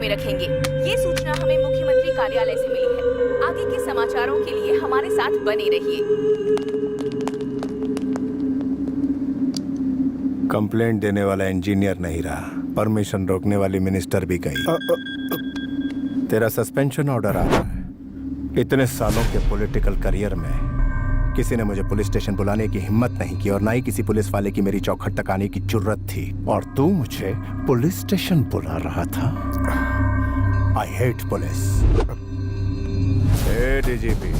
में रखेंगे। ये सूचना हमें मुख्यमंत्री कार्यालय से मिली है। आगे के समाचारों के लिए हमारे साथ बने रहिए। कंप्लेंट देने वाला इंजीनियर नहीं रहा, परमिशन रोकने वाली मिनिस्टर भी गई। तेरा सस्पेंशन ऑर्डर आ रहा है। इतने सालों के पॉलिटिकल करियर में किसी ने मुझे पुलिस स्टेशन बुलाने की हिम्मत नहीं की और ना ही किसी पुलिस वाले की मेरी चौखट तक आने की जुर्रत थी, और तू मुझे पुलिस स्टेशन बुला रहा था। I hate police. DGP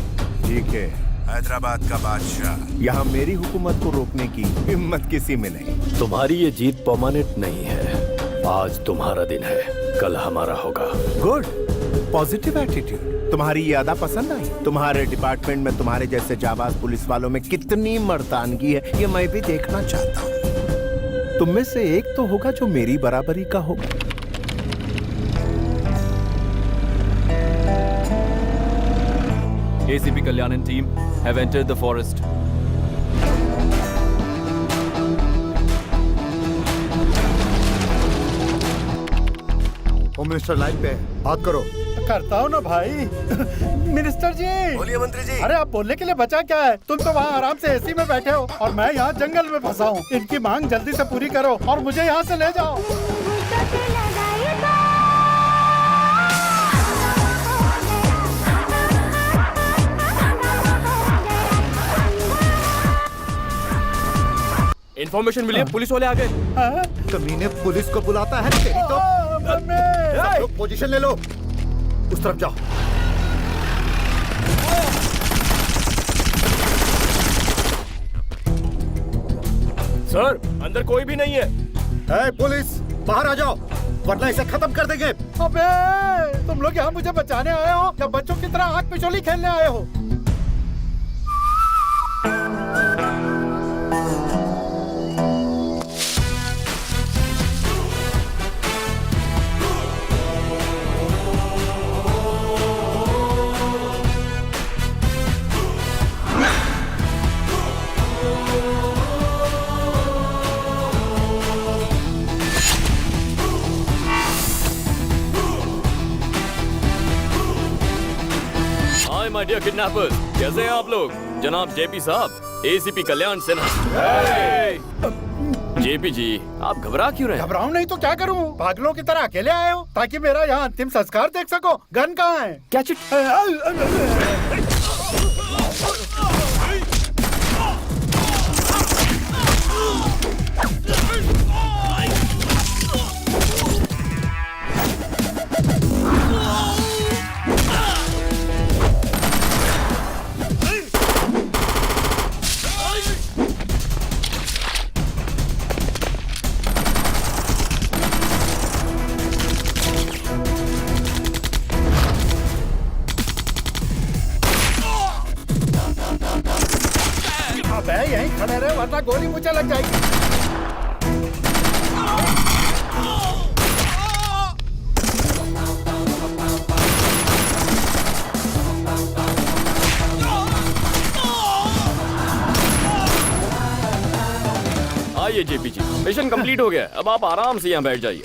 GK, Hyderabad का बादशाह, यहाँ मेरी हुकूमत को रोकने की हिम्मत किसी में नहीं। तुम्हारी ये जीत परमानेंट नहीं है। आज तुम्हारा दिन है, कल हमारा होगा। Good, positive attitude. तुम्हारी ये अदा पसंद आई? तुम्हारे डिपार्टमेंट में तुम्हारे जैसे जाबाज पुलिस वालों में कितनी मर्दानगी है, ये मैं भी देखना चाहता हूँ। तुम में से एक तो होगा जो मेरी बराबरी का होगा। ACP Kalyan and team have entered the forest. Home minister line पे है, बात करो। करता हूँ ना भाई। मिनिस्टर जी। बोलिए मंत्री जी। अरे आप बोलने के लिए बचा क्या है? तुम तो वहाँ आराम से एसी में बैठे हो और मैं यहाँ जंगल में फंसा हूँ। इनकी मांग जल्दी से पूरी करो और मुझे यहाँ से ले जाओ। इन्फॉर्मेशन मिली है, पुलिस वाले आ गए। कमीने पुलिस को बुलाता है तेरी तो। सब लोग पोजीशन ले लो, उस तरफ जाओ। सर, अंदर कोई भी नहीं है। ए, पुलिस बाहर आ जाओ, वरना इसे खत्म कर देंगे। अबे तुम लोग यहाँ मुझे बचाने आए हो या बच्चों की तरह आग पिछोली खेलने आए हो? माय डियर किडनैपर्स, कैसे हैं आप लोग? जनाब जेपी साहब, एसीपी कल्याण सिन्हा। जेपी जी, आप घबरा क्यों रहे हैं? घबराऊं नहीं तो क्या करूं? पागलों की तरह अकेले आए हो ताकि मेरा यहाँ अंतिम संस्कार देख सको। गन कहाँ है? Catch it. अबे यहीं खड़े रहे वरना गोली मुझे लग जाएगी। आइए जेपी जी, मिशन कंप्लीट हो गया। अब आप आराम से यहाँ बैठ जाइए।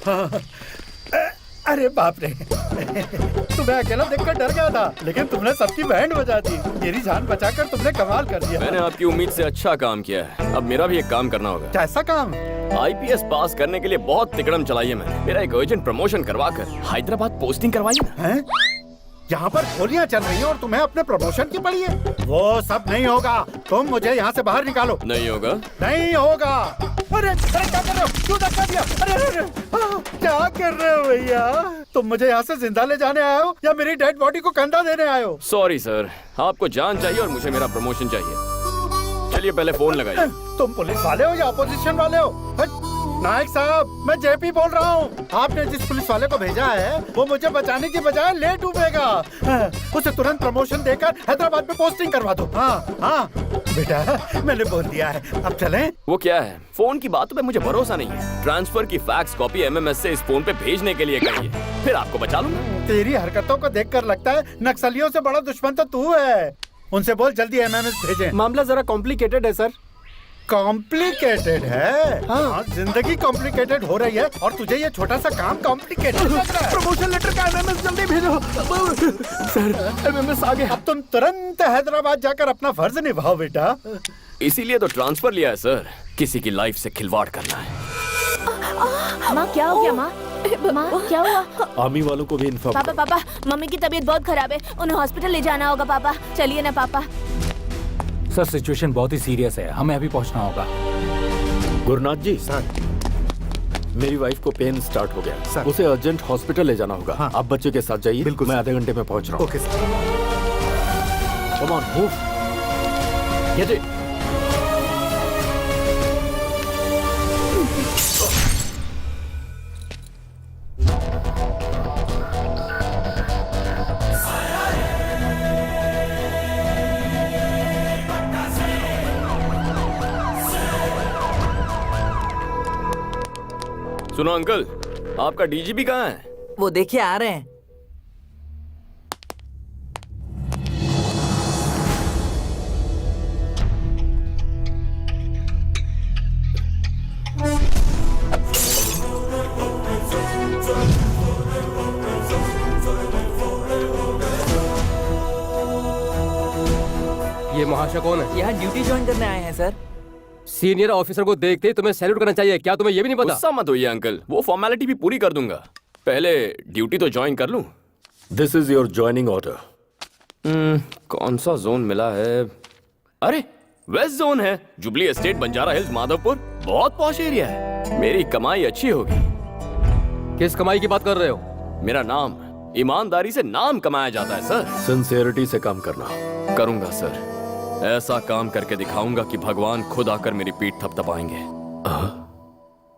अरे बाप रे। तुम्हें अकेला देखकर डर गया था, लेकिन तुमने सबकी बैंड बजा दी। मेरी जान बचाकर तुमने कमाल कर दिया। मैंने आपकी उम्मीद से अच्छा काम किया है। अब मेरा भी एक काम करना होगा। कैसा काम? आईपीएस पास करने के लिए बहुत तिकड़म चलाई है मैंने। मेरा एक अर्जेंट प्रमोशन करवाकर हैदराबाद पोस्टिंग करवाई ना। हैं? यहाँ पर गोलियाँ चल रही हैं और तुम्हें अपने प्रमोशन की पड़ी है। वो सब नहीं होगा, तुम मुझे यहाँ से बाहर निकालो। नहीं होगा? नहीं होगा। अरे अरे क्या कर रहे हो? क्यों धक्का दिया? अरे अरे क्या कर रहे हो भैया? तुम मुझे यहाँ से जिंदा ले जाने आए हो या मेरी डेड बॉडी को कंधा देने आए हो? सॉरी सर, आपको जान चाहिए और मुझे मेरा प्रमोशन चाहिए। चलिए पहले फोन लगाइए। तुम पुलिस वाले हो या अपोजिशन वाले हो? नायक साहब, मैं जेपी बोल रहा हूँ। आपने जिस पुलिस वाले को भेजा है वो मुझे बचाने की बजाय ले डूबेगा। उसे तुरंत प्रमोशन देकर हैदराबाद में पोस्टिंग करवा दो। हाँ हाँ बेटा, मैंने बोल दिया है, अब चलें? वो क्या है, फोन की बातों पे मुझे भरोसा नहीं है। ट्रांसफर की फैक्स कॉपी एमएमएस से इस फोन पे भेजने के लिए कहिए, फिर आपको बचा लूंगा। तेरी हरकतों को देखकर लगता है नक्सलियों से बड़ा दुश्मन तो तू है। उनसे बोल जल्दी एमएमएस भेजें। मामला जरा कॉम्प्लिकेटेड है सर। कॉम्प्लिकेटेड है। हाँ, जिंदगी कॉम्प्लिकेटेड हो रही है और तुझे ये छोटा सा काम कॉम्प्लिकेटेड लग रहा है। प्रमोशन लेटर का एमएमएस जल्दी भेजो। सर एमएमएस आ गया। अब तुम तुरंत हैदराबाद जाकर अपना फर्ज निभाओ बेटा। इसीलिए तो ट्रांसफर लिया है सर, किसी की लाइफ से खिलवाड़ करना है। माँ क्या हो गया माँ? माँ क्या हुआ? आर्मी वालों को भी इन्फॉर्म। पापा पापा मम्मी की तबीयत बहुत खराब है, उन्हें हॉस्पिटल ले जाना होगा। पापा चलिए ना पापा। सर सिचुएशन बहुत ही सीरियस है, हमें अभी पहुंचना होगा। गुरुनाथ जी सर, मेरी वाइफ को पेन स्टार्ट हो गया सर, उसे अर्जेंट हॉस्पिटल ले जाना होगा। हाँ। आप बच्चे के साथ जाइए। बिल्कुल मैं आधे घंटे में पहुंच रहा हूँ। Okay sir. Come on move. ये जी। सुनो अंकल, आपका डीजीपी कहाँ है? वो देखिए आ रहे हैं। ये महाशय कौन है? यहाँ ड्यूटी ज्वाइन करने आए हैं सर। सीनियर ऑफिसर को देखते ही तुम्हें सैल्यूट करना चाहिए, क्या तुम्हें ये भी नहीं पता? गुस्सा मत होइए अंकल, वो फॉर्मेलिटी भी पूरी कर दूंगा। पहले ड्यूटी तो ज्वाइन कर लूं। This is your joining order. कौन सा जोन मिला है? अरे वेस्ट जोन है, जुबली एस्टेट, बंजारा हिल्स, माधवपुर। बहुत पॉश एरिया है, मेरी कमाई अच्छी होगी। किस कमाई की बात कर रहे हो? मेरा नाम, ईमानदारी से नाम कमाया जाता है सर। सिंसियरिटी से काम करना। करूंगा सर, ऐसा काम करके दिखाऊंगा कि भगवान खुद आकर मेरी पीठ थपथपाएंगे।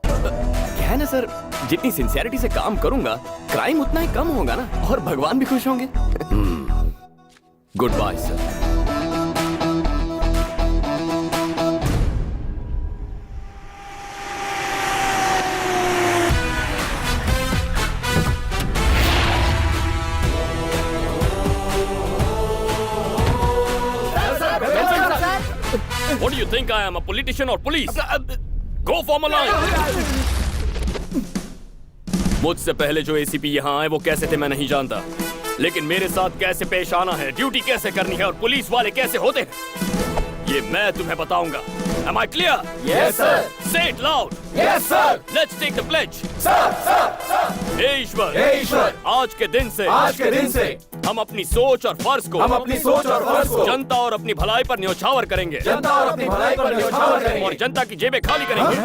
क्या है ना सर, जितनी सिंसियरिटी से काम करूंगा क्राइम उतना ही कम होगा ना, और भगवान भी खुश होंगे। Good bye sir. What do you think I am, a politician or police? Go form a line. मुझसे पहले जो एसीपी यहाँ आए वो कैसे थे मैं नहीं जानता, लेकिन मेरे साथ कैसे पेश आना है, ड्यूटी कैसे करनी है और पुलिस वाले कैसे होते हैं, ये मैं तुम्हें बताऊंगा। Am I clear? Yes, sir. Say it loud. Yes, sir. Let's take the pledge. Sir, sir, sir. हे ईश्वर, हे ईश्वर, आज के दिन से हम अपनी सोच और फर्ज को जनता और अपनी भलाई पर न्योछावर करेंगे। और जनता की जेबें खाली करेंगे।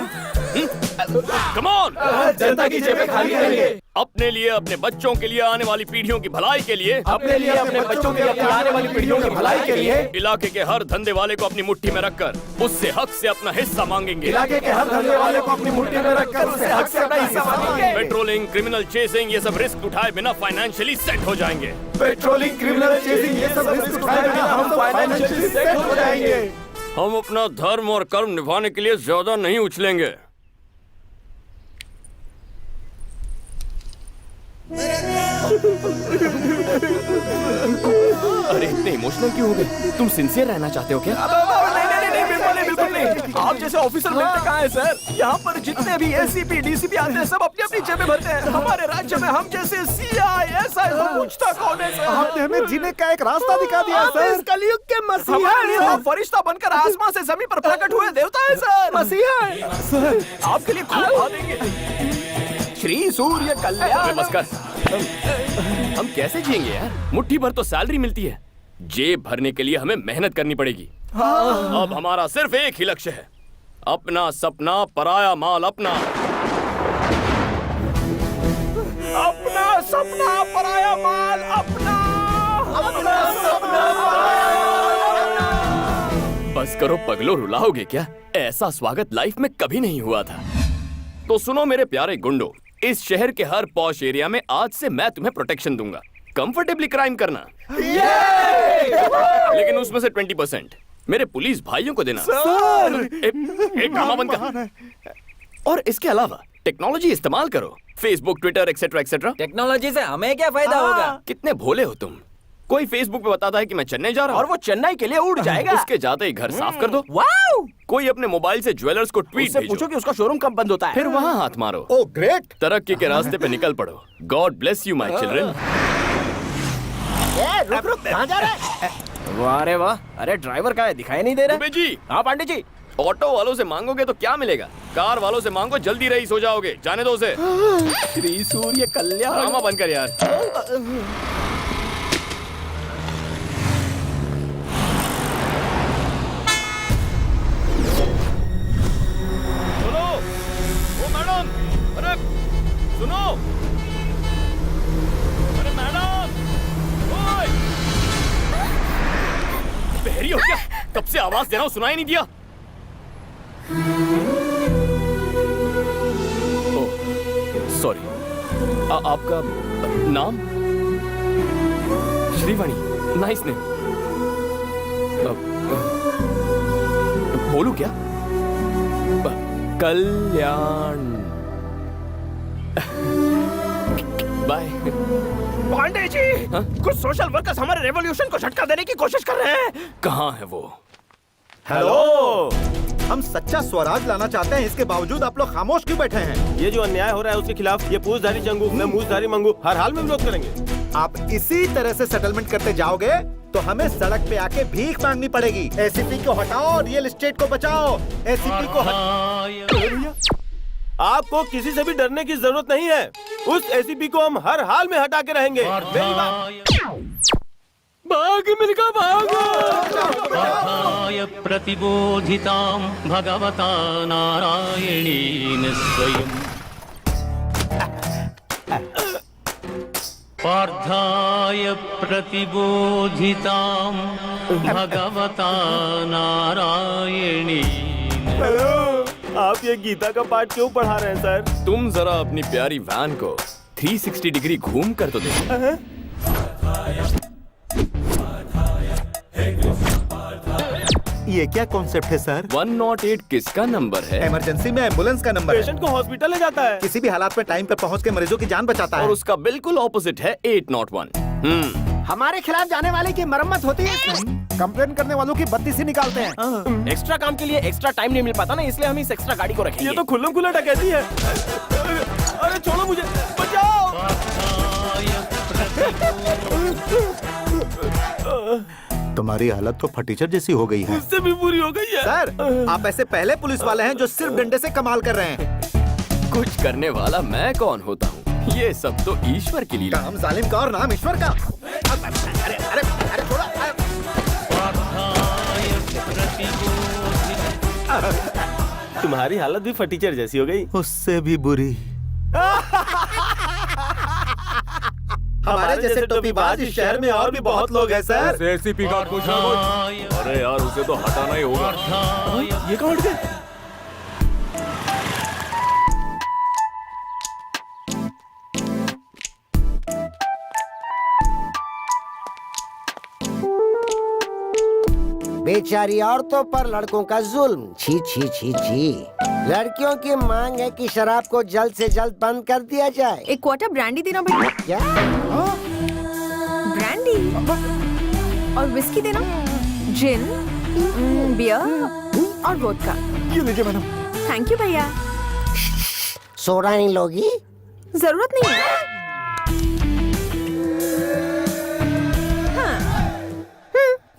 कम ऑन, जनता की जेबें खाली करेंगे। अपने लिए, अपने बच्चों के लिए, आने वाली पीढ़ियों की भलाई के लिए, अपने लिए, अपने बच्चों के लिए, आने वाली पीढ़ियों की भलाई के लिए, इलाके के हर धंधे वाले को अपनी मुट्ठी में रखकर उससे हक से अपना हिस्सा मांगेंगे। इलाके के हर धंधे वाले को अपनी मुट्ठी में रखकर उससे हक से अपना हिस्सा मांगेंगे। पेट्रोलिंग, क्रिमिनल चेसिंग, ये सब रिस्क उठाए बिना फाइनेंशियली सेट हो जाएंगे। पेट्रोलिंग, क्रिमिनल चेसिंग, ये सब रिस्क उठाए बिना हम फाइनेंशियली सेट हो जाएंगे। हम अपना धर्म और कर्म निभाने के लिए ज्यादा नहीं उछलेंगे। अरे इतने इमोशनल क्यों हो गए? तुम सिंसियर रहना चाहते हो क्या? बिल्कुल नहीं। आप जैसे ऑफिसर मिलते कहाँ है सर? यहाँ पर जितने भी एसीपी, डीसीपी आते हैं सब अपनी अपनी जेबें भरते हैं। हमारे राज्य में हम जैसे सीआईएसआई पूछता कौन है सर? आपने हमें जीने का एक रास्ता दिखा दिया सर। कलयुग के मसीहा हमारे लिए वो फरिश्ता बनकर आसमां से जमीन पर प्रकट हुए देवता है सर। मसीहा है सर, आपके लिए खूब खा देंगे। श्री सूर्य कल्याण। बस कर। हम कैसे जिएंगे यार? मुट्ठी भर तो सैलरी मिलती है, जेब भरने के लिए हमें मेहनत करनी पड़ेगी। अब हमारा सिर्फ एक ही लक्ष्य है, अपना सपना पराया माल अपना। अपना सपना पराया माल अपना, अपना सपना पराया माल। बस करो पगलो, रुलाओगे क्या? ऐसा स्वागत लाइफ में कभी नहीं हुआ था। तो सुनो मेरे प्यारे गुंडो, इस शहर के हर पॉश एरिया में आज से मैं तुम्हें प्रोटेक्शन दूंगा। कंफर्टेबली क्राइम करना, लेकिन उसमें से 20% मेरे पुलिस भाइयों को देना। एक ड्रामा बंद कर। और इसके अलावा टेक्नोलॉजी इस्तेमाल करो, Facebook, Twitter, etcetera etcetera. Technology से हमें क्या फायदा होगा? कितने भोले हो तुम। कोई फेसबुक पे बताता है कि मैं चेन्नई जा रहा और हूँ वो चेन्नई के लिए उड़ जाएगा। उसके जाते ही घर साफ कर दो। वाओ! कोई अपने मोबाइल से ज्वेलर्स को ट्वीट उससे पूछो भेजो, कि उसका शोरूम कब बंद होता है। फिर वहाँ हाथ मारो। ओ ग्रेट। तरक्की के रास्ते पे निकल पड़ो। God bless you my children. रुक रुक, कहाँ जा रहा है? वाह रे वाह! अरे ड्राइवर कहाँ है? दिखाई नहीं दे रहा। दुबे जी, हाँ पांडे जी। ऑटो वालों से मांगोगे तो क्या मिलेगा? कार वालों से मांगो, जल्दी रईस हो जाओगे। जाने दो उसे। श्री सूर्य कल्याण। ड्रामा बंद कर यार। सुनो, ओ मैडम, अरे सुनो, अरे मैडम, ओए, बहरी हो क्या? कब से आवाज दे रहा हूँ, सुनाई नहीं दिया? सॉरी, आपका नाम? Shrivani, nice name. बोलू क्या? कल्याण। बाय। पांडे जी, कुछ सोशल वर्कर्स हमारे रेवोल्यूशन को झटका देने की कोशिश कर रहे हैं। कहाँ है वो? हेलो, हम सच्चा स्वराज लाना चाहते हैं, इसके बावजूद आप लोग खामोश क्यों बैठे हैं? ये जो अन्याय हो रहा है उसके खिलाफ ये पूछधारी चंगू मैं मूछधारी मंगू हर हाल में विरोध करेंगे। आप इसी तरह से सेटलमेंट करते जाओगे तो हमें सड़क पे आके भीख मांगनी पड़ेगी। एसीपी को हटाओ, रियल एस्टेट को बचाओ। एसीपी को आपको किसी से भी डरने की जरूरत नहीं है। उस एसीपी को हम हर हाल में हटा के रहेंगे। मेरी बात। भाग मिलका भाग। प्रतिबोधितां भगवता नारायणेन स्वयं पार्थाय प्रतिबोधितां भगवता नारायणेन। हेलो, आप ये गीता का पाठ क्यों पढ़ा रहे हैं सर? तुम जरा अपनी प्यारी वैन को 360 डिग्री घूम कर तो देखो। ये क्या कॉन्सेप्ट है सर? 108 किसका नंबर है? इमरजेंसी में एम्बुलेंस का नंबर है। पेशेंट को हॉस्पिटल ले जाता है। किसी भी हालात में टाइम पे पहुंच के मरीजों की जान बचाता और है। उसका बिल्कुल ऑपोजिट है 801। हमारे खिलाफ जाने वाले की मरम्मत होती है। कंप्लेन करने वालों की बत्ती से निकालते हैं। एक्स्ट्रा काम के लिए एक्स्ट्रा टाइम नहीं मिल पाता ना, इसलिए हम इस एक्स्ट्रा गाड़ी को रखेंगे। ये तो खुल्लम खुल्ला डकैती है। अरे छोड़ो मुझे, बचाओ। तुम्हारी हालत तो फटीचर जैसी हो गई है। इससे भी बुरी हो गई है। सर, आप ऐसे पहले पुलिस वाले हैं जो सिर्फ डंडे से कमाल कर रहे हैं। कुछ करने वाला मैं कौन होता हूँ? ये सब तो ईश्वर की लीला। काम जालिम का और नाम ईश्वर का। अरे अरे अरे छोड़ो। तुम्हारी हालत भी फटीचर जैसी हो गई। उससे भी बुरी। हमारे जैसे टोपीबाज इस शहर में और भी बहुत लोग हैं सर। एसीपी का कुछ अरे यार, उसे तो हटाना ही होगा। ये कौन हट गए? बेचारी औरतों पर लड़कों का जुल्म। छी छी छी छी। लड़कियों की मांग है कि शराब को जल्द से जल्द बंद कर दिया जाए। एक क्वार्टर ब्रांडी देना बेटा। क्या? ब्रांडी और विस्की देना, जिन, बियर और वोडका। ये लीजिए मैडम। थैंक यू भैया। सोडा नहीं लोगी? जरूरत नहीं है।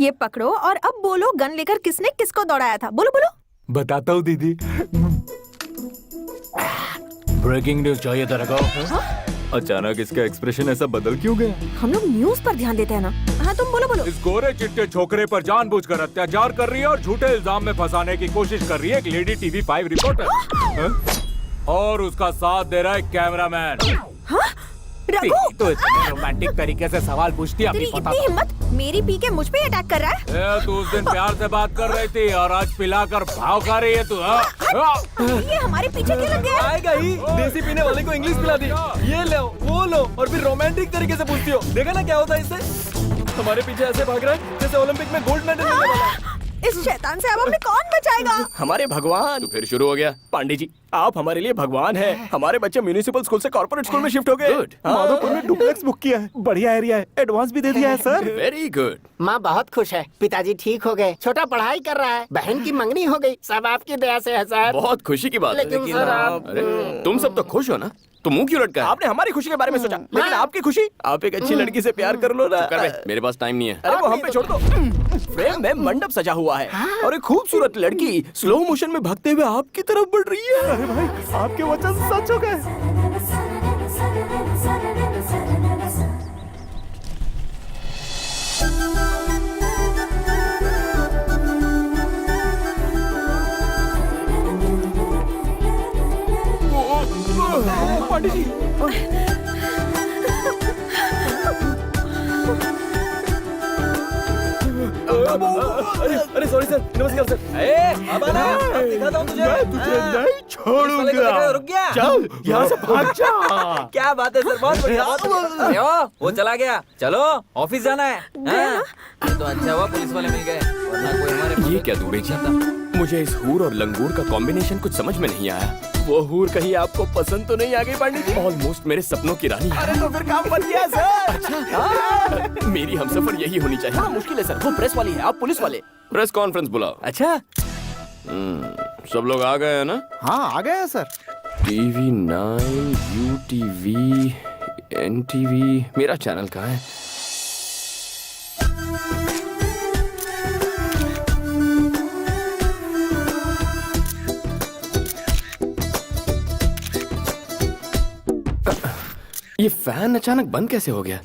ये पकड़ो और अब बोलो, गन लेकर किसने किसको दौड़ाया था? बोलो बोलो। बताता हूँ दीदी। ब्रेकिंग न्यूज चाहिए तेरे को? अचानक इसका एक्सप्रेशन ऐसा बदल क्यों गया? हम लोग न्यूज पर ध्यान देते हैं ना। हाँ तुम बोलो बोलो। इस गोरे चिट्टे छोकरे पर जानबूझकर अत्याचार कर रही है और झूठे इल्जाम में फंसाने की कोशिश कर रही है एक लेडी टीवी 5 रिपोर्टर। और उसका साथ दे रहा है कैमरामैन। रघु, तो इतने रोमांटिक तरीके से सवाल पूछती है, तेरी अभी पता इतनी हिम्मत, मेरी पी के मुझ पे अटैक कर रहा है। तू उस दिन प्यार से बात कर रही थी और आज पिलाकर भाव खा रही है तू। ये हमारे पीछे क्यों लग गया? आएगा ही। देसी पीने वाले को इंग्लिश पिला दी। ये लो वो लो और फिर रोमांटिक तरीके से पूछती हो। देखा ना क्या होता है इससे? हमारे पीछे ऐसे भाग रहा है जैसे ओलंपिक में गोल्ड मेडल मिलने वाला है। इस शैतान से अब हमें कौन बचाएगा? हमारे भगवान। तो फिर शुरू हो गया। पांडे जी, आप हमारे लिए भगवान हैं। हमारे बच्चे म्यूनिसिपल स्कूल से कॉर्पोरेट स्कूल में शिफ्ट हो गए। माधोपुर में डुप्लेक्स बुक किया है, बढ़िया एरिया है, एडवांस भी दे दिया है सर। Very good. माँ बहुत खुश है, पिताजी ठीक हो गए, छोटा पढ़ाई कर रहा है, बहन की मंगनी हो गई, सब आपकी दया से है सर। बहुत खुशी की बात है। लेकिन सर आप अरे तुम सब तो खुश हो ना, तो मुंह क्यों लटका है? आपने हमारी खुशी के बारे में सोचा, लेकिन आपकी खुशी, आप एक अच्छी लड़की से प्यार कर लो ना। कर बे, मेरे पास टाइम नहीं है। अरे वो हम पे छोड़ दो। फ्रेम में मंडप सजा हुआ है और एक खूबसूरत लड़की स्लो मोशन में भागते हुए आपकी तरफ बढ़ रही है। अरे भाई, आपके वचन सच हो गए। पांडे जी, अरे सॉरी सर, नमस्कार सर। अब आना, अब दिखाता हूँ तुझे। मैं तुझे नहीं छोड़ूंगा। रुक गया। चल यहाँ से भाग जा। क्या बात है सर, बहुत बढ़िया। अरे ओ, वो चला गया। चलो ऑफिस जाना है। ये तो अच्छा हुआ पुलिस वाले मिल गए, वरना कोई हमारे ये क्या दुबे जी? मुझे इस हूर और लंगूर का कॉम्बिनेशन कुछ समझ में नहीं आया। वो हूर कहीं आपको पसंद तो नहीं आ गई पांडे जी? ऑलमोस्ट मेरे सपनों की रानी है। अरे तो फिर काम बन गया सर। अच्छा, मेरी हमसफर यही होनी चाहिए। थोड़ा मुश्किल है सर, वो प्रेस वाली है, आप पुलिस वाले। प्रेस कॉन्फ्रेंस बुलाओ। अच्छा, सब लोग आ गए हैं ना? हाँ आ गए सर। TV 9, UTV, NTV, मेरा चैनल कहाँ है? ये फैन अचानक बंद कैसे हो गया?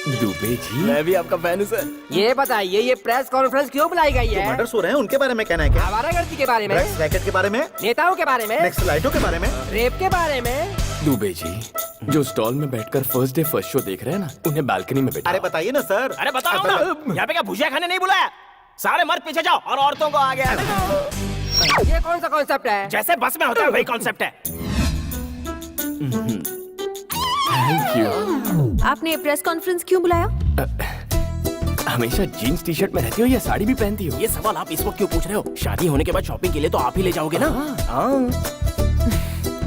दुबे जी, मैं भी आपका फैन हूँ सर। ये बताइए, ये प्रेस कॉन्फ्रेंस क्यों बुलाई गई है? मर्डर्स हो रहे हैं, उनके बारे में कहना है क्या? आवारागर्दी के बारे में, ड्रग्स रैकेट के बारे में, नेताओं के बारे में, नेक्स्ट लाइटों के बारे में, रेप के बारे में। दुबे जी, जो स्टॉल में बैठकर फर्स्ट डे फर्स्ट शो देख रहे हैं ना, उन्हें बालकनी में बैठा। अरे बताइए ना सर। अरे बताओ ना, यहाँ पे क्या भुजिया खाने नहीं बुलाया? सारे मर्द पीछे जाओ और औरतों को आगे आने दो। ये कौन सा कॉन्सेप्ट है? जैसे बस में होता है वही कॉन्सेप्ट है। Thank you. आपने प्रेस कॉन्फ्रेंस क्यों बुलाया? हमेशा जीन्स टी शर्ट में रहती हो या साड़ी भी पहनती हो? ये सवाल आप इस वक्त क्यों पूछ रहे हो? शादी होने के बाद शॉपिंग के लिए तो आप ही ले जाओगे ना।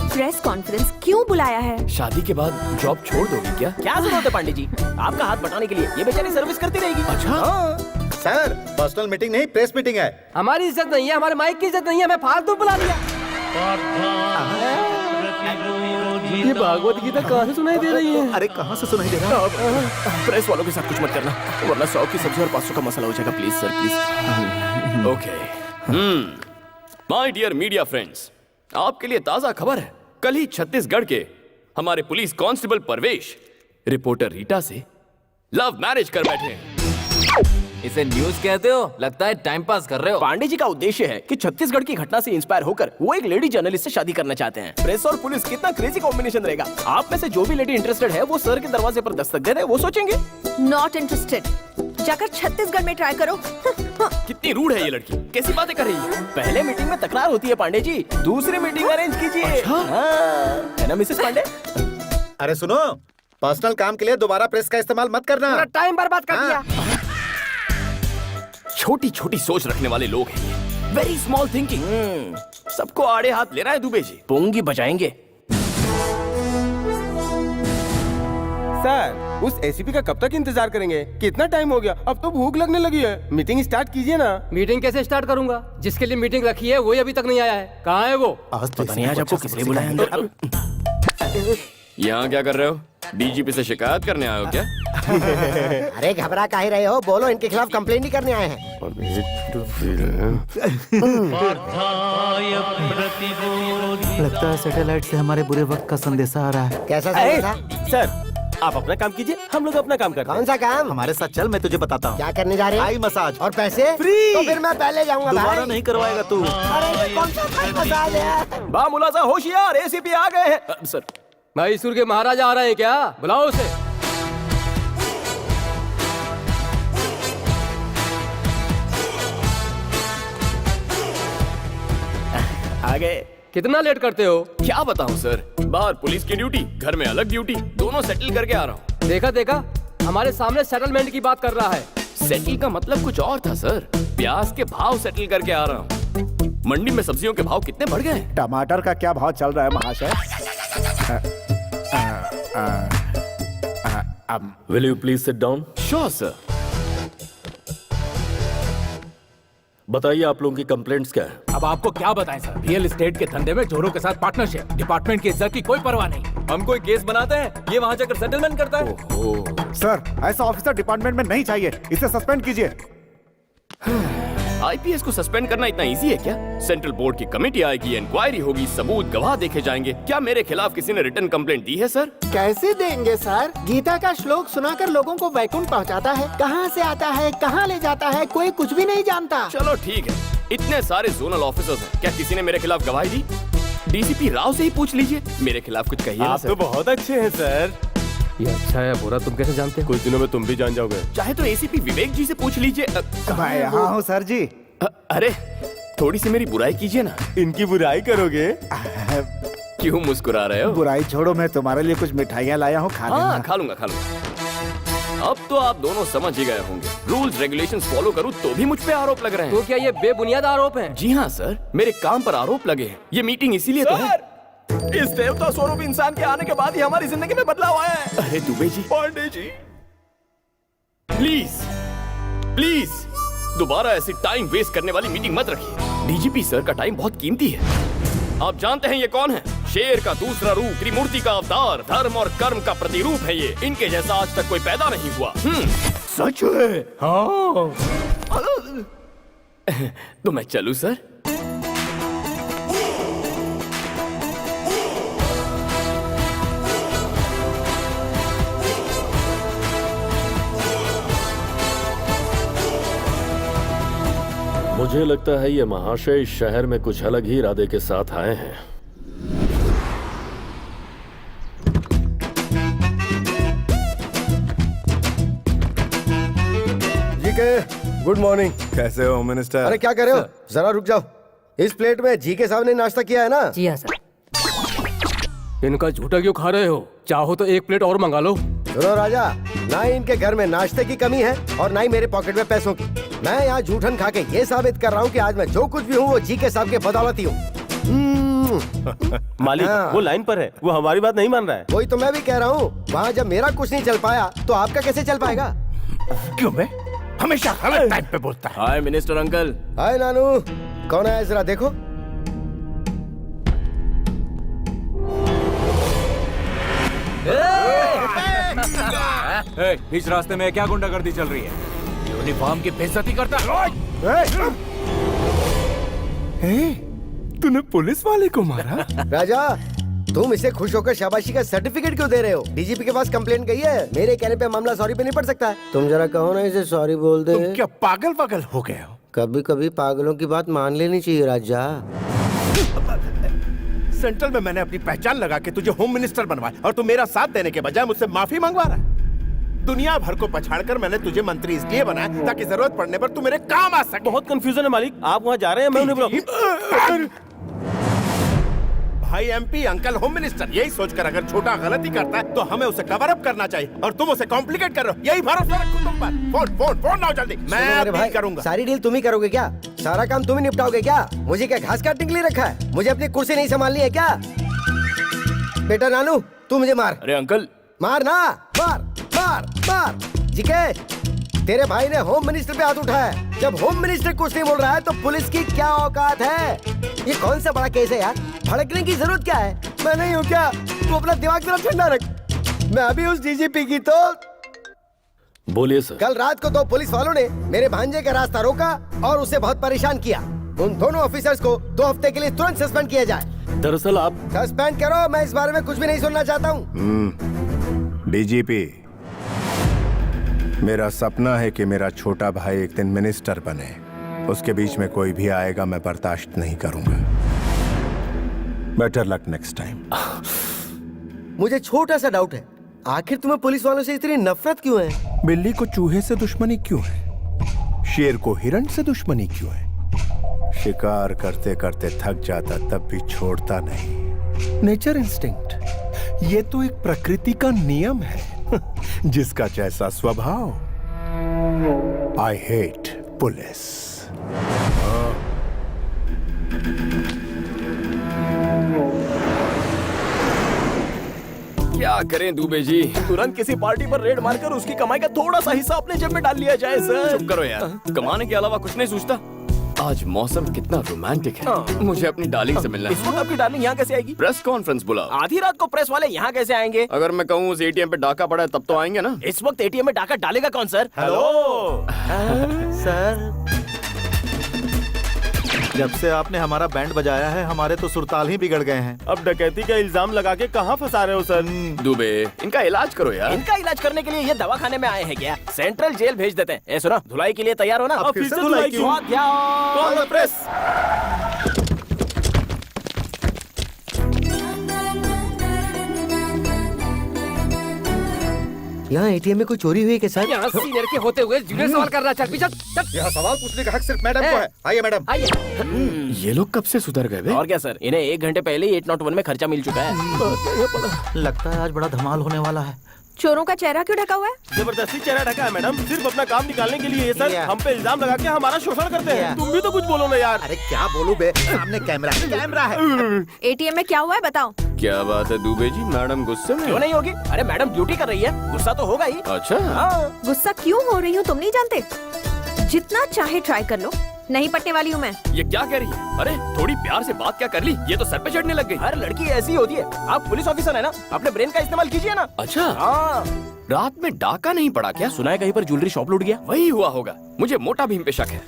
प्रेस कॉन्फ्रेंस क्यों बुलाया है? शादी के बाद जॉब छोड़ दोगी क्या? क्या जरूरत है पांडे जी आपका हाथ बटाने के लिए? ये बेचारी सर्विस करती रहेगी। अच्छा सर, पर्सनल मीटिंग नहीं, प्रेस मीटिंग है। हमारी इज्जत नहीं है, हमारे माइक की इज्जत नहीं है, हमें फालतू बुला लिया। ये भागवत गीता कहाँ से सुनाई दे रही है? अरे कहाँ से सुनाई दे रहा है? प्रेस वालों के साथ कुछ मत करना, वरना 100 की सब्जी और 500 का मसाला हो जाएगा। Please sir, please. Okay. My dear media friends, आपके लिए ताजा खबर है। कल ही छत्तीसगढ़ के हमारे पुलिस कांस्टेबल परवेश रिपोर्टर रीटा से लव मैरिज कर बैठे हैं। इसे न्यूज कहते हो? लगता है टाइम पास कर रहे हो। पांडे जी का उद्देश्य है कि छत्तीसगढ़ की घटना से इंस्पायर होकर वो एक लेडी जर्नलिस्ट से शादी करना चाहते हैं। प्रेस और पुलिस, कितना क्रेजी कॉम्बिनेशन रहेगा। आप में से जो भी लेडी इंटरेस्टेड है वो सर के दरवाजे पर दस्तक दे दे, वो सोचेंगे। Not interested. जाकर छत्तीसगढ़ में ट्राई करो। कितनी रूड है ये लड़की, कैसी बातें कर रही है? पहले मीटिंग में तकरार होती है पांडे जी, दूसरी मीटिंग अरेंज कीजिए। है ना मिसेस पांडे? अरे सुनो, पर्सनल काम के लिए दोबारा प्रेस का इस्तेमाल मत करना। पूरा टाइम बर्बाद कर दिया। छोटी छोटी सोच रखने वाले लोग हैं ये, वेरी स्मॉल थिंकिंग। सबको आड़े हाथ ले रहा है दुबे जी। पोंगी बजाएंगे। सर, उस एसीपी का कब तक इंतजार करेंगे? कितना टाइम हो गया, अब तो भूख लगने लगी है। मीटिंग स्टार्ट कीजिए ना। मीटिंग कैसे स्टार्ट करूंगा? जिसके लिए मीटिंग रखी है वही अभी तक नहीं आया है। कहाँ है वो? पता नहीं आज आपको किसने बुलाया अंदर। यहाँ क्या कर रहे हो? डीजीपी से शिकायत करने आए हो क्या? अरे घबरा काहे रहे हो? बोलो, इनके खिलाफ कंप्लेंट ही करने आए हैं। लगता है सैटेलाइट से हमारे बुरे वक्त का संदेशा आ रहा है। कैसा संदेशा? सर, आप अपना काम कीजिए, हम लोग अपना काम करते हैं। कौन सा काम? हमारे साथ चल, मैं तुझे बताता हूँ। क्या करने जा रहे हैं? आई मसाज और पैसे फ्री। तो फिर मैं पहले जाऊंगा दोबारा भाई। नहीं करवाएगा तू। अरे ये कौन सा थाई मसाज है? बामुलाजा होशियार, एसीपी आ गए हैं। सर, मैसूर के महाराजा आ रहे हैं क्या? बुलाओ उसे। आ गए। कितना लेट करते हो? क्या बताऊं सर, बाहर पुलिस की ड्यूटी, घर में अलग ड्यूटी, दोनों सेटल करके आ रहा हूँ। देखा देखा, हमारे सामने सेटलमेंट की बात कर रहा है। सेटल का मतलब कुछ और था सर, प्याज के भाव सेटल करके आ रहा हूँ। मंडी में सब्जियों के भाव कितने बढ़ गए हैं? टमाटर का क्या भाव चल रहा है महाशय? Will you please sit down? Sure, sir. बताइए आप लोगों की कंप्लेंट्स क्या है? अब आपको क्या बताएं सर, रियल एस्टेट के धंधे में चोरों के साथ पार्टनरशिप, डिपार्टमेंट की इज्जत की कोई परवाह नहीं। हम कोई केस बनाते हैं, ये वहाँ जाकर सेटलमेंट करता है। सर, ऐसा ऑफिसर डिपार्टमेंट में नहीं चाहिए, इसे सस्पेंड कीजिए। आईपीएस को सस्पेंड करना इतना इजी है क्या? सेंट्रल बोर्ड की कमेटी आएगी, इंक्वायरी होगी, सबूत गवाह देखे जाएंगे। क्या मेरे खिलाफ किसी ने रिटन कंप्लेंट दी है सर? कैसे देंगे सर? गीता का श्लोक सुनाकर लोगों को वैकुंठ पहुंचाता है, कहां से आता है कहां ले जाता है कोई कुछ भी नहीं जानता। चलो ठीक है, इतने सारे जोनल ऑफिसर्स हैं, क्या किसी ने मेरे खिलाफ गवाही दी? डीसीपी राव से ही पूछ लीजिए, मेरे खिलाफ कुछ कहिए ना आप सर। तो बहुत अच्छे हैं सर। ये अच्छा है बुरा तुम कैसे जानते हो? कुछ दिनों में तुम भी जान जाओगे। चाहे तो एसीपी विवेक जी से पूछ लीजिए। मैं यहाँ हूँ सर जी। अरे थोड़ी सी मेरी बुराई कीजिए ना। इनकी बुराई करोगे? क्यों मुस्कुरा रहे हो? बुराई छोड़ो, मैं तुम्हारे लिए कुछ मिठाइयाँ लाया हूँ, खा लेना। हाँ खा लूंगा खा लूंगा। अब तो आप दोनों समझ ही गए होंगे, रूल्स रेगुलेशंस फॉलो करूँ तो भी मुझ पे आरोप लग रहे हैं। तो क्या ये बेबुनियाद आरोप हैं? जी हाँ सर, मेरे काम पर आरोप लगे हैं। ये मीटिंग इसीलिए तो है। इस देवता स्वरूप इंसान के आने के बाद ही हमारी जिंदगी में बदलाव आया है। अरे दुबे जी, पांडे जी, प्लीज प्लीज दोबारा ऐसी टाइम वेस्ट करने वाली मीटिंग मत रखिए। डीजीपी सर का टाइम बहुत कीमती है। आप जानते हैं ये कौन है? शेर का दूसरा रूप, त्रिमूर्ति का अवतार, धर्म और कर्म का प्रतिरूप है ये। इनके जैसा आज तक कोई पैदा नहीं हुआ। सच है? हाँ। तो मैं चलूं सर? मुझे लगता है ये महाशय इस शहर में कुछ अलग ही इरादे के साथ आए हैं। जी के गुड मॉर्निंग। कैसे हो मिनिस्टर? अरे क्या कर रहे हो, जरा रुक जाओ। इस प्लेट में जी के साहब ने नाश्ता किया है ना? जी हाँ सर। इनका झूठा क्यों खा रहे हो? चाहो तो एक प्लेट और मंगा लो। सुनो राजा, ना ही इनके घर में नाश्ते की कमी है और ना ही मेरे पॉकेट में पैसों की। मैं यहाँ जूठन खा के ये साबित कर रहा हूँ कि आज मैं जो कुछ भी हूँ वो जी के साहब के बदौलती हूँ। मालिक हाँ। वो लाइन पर है, वो हमारी बात नहीं मान रहा है। वही तो मैं भी कह रहा हूँ, वहाँ जब मेरा कुछ नहीं चल पाया तो आपका कैसे चल पाएगा? क्यों बे? हमेशा गलत टाइम पे बोलता है। हाय मिनिस्टर अंकल। हाय नानू, कौन है जरा देखो। बीच रास्ते में क्या गुंडागर्दी चल रही है? यूनिफॉर्म की बेइज्जती करता है। तूने पुलिस वाले को मारा? राजा, तुम इसे खुश होकर शाबाशी का सर्टिफिकेट क्यों दे रहे हो? डीजीपी के पास कंप्लेंट गई है, मेरे कहने पे मामला सॉरी पे नहीं पड़ सकता। तुम जरा कहो ना इसे सॉरी बोल दे। तुम क्या पागल पागल हो गए हो? कभी कभी पागलों की बात मान लेनी चाहिए राजा। सेंट्रल में मैंने अपनी पहचान लगा के तुझे होम मिनिस्टर बनवाया और तू मेरा साथ देने के बजाय मुझसे माफी मंगवा रहा है। दुनिया भर को पछाड़कर मैंने तुझे मंत्री इसलिए बनाया ताकि जरूरत पड़ने पर तू मेरे काम आ सके। बहुत कंफ्यूजन है मालिक, आप वहाँ जा रहे हैं, मैं उन्हें बुलाऊं? भाई एमपी, अंकल होम मिनिस्टर, यही सोचकर अगर छोटा गलती करता है तो हमें उसे कवर अप करना चाहिए और तुम उसे कॉम्प्लिकेट कर रहे हो। यही भरोसा रखूं तुम पर। फोन फोन फोन लाओ जल्दी, मैं डील करूंगा। सारी डील तुम ही करोगे क्या? सारा काम तुम ही निपटाओगे क्या? मुझे क्या घास काटने के लिए रखा है? मुझे अपनी कुर्सी नहीं संभालनी है क्या? बेटा नानू, तू मुझे मार। अरे अंकल, मार ना, मार मार मार। जीके, तेरे भाई ने होम मिनिस्टर पे हाथ उठाया है। जब होम मिनिस्टर कुछ नहीं बोल रहा है तो पुलिस की क्या औकात है? ये कौन सा बड़ा केस है यार? भड़कने की जरूरत क्या है? मैं नहीं हूँ क्या? तू अपना दिमाग जरा ठंडा रख। मैं अभी उस डीजीपी की तो बोलिए सर। कल रात को 2 पुलिस वालों ने मेरे भांजे का रास्ता रोका और उसे बहुत परेशान किया। उन दोनों ऑफिसर्स को 2 हफ्ते के लिए तुरंत सस्पेंड किया जाए। दरअसल आप सस्पेंड करो, मैं इस बारे में कुछ भी नहीं सुनना चाहता हूँ। डीजीपी, मेरा सपना है कि मेरा छोटा भाई एक दिन मिनिस्टर बने। उसके बीच में कोई भी आएगा मैं बर्दाश्त नहीं करूंगा। Better luck next time. मुझे छोटा सा डाउट है, आखिर तुम्हें पुलिस वालों से इतनी नफरत क्यों है? बिल्ली को चूहे से दुश्मनी क्यों है? शेर को हिरण से दुश्मनी क्यों है? शिकार करते करते थक जाता तब भी छोड़ता नहीं। नेचर इंस्टिंक्ट, ये तो एक प्रकृति का नियम है। जिसका जैसा स्वभाव। I hate police. क्या करें दुबे जी? तुरंत किसी पार्टी पर रेड मारकर उसकी कमाई का थोड़ा सा हिस्सा अपने जेब में डाल लिया जाए सर। चुप करो यार, कमाने के अलावा कुछ नहीं सोचता। आज मौसम कितना रोमांटिक है। मुझे अपनी डार्लिंग से मिलना इस वक्त आपकी डार्लिंग यहाँ कैसे आएगी? प्रेस कॉन्फ्रेंस बुला। आधी रात को प्रेस वाले यहाँ कैसे आएंगे? अगर मैं कहूँ उस एटीएम पे डाका पड़ा है तब तो आएंगे ना। इस वक्त एटीएम में डाका डालेगा कौन सर? हेलो सर, जब से आपने हमारा बैंड बजाया है हमारे तो सुरताल ही बिगड़ गए हैं। अब डकैती का इल्जाम लगा के कहाँ फंसा रहे हो सर? दुबे, इनका इलाज करो यार। इनका इलाज करने के लिए ये दवाखाने में आए हैं क्या? सेंट्रल जेल भेज देते हैं। ए सुनो, धुलाई के लिए तैयार हो ना? अब फिर से धुलाई क्यों? Call the press. यहाँ एटीएम में कोई चोरी हुई है क्या सर? यहाँ सीनियर के होते हुए जूनियर सवाल कर रहा है। चल पीछे चल। यहाँ सवाल पूछने का हक सिर्फ मैडम को है। आइए मैडम। आइए। ये लोग कब से सुधर गए? और क्या सर, इन्हें 1 घंटे पहले ही 801 में खर्चा मिल चुका है। लगता है आज बड़ा धमाल होने वाला है। चोरों का चेहरा क्यों ढका हुआ है? जबरदस्ती चेहरा ढका है मैडम, सिर्फ अपना काम निकालने के लिए ये सर हम पे इल्जाम लगा के हमारा शोषण करते हैं। तुम भी तो कुछ बोलो ना यार। अरे क्या बोलूं बे, सामने कैमरा है, कैमरा है। एटीएम में क्या हुआ है बताओ। क्या बात है दुबे जी, मैडम गुस्से में? क्यों नहीं होगी? अरे मैडम ड्यूटी कर रही है, गुस्सा तो होगा ही। अच्छा हाँ। गुस्सा क्यों हो रही हूँ तुम नहीं जानते? जितना चाहे ट्राई कर लो, नहीं पटने वाली हूँ मैं। ये क्या कह रही है? अरे थोड़ी प्यार से बात क्या कर ली, ये तो सर पे चढ़ने लग गई। हर लड़की ऐसी होती है। आप पुलिस ऑफिसर है ना, अपने ब्रेन का इस्तेमाल कीजिए ना। अच्छा, हाँ। रात में डाका नहीं पड़ा क्या? सुना है कहीं पर ज्वेलरी शॉप लूट गया। वही हुआ होगा, मुझे मोटा भीम पे शक है।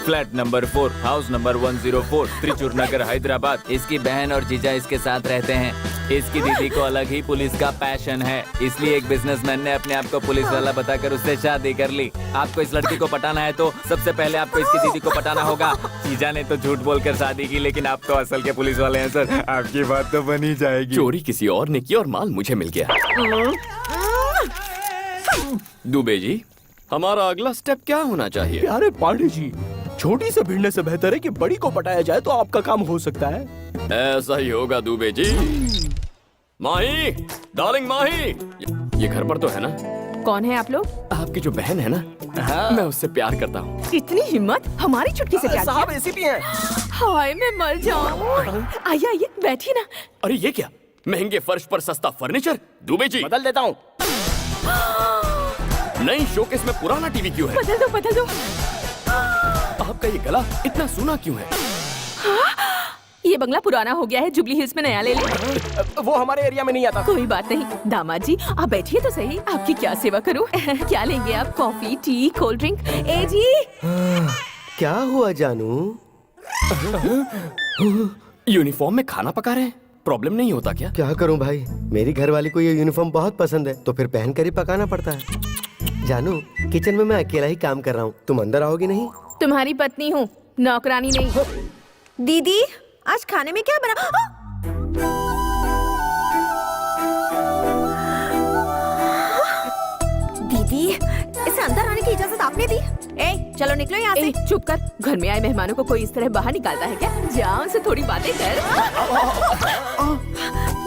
Flat number 4, house number 104, Trichur Nagar, Hyderabad. इसकी बहन और जीजा इसके साथ रहते हैं। इसकी दीदी को अलग ही पुलिस का पैशन है, इसलिए एक बिजनेसमैन ने अपने आप को पुलिस वाला बताकर उससे शादी कर ली। आपको इस लड़की को पटाना है तो सबसे पहले आपको इसकी दीदी को पटाना होगा। जीजा ने तो झूठ बोलकर शादी की, लेकिन आप तो असल के पुलिस वाले हैं सर, आपकी बात तो बनी जाएगी। चोरी किसी और ने की और माल मुझे मिल गया। दुबे जी, हमारा अगला स्टेप क्या होना चाहिए? अरे पांडे जी, छोटी से भिड़ने से बेहतर है कि बड़ी को पटाया जाए तो आपका काम हो सकता है। ऐसा ही होगा दुबे जी। माही, डार्लिंग माही, ये घर पर तो है ना? कौन है आप लोग? आपकी जो बहन है ना, मैं उससे प्यार करता हूँ। इतनी हिम्मत, हमारी चुटकी से प्यार किया? साहब एसीपी हैं। हाय मैं मर जाऊँ। आइए आइए बैठिए ना। अरे ये क्या, महंगे फर्श पर सस्ता फर्नीचर? दुबे जी बदल देता हूँ। नई शोकेस में पुराना टीवी क्यों है? बदल दो बदल दो। आपका ये गला इतना सूना क्यों है? ये बंगला पुराना हो गया है, जुबली हिल्स में नया ले ले। वो हमारे एरिया में नहीं आता। कोई बात नहीं। दामाद जी आप बैठिए तो सही, आपकी क्या सेवा करूं? क्या लेंगे आप? Coffee, tea, cold drink? ए जी क्या हुआ जानू? यूनिफॉर्म में खाना पका रहे हैं, प्रॉब्लम नहीं होता क्या? क्या करूं भाई, मेरी घरवाली को ये यूनिफॉर्म बहुत पसंद है, तो फिर पहन कर ही पकाना पड़ता है। जानू, किचन में मैं अकेला ही काम कर रहा हूँ, तुम अंदर आओगी नहीं? तुम्हारी पत्नी हूँ, नौकरानी नहीं। दीदी आज खाने में क्या बना? दीदी इसे अंदर आने की इजाजत आपने दी? ए चलो निकलो यहाँ से। चुप कर, घर में आए मेहमानों को कोई इस तरह बाहर निकालता है क्या? जाओ उनसे थोड़ी बातें कर।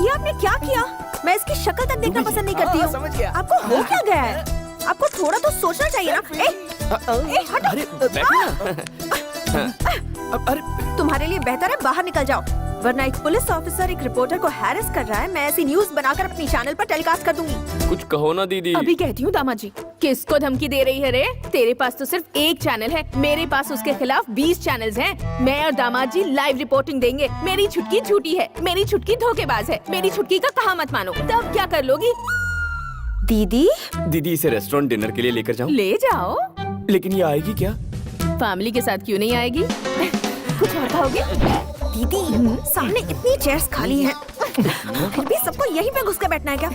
ये आपने क्या किया? मैं इसकी शक्ल तक देखना पसंद नहीं करती हूँ। समझ गया। आपको हो क्या गया है? आपको थोड़ा तो सोचना चाहिए ना। हटो। अरे बैठो ना। अरे तुम्हारे लिए बेहतर है बाहर निकल जाओ, वरना एक पुलिस ऑफिसर एक रिपोर्टर को हैरेस कर रहा है। मैं ऐसी न्यूज बनाकर अपनी चैनल पर टेलीकास्ट कर दूंगी। कुछ कहो ना दीदी। अभी कहती हूँ दामाद जी। किसको धमकी दे रही है रे? तेरे पास तो सिर्फ एक चैनल है, मेरे पास उसके खिलाफ 20 चैनल्स हैं। मैं और दामाद जी लाइव रिपोर्टिंग देंगे। मेरी छुटकी झूठी है, मेरी छुटकी धोखेबाज है, मेरी छुटकी का कहा मत मानो। तब क्या कर लोगी? दीदी दीदी इसे रेस्टोरेंट डिनर के लिए लेकर जाऊं? ले जाओ। लेकिन ये आएगी क्या? फैमिली के साथ क्यों नहीं आएगी? कुछ और खाओगे? दीदी सामने इतनी चेयर्स खाली हैं, फिर भी सबको यहीं पे घुस कर बैठना है क्या?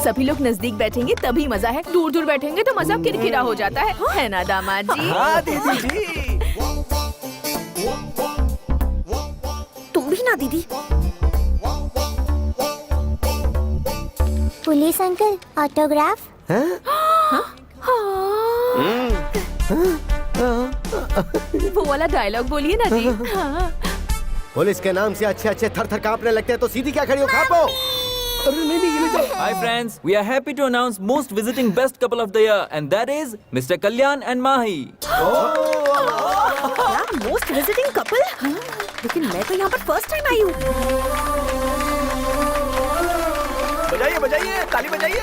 सभी लोग नजदीक बैठेंगे तभी मजा है, दूर दूर बैठेंगे तो मजा किरकिरा हो जाता है ना दामाद जी? हाँ दीदी जी। तुम भी ना दीदी। Police uncle autograph? वो वाला डायलॉग बोलिए ना जी। हाँ। पुलिस के नाम से अच्छे अच्छे थर थर कांपने लगते हैं, तो सीधी क्या खड़ी हो? खापो। Hi friends, we are happy to announce most visiting best couple of the year, and that is Mr. Kalyan and Mahi. क्या मोस्ट विजिटिंग कपल? लेकिन मैं तो यहाँ पर फर्स्ट टाइम आई हूँ। बजाइए बजाइए, ताली बजाइए।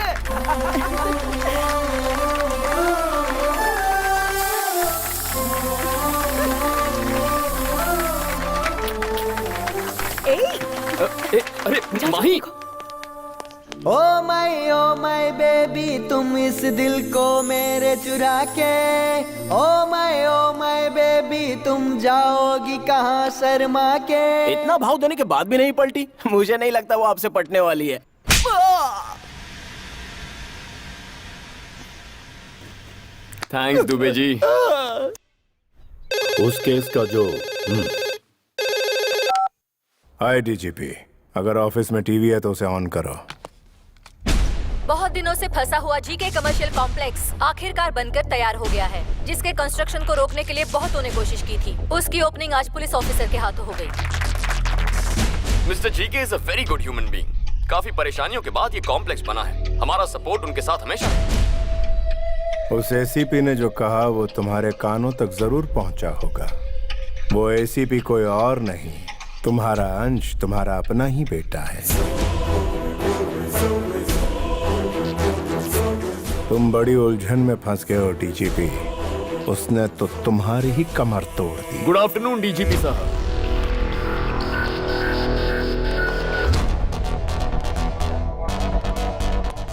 अरे माही, ओ माय बेबी, तुम इस दिल को मेरे चुरा के, ओ माय बेबी, तुम जाओगी कहाँ शर्मा के। इतना भाव देने के बाद भी नहीं पलटी। मुझे नहीं लगता वो आपसे पटने वाली है। थैंक्स दुबे जी। उस केस का जो हाय डीजीपी, अगर ऑफिस में टीवी है तो उसे ऑन करो। बहुत दिनों से फंसा हुआ जीके कमर्शियल कॉम्प्लेक्स आखिरकार बनकर तैयार हो गया है, जिसके कंस्ट्रक्शन को रोकने के लिए बहुतों ने कोशिश की थी। उसकी ओपनिंग आज पुलिस ऑफिसर के हाथों हो गई। Mister GK is a very good human being. काफी परेशानियों के बाद ये कॉम्प्लेक्स बना है। हमारा सपोर्ट उनके साथ हमेशा है। उस एसीपी ने जो कहा वो तुम्हारे कानों तक जरूर पहुंचा होगा। वो एसीपी कोई और नहीं, तुम्हारा अंश, तुम्हारा अपना ही बेटा है। तुम बड़ी उलझन में फंस गए हो डीजीपी। उसने तो तुम्हारी ही कमर तोड़ दी। गुड आफ्टरनून डीजीपी साहब।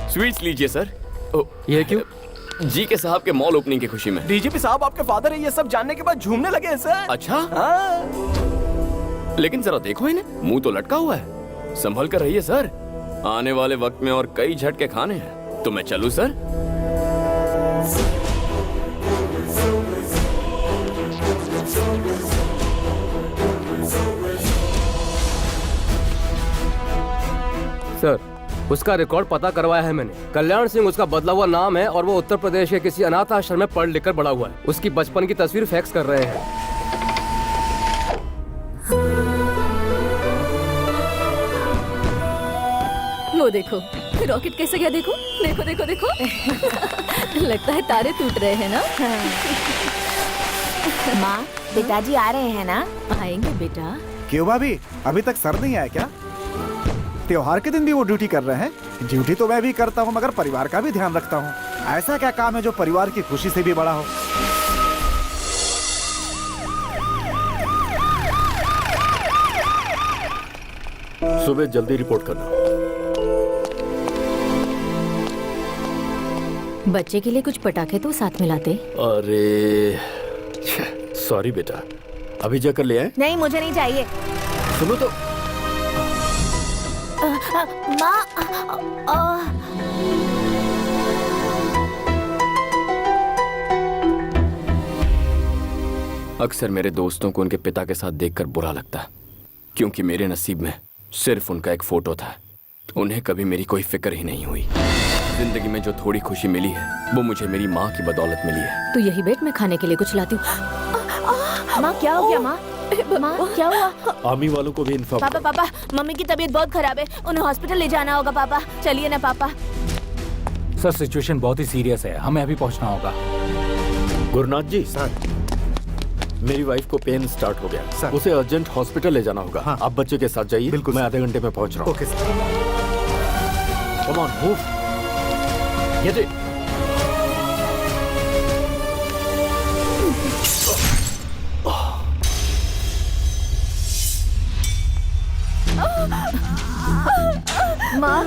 स्वीट्स लीजिए सर। ये क्यों? जी के साहब के मॉल ओपनिंग की खुशी में। डीजीपी साहब आपके फादर है, ये सब जानने के बाद झूमने लगे हैं सर। अच्छा हाँ। लेकिन जरा देखो इन्हें, मुंह तो लटका हुआ है। संभल कर रहिए सर, आने वाले वक्त में और कई झटके खाने हैं। तो मैं चलूं सर? सर, उसका रिकॉर्ड पता करवाया है मैंने। कल्याण सिंह उसका बदला हुआ नाम है और वो उत्तर प्रदेश के किसी अनाथ आश्रम में पढ़ लिख कर बड़ा हुआ है। उसकी बचपन की तस्वीर फैक्स कर रहे हैं। वो देखो रॉकेट कैसे गया, देखो देखो देखो देखो। लगता है तारे टूट रहे हैं ना। माँ, पिताजी आ रहे हैं ना? आएंगे बेटा। क्यों भाभी, अभी तक सर नहीं आया क्या? त्योहार के दिन भी वो ड्यूटी कर रहे हैं। ड्यूटी तो मैं भी करता हूँ, मगर परिवार का भी ध्यान रखता हूँ। ऐसा क्या काम है जो परिवार की खुशी से भी बड़ा हो? सुबह जल्दी रिपोर्ट करना। बच्चे के लिए कुछ पटाखे तो साथ में लाते। अरे सॉरी बेटा, अभी जाकर ले आए। नहीं, मुझे नहीं चाहिए। सुनो तो। माँ, अक्सर मेरे दोस्तों को उनके पिता के साथ देखकर बुरा लगता है, क्योंकि मेरे नसीब में सिर्फ उनका एक फोटो था। उन्हें कभी मेरी कोई फिक्र ही नहीं हुई। जिंदगी में जो थोड़ी खुशी मिली है वो मुझे मेरी माँ की बदौलत मिली है। तो यही बैठ, मैं खाने के लिए कुछ लाती हूँ। माँ क्या हो गया? माँ माँ क्या हुआ? आर्मी वालों को भी इन्फॉर्म। पापा पापा, मम्मी की तबीयत बहुत खराब है, उन्हें हॉस्पिटल ले जाना होगा। पापा चलिए ना पापा। सर सिचुएशन बहुत ही सीरियस है, हमें अभी पहुंचना होगा। गुरुनाथ जी सर, मेरी वाइफ को पेन स्टार्ट हो गया सर। उसे अर्जेंट हॉस्पिटल ले जाना होगा। हाँ। आप बच्चे के साथ जाइए। बिल्कुल, मैं आधे घंटे में पहुंच रहा हूँ। Okay sir. Come on move. Get it. माँ,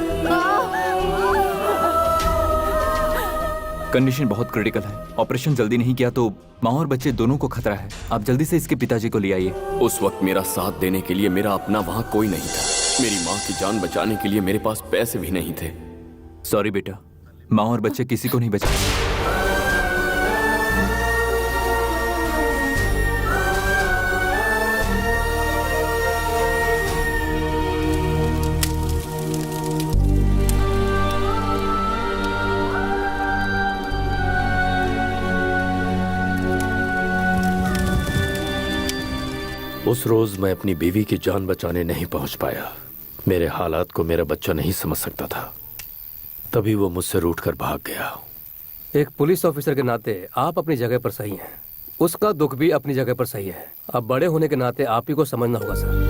कंडीशन बहुत क्रिटिकल है। ऑपरेशन जल्दी नहीं किया तो माँ और बच्चे दोनों को खतरा है। आप जल्दी से इसके पिताजी को ले आइए। उस वक्त मेरा साथ देने के लिए मेरा अपना वहाँ कोई नहीं था। मेरी माँ की जान बचाने के लिए मेरे पास पैसे भी नहीं थे। सॉरी बेटा, माँ और बच्चे किसी को नहीं बचा। उस रोज मैं अपनी बीवी की जान बचाने नहीं पहुंच पाया। मेरे हालात को मेरा बच्चा नहीं समझ सकता था, तभी वो मुझसे रूठकर भाग गया। एक पुलिस ऑफिसर के नाते आप अपनी जगह पर सही हैं। उसका दुख भी अपनी जगह पर सही है। अब बड़े होने के नाते आप ही को समझना होगा सर।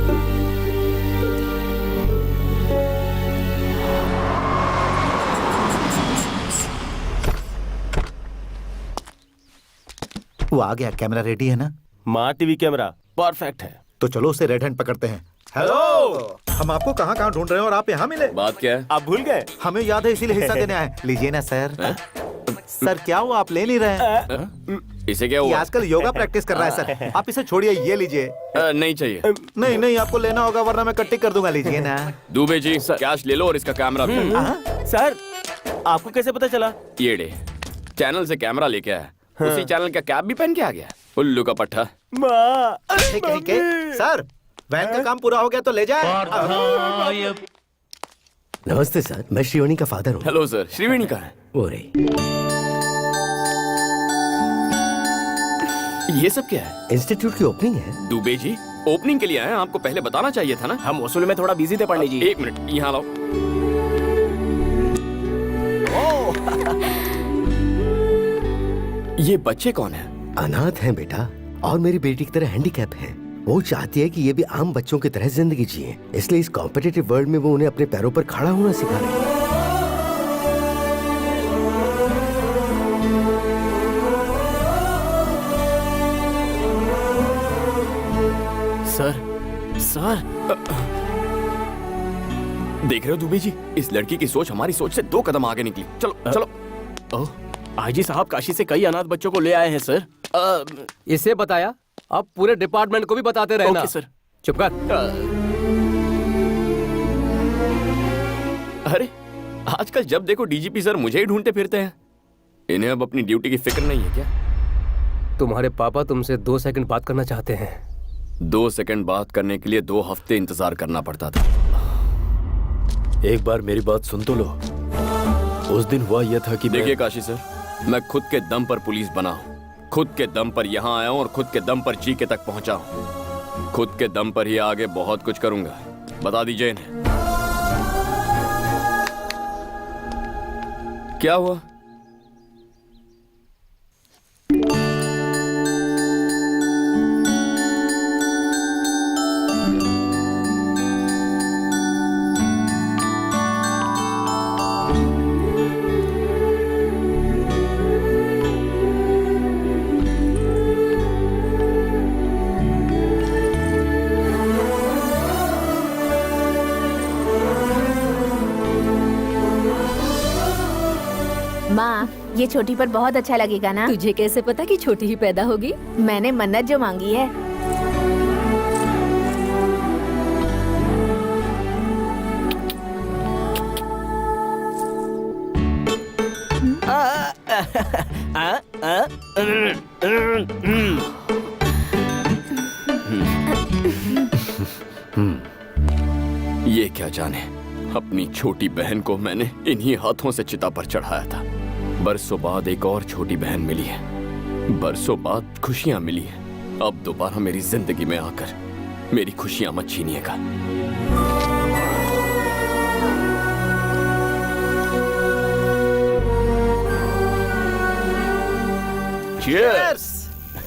वो आ गया, कैमरा रेडी है ना? माँ टीवी कैमरा परफेक्ट है। तो चलो उसे रेड हैंड पकड़ते हैं। हेलो, हम आपको कहाँ कहाँ ढूंढ रहे हैं और आप यहाँ मिले। बात क्या है? आप भूल गए? हमें याद है, इसीलिए हिस्सा देने आए। लीजिए ना सर। सर क्या हुआ, आप ले नहीं रहे हैं? इसे क्या ये हुआ? आजकल योगा प्रैक्टिस कर रहा है सर। आप इसे छोड़िए, ये लीजिए। नहीं चाहिए। नहीं नहीं, आपको लेना होगा वरना मैं कट्टी कर दूंगा। लीजिए ना। दुबे जी कैश ले लो और इसका कैमरा भी। सर आपको कैसे पता चला? ये डे चैनल से कैमरा लेके आया, उसी चैनल का कैप भी पहन के आ गया। उल्लू का पट्टा। माँ ठीक है, ठीक है। सर वैन का काम पूरा हो गया तो ले जाए। नमस्ते सर, मैं श्रीवाणी का फादर हूँ। हेलो सर, श्रीवेणी कहाँ है? वो रही। ये सब क्या है? इंस्टीट्यूट की ओपनिंग है। दुबे जी ओपनिंग के लिए आए हैं, आपको पहले बताना चाहिए था ना। हम वसूल में थोड़ा बिजी थे पंडित जी। एक मिनट यहाँ लाओ। ये बच्चे कौन है? अनाथ हैं बेटा, और मेरी बेटी की तरह हैंडीकैप है। वो चाहती है कि ये भी आम बच्चों की तरह जिंदगी जिए, इसलिए इस कॉम्पिटिटिव वर्ल्ड में वो उन्हें अपने पैरों पर खड़ा होना सिखा रही है। सर देख रहे हो दुबे जी, इस लड़की की सोच हमारी सोच से 2 कदम आगे निकली। चलो चलो। ओह, आईजी साहब काशी से कई अनाथ बच्चों को ले आए हैं सर। इसे बताया, अब पूरे डिपार्टमेंट को भी बताते रहना। Okay sir. चुप कर। अरे आजकल जब देखो डीजीपी सर मुझे ही ढूंढते फिरते हैं। इन्हें अब अपनी ड्यूटी की फिक्र नहीं है क्या? तुम्हारे पापा तुमसे 2 सेकंड बात करना चाहते हैं। 2 सेकंड बात करने के लिए 2 हफ्ते इंतजार करना पड़ता था। एक बार मेरी बात सुन तो लो। उस दिन हुआ यह था कि देखिए काशी सर, मैं खुद के दम पर पुलिस बना हूँ, खुद के दम पर यहाँ आया हूँ और खुद के दम पर जीके तक पहुंचा हूँ। खुद के दम पर ही आगे बहुत कुछ करूंगा। बता दीजिए इन्हें। क्या हुआ? माँ, ये छोटी पर बहुत अच्छा लगेगा ना? तुझे कैसे पता कि छोटी ही पैदा होगी? मैंने मन्नत जो मांगी है। ये क्या जाने, अपनी छोटी बहन को मैंने इन्हीं हाथों से चिता पर चढ़ाया था। बरसों बाद एक और छोटी बहन मिली है, बरसों बाद खुशियां मिली हैं। अब दोबारा मेरी जिंदगी में आकर मेरी खुशियां मत छीनिएगा। चीयर्स।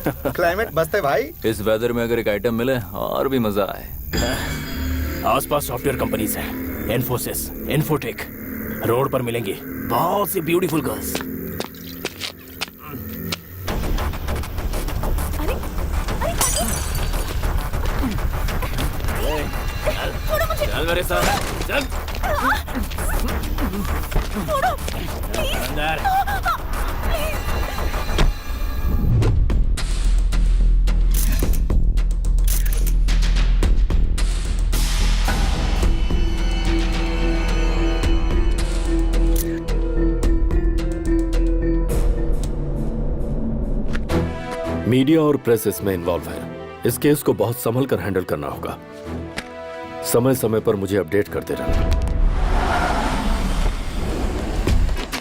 क्लाइमेट मस्त है भाई। इस वेदर में अगर एक आइटम मिले और भी मजा आए। आसपास सॉफ्टवेयर कंपनीज हैं, इन्फोसिस, इन्फोटेक। रोड पर मिलेंगी बहुत सी ब्यूटीफुल गर्ल्स। चल मेरे साथ, चल। अंदर। मीडिया और प्रेस इसमें इन्वॉल्व है। इस केस को बहुत संभल कर हैंडल करना होगा। समय समय पर मुझे अपडेट करते रहना।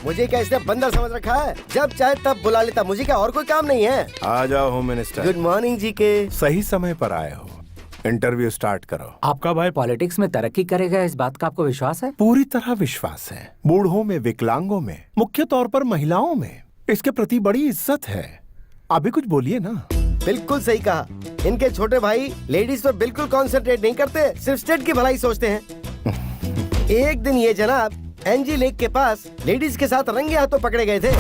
मुझे क्या इसने बंदर समझ रखा है? जब चाहे तब बुला लेता। मुझे क्या और कोई काम नहीं है? आ जाओ होम मिनिस्टर। गुड मॉर्निंग जी के। सही समय पर आए हो। इंटरव्यू स्टार्ट करो। आपका भाई पॉलिटिक्स में तरक्की करेगा, इस बात का आपको विश्वास है? पूरी तरह विश्वास है। बूढ़ों में, विकलांगों में, मुख्य तौर पर महिलाओं में इसके प्रति बड़ी इज्जत है। अभी कुछ बोलिए ना। बिल्कुल सही कहा। इनके छोटे भाई लेडीज पर बिल्कुल कंसंट्रेट नहीं करते, सिर्फ स्टेट की भलाई सोचते हैं। एक दिन ये जनाब एनजी लेक के पास लेडीज के साथ रंगे हाथों पकड़े गए थे।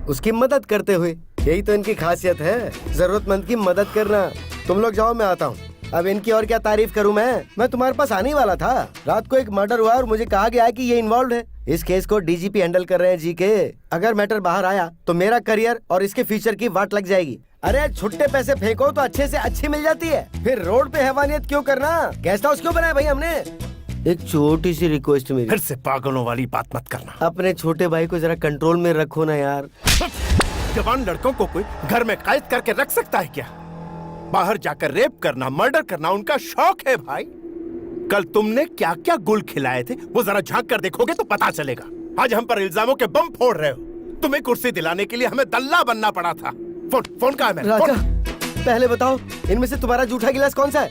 उसकी मदद करते हुए। यही तो इनकी खासियत है, जरूरतमंद की मदद करना। तुम लोग जाओ, मैं आता हूँ। अब इनकी और क्या तारीफ करूँ मैं तुम्हारे पास आने ही वाला था। रात को एक मर्डर हुआ और मुझे कहा गया है कि ये इन्वॉल्व है। इस केस को डीजीपी हैंडल कर रहे हैं जी के। अगर मैटर बाहर आया तो मेरा करियर और इसके फ्यूचर की वाट लग जाएगी। अरे छुट्टे पैसे फेंको तो अच्छे से अच्छी मिल जाती है, फिर रोड पे हैवानियत क्यों करना? गेस्ट हाउस क्यों बनाया भाई हमने? एक छोटी सी रिक्वेस्ट मेरी, फिर से पागलों वाली बात मत करना। अपने छोटे भाई को जरा कंट्रोल में रखो ना यार। जवान लड़कों को कोई घर में कैद करके रख सकता है क्या? बाहर जाकर रेप करना, मर्डर करना उनका शौक है भाई। कल तुमने क्या क्या गुल खिलाए थे वो जरा झांक कर देखोगे तो पता चलेगा। आज हम पर इल्जामों के बम फोड़ रहे हो। तुम्हें कुर्सी दिलाने के लिए हमें दल्ला बनना पड़ा था। फोन कहाँ है मेरा? राजा, पहले बताओ इनमें से तुम्हारा जूठा गिलास कौन सा है?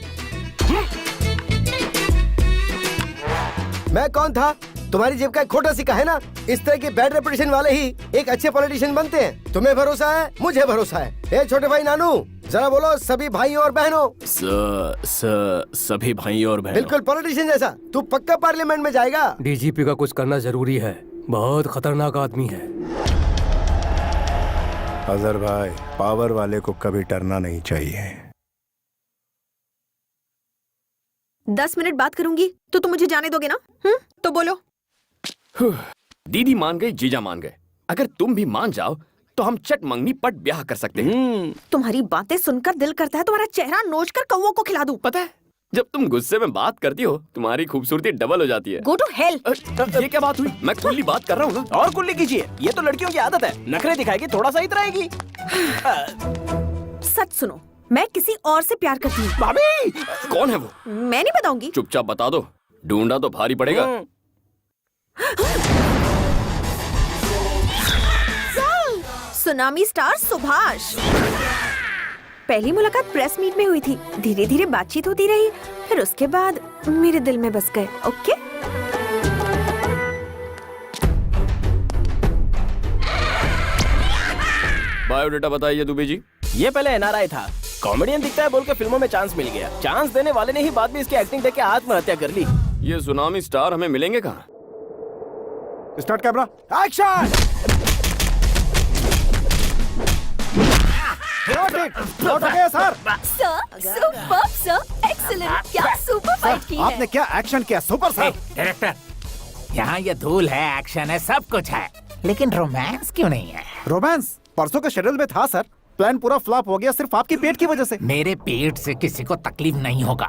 मैं कौन था? तुम्हारी जेब का एक खोटा सिक्का है ना। इस तरह के बैड रेपुटेशन वाले ही एक अच्छे पॉलिटिशियन बनते हैं। तुम्हें भरोसा है, मुझे भरोसा है। ए छोटे भाई नानू, जरा बोलो सभी भाइयों और बहनों। सभी भाई और बहनों। बिल्कुल पॉलिटिशियन जैसा। तू पक्का पार्लियामेंट में जाएगा। डीजीपी का कुछ करना जरूरी है, बहुत खतरनाक आदमी है। अजहर भाई, पावर वाले को कभी डरना नहीं चाहिए। 10 मिनट बात करूंगी तो तुम मुझे जाने दोगे ना? तो बोलो। दीदी मान गई, जीजा मान गए। अगर तुम भी मान जाओ तो हम चट मंगनी पट ब्याह कर सकते हैं। तुम्हारी बातें सुनकर दिल करता है तुम्हारा चेहरा नोच कर कौवों को खिला दूं। पता है, जब तुम गुस्से में बात करती हो तुम्हारी खूबसूरती डबल हो जाती है। Go to hell. ये क्या बात हुई? मैं खुली बात कर रहा हूँ ना। और कुल्ली कीजिए, ये तो लड़कियों की आदत है। नखरे दिखाएगी, थोड़ा सा इतराएगी। सच सुनो, मैं किसी और से प्यार करती हूँ। भाभी, कौन है वो? मैं नहीं बताऊंगी। चुपचाप बता दो, ढूंढा तो भारी पड़ेगा। Tsunami star Subhash. पहली मुलाकात प्रेस मीट में हुई थी, धीरे धीरे बातचीत होती रही, फिर उसके बाद मेरे दिल में बस गए। ओके, बायोडेटा बताइए दुबे जी। ये पहले एनआरआई था, कॉमेडियन दिखता है बोल के फिल्मों में चांस मिल गया। चांस देने वाले ने ही बाद में इसकी एक्टिंग देख के आत्महत्या कर ली। ये सुनामी स्टार हमें मिलेंगे कहाँ? Start camera, action. Sir, super sir, excellent. क्या सुपर फाइट की है। आपने क्या एक्शन किया, सुपर सर। डायरेक्टर, यहाँ ये धूल है, एक्शन है, सब कुछ है, लेकिन रोमांस क्यों नहीं है? रोमांस परसों के शेड्यूल में था सर। प्लान पूरा फ्लॉप हो गया सिर्फ आपकी पेट की वजह से। मेरे पेट से किसी को तकलीफ नहीं होगा,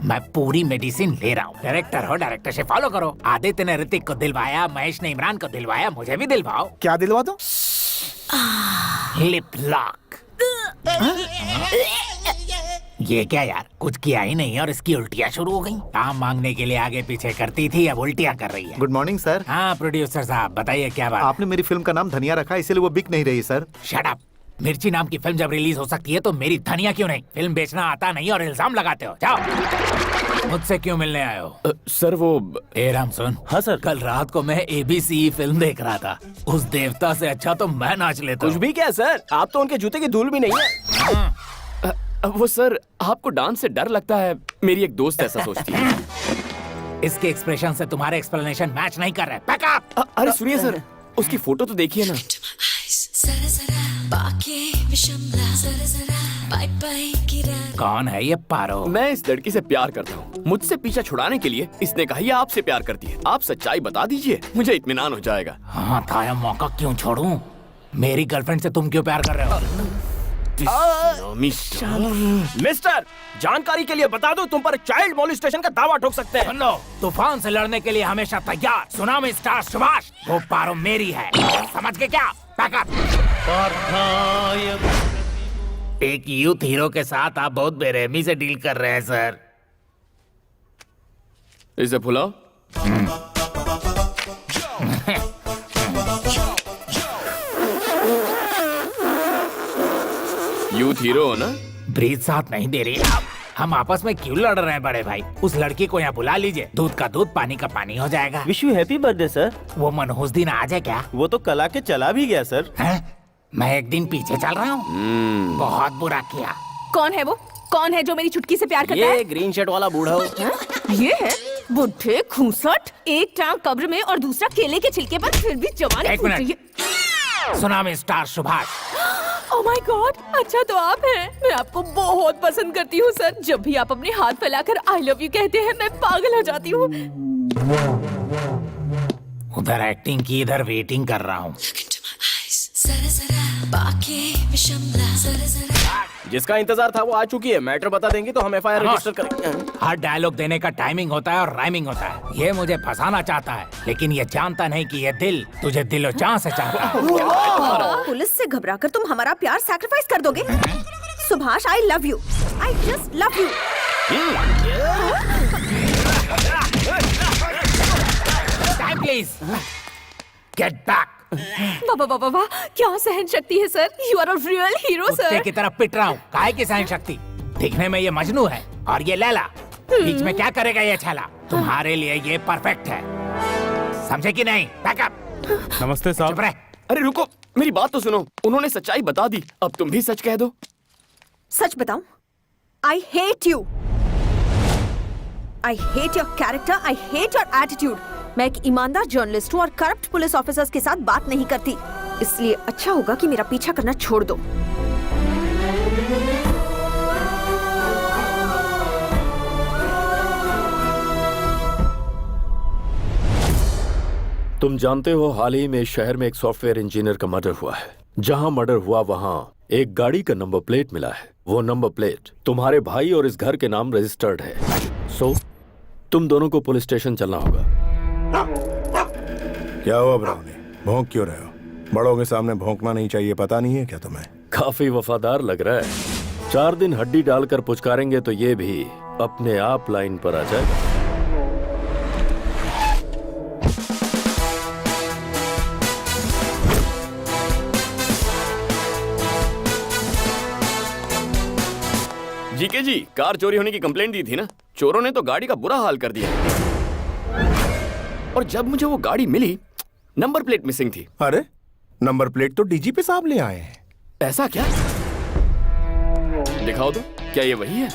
मैं पूरी मेडिसिन ले रहा हूँ। डायरेक्टर हो, डायरेक्टर से फॉलो करो। आदित्य ने ऋतिक को दिलवाया, महेश ने इमरान को दिलवाया, मुझे भी दिलवाओ। क्या दिलवा दो? Lip lock. ये क्या यार, कुछ किया ही नहीं और इसकी उल्टियाँ शुरू हो गई। काम मांगने के लिए आगे पीछे करती थी, अब उल्टियाँ कर रही है। Good morning sir. हाँ प्रोड्यूसर साहब बताइए क्या बात? आपने मेरी फिल्म का नाम धनिया रखा, इसीलिए वो बिक नहीं रही सर। Shut up. मिर्ची नाम की फिल्म जब रिलीज हो सकती है तो मेरी धनिया क्यों नहीं? फिल्म बेचना आता नहीं और इल्जाम लगाते हो। जाओ। मुझसे क्यों मिलने आए हो? सर वो राम सुन। हाँ सर। कल रात को मैं ABC फिल्म देख रहा था, उस देवता से अच्छा तो मैं नाच लेता कुछ हूँ। भी क्या सर, आप तो उनके जूते की धूल भी नहीं है। वो सर, आपको डांस से डर लगता है, मेरी एक दोस्त ऐसा सोचती है। इसके एक्सप्रेशन से तुम्हारे एक्सप्लेनेशन मैच नहीं कर रहे। Back up! अरे सुनिए सर, उसकी फोटो तो देखिए ना। कौन है ये पारो? मैं इस लड़की से प्यार करता हूँ। मुझसे पीछा छुड़ाने के लिए इसने कहा ये आपसे प्यार करती है। आप सच्चाई बता दीजिए, मुझे इत्मीनान हो जाएगा। हाँ था, यह मौका क्यों छोड़ूं? मेरी गर्लफ्रेंड से तुम क्यों प्यार कर रहे हो? मिस्टर, जानकारी के लिए बता दूं, तुम पर चाइल्ड मोलिस्टेशन का दावा ठोक सकते हैं। सुन लो, तूफान से लड़ने के लिए हमेशा तैयार। सुनामी स्टार सुभाष, वो पारो मेरी है, समझ के क्या? Back up! एक यूथ हीरो के साथ आप बहुत बेरहमी से डील कर रहे हैं सर। इसे फुलाओ। यूथ हीरो हो ना? ब्रीथ साथ नहीं दे रही। हम आपस में क्यों लड़ रहे हैं बड़े भाई? उस लड़की को यहाँ बुला लीजिए, दूध का दूध पानी का पानी हो जाएगा। Wish you happy birthday sir. वो मनहूस दिन आ जाए क्या? वो तो कल आके चला भी गया सर। मैं एक दिन पीछे चल रहा हूँ, बहुत बुरा किया। कौन है वो? कौन है जो मेरी चुटकी से प्यार करता है? ये ग्रीन शर्ट वाला बूढ़ा हो। ये है बुढ़े खूंसट, एक टांग कब्र में और दूसरा केले के छिलके पर, फिर भी जवानी एक फूट मिनट। रही है। Tsunami star Subhash. Oh my God, अच्छा तो आप हैं। मैं आपको बहुत पसंद करती हूँ सर। जब भी आप अपने हाथ फैलाकर आई लव यू कहते हैं मैं पागल हो जाती हूँ। उधर एक्टिंग की, इधर वेटिंग कर रहा हूँ। जिसका इंतजार था वो आ चुकी है। मैटर बता देंगी तो हम एफआईआर रजिस्टर करेंगे। हर डायलॉग देने का टाइमिंग होता है और राइमिंग होता है। ये मुझे फंसाना चाहता है, लेकिन ये जानता नहीं कि ये दिल तुझे दिलो जान से चाहता है। पुलिस से घबराकर तुम हमारा प्यार सैक्रिफाइस कर दोगे? Subhash, I love you, I just love you. Time please, get back. वाह वाह वाह, क्या सहन शक्ति है sir. You are a real hero कुत्ते सर। की तरह पिट रहा हूँ। काहे की सहन शक्ति? दिखने में ये मजनू है और ये लैला। बीच में क्या करेगा ये छला? तुम्हारे लिए ये परफेक्ट है, समझे कि नहीं? बैकअप। नमस्ते साहब। चुप रह। अरे रुको, मेरी बात तो सुनो। उन्होंने सच्चाई बता दी, अब तुम भी सच कह दो। सच बताऊं? I hate you. I hate your character, I hate your attitude. मैं एक ईमानदार जर्नलिस्ट हूँ और करप्ट पुलिस ऑफिसर्स के साथ बात नहीं करती। इसलिए अच्छा होगा कि मेरा पीछा करना छोड़ दो। तुम जानते हो हाल ही में इस शहर में एक सॉफ्टवेयर इंजीनियर का मर्डर हुआ है। जहां मर्डर हुआ वहां एक गाड़ी का नंबर प्लेट मिला है। वो नंबर प्लेट तुम्हारे भाई और इस घर के नाम रजिस्टर्ड है। सो तुम दोनों को पुलिस स्टेशन चलना होगा। क्या हुआ ब्राउनी, भौंक क्यों रहे हो? बड़ों के सामने भौंकना नहीं चाहिए, पता नहीं है क्या तुम्हें? काफी वफादार लग रहा है। 4 दिन हड्डी डालकर पुचकारेंगे तो ये भी अपने आप लाइन पर आ जाएगा। जीके जी, कार चोरी होने की कंप्लेंट दी थी ना? चोरों ने तो गाड़ी का बुरा हाल कर दिया और जब मुझे वो गाड़ी मिली नंबर प्लेट मिसिंग थी। अरे नंबर प्लेट तो डीजीपी साहब ले आए हैं। ऐसा क्या? दिखाओ तो, क्या ये वही है?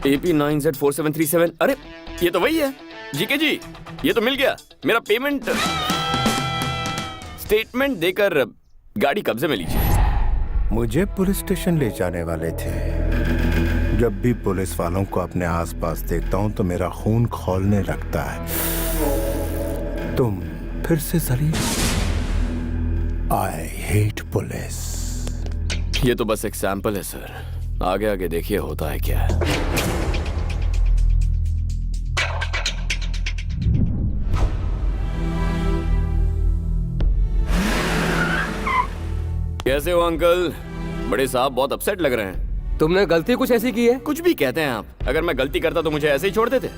AP9Z4737। अरे ये तो वही है। जीके जी, ये तो मिल गया। मेरा पेमेंट स्टेटमेंट देकर गाड़ी कब्जे में लीजिए। मुझे पुलिस स्टेशन ले जाने वाले थे। जब भी पुलिस वालों को अपने आसपास देखता हूं तो मेरा खून खौलने लगता है। तुम फिर से जलील। I hate police. ये तो बस एक सैंपल है सर, आगे आगे देखिए होता है क्या। कैसे हो अंकल? बड़े साहब बहुत अपसेट लग रहे हैं। तुमने गलती कुछ ऐसी की है? कुछ भी कहते हैं आप। अगर मैं गलती करता तो मुझे ऐसे ही छोड़ देते?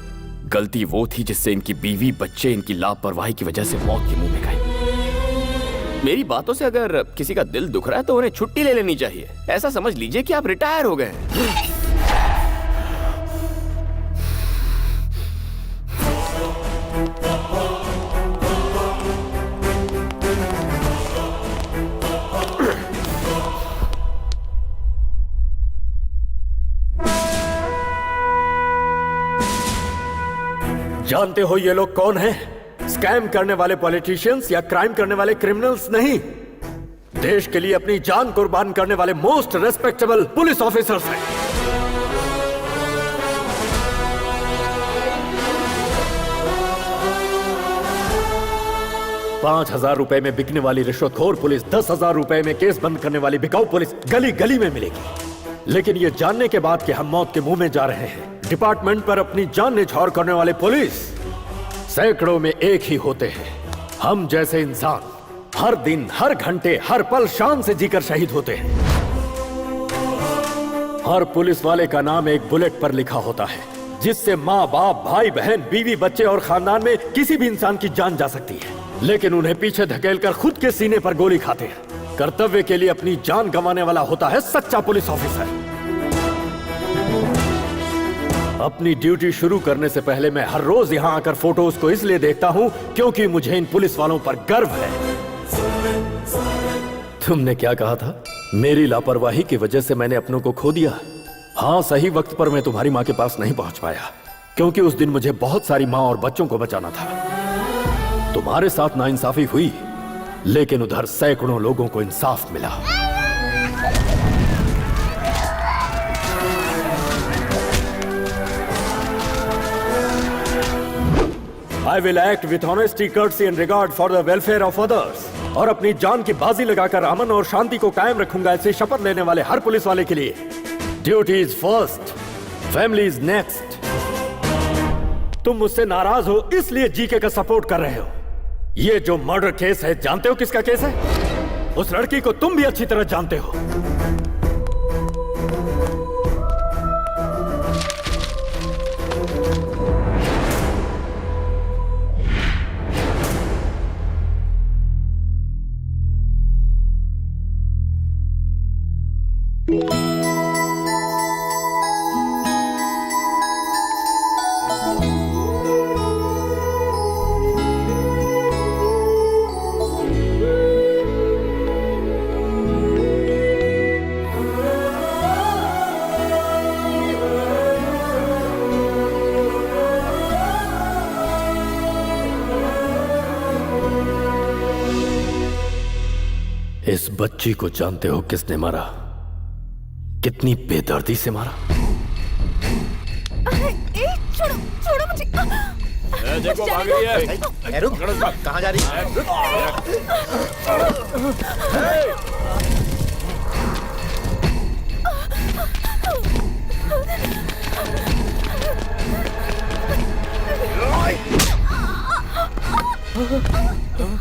गलती वो थी जिससे इनकी बीवी बच्चे इनकी लापरवाही की वजह से मौत के मुंह में गए। मेरी बातों से अगर किसी का दिल दुख रहा है तो उन्हें छुट्टी ले लेनी चाहिए। ऐसा समझ लीजिए कि आप रिटायर हो गए हैं। जानते हो ये लोग कौन हैं? स्कैम करने वाले पॉलिटिशियंस या क्राइम करने वाले क्रिमिनल्स नहीं, देश के लिए अपनी जान कुर्बान करने वाले मोस्ट रेस्पेक्टेबल पुलिस ऑफिसर्स हैं। ₹5,000 में बिकने वाली रिश्वतखोर पुलिस 10,000 रुपए में केस बंद करने वाली बिकाऊ पुलिस गली गली में मिलेगी। लेकिन ये जानने के बाद कि हम मौत के मुंह में जा रहे हैं, डिपार्टमेंट पर अपनी जान निछावर करने वाले पुलिस सैकड़ों में एक ही होते हैं। हम जैसे इंसान हर दिन, हर घंटे, हर पल शान से जीकर शहीद होते हैं। हर पुलिस वाले का नाम एक बुलेट पर लिखा होता है, जिससे माँ बाप, भाई बहन, बीवी बच्चे और खानदान में किसी भी इंसान की जान जा सकती है। लेकिन उन्हें पीछे धकेलकर खुद के सीने पर गोली खाते हैं। कर्तव्य के लिए अपनी जान गंवाने वाला होता है सच्चा पुलिस ऑफिसर। अपनी ड्यूटी शुरू करने से पहले मैं हर रोज यहाँ आकर फोटोज को इसलिए देखता हूँ क्योंकि मुझे इन पुलिस वालों पर गर्व है। तुमने क्या कहा था? मेरी लापरवाही की वजह से मैंने अपनों को खो दिया। हाँ, सही वक्त पर मैं तुम्हारी माँ के पास नहीं पहुंच पाया क्योंकि उस दिन मुझे बहुत सारी माँ और बच्चों को बचाना था। तुम्हारे साथ नाइंसाफी हुई लेकिन उधर सैकड़ों लोगों को इंसाफ मिला। I will act with honesty, courtesy and regard for the welfare of others. और अपनी जान की बाजी लगाकर अमन और शांति को कायम रखूंगा, ऐसे शपथ लेने वाले हर पुलिस वाले के लिए duty is first, family is next. तुम मुझसे नाराज हो इसलिए जीके का सपोर्ट कर रहे हो। ये जो मर्डर केस है, जानते हो किसका केस है? उस लड़की को तुम भी अच्छी तरह जानते हो। इस बच्ची को जानते हो किसने मारा? कितनी बेदर्दी से मारा? छोड़ो छोड़ो मुझे। देखो भाग रही है। रुक, कहाँ जा रही है?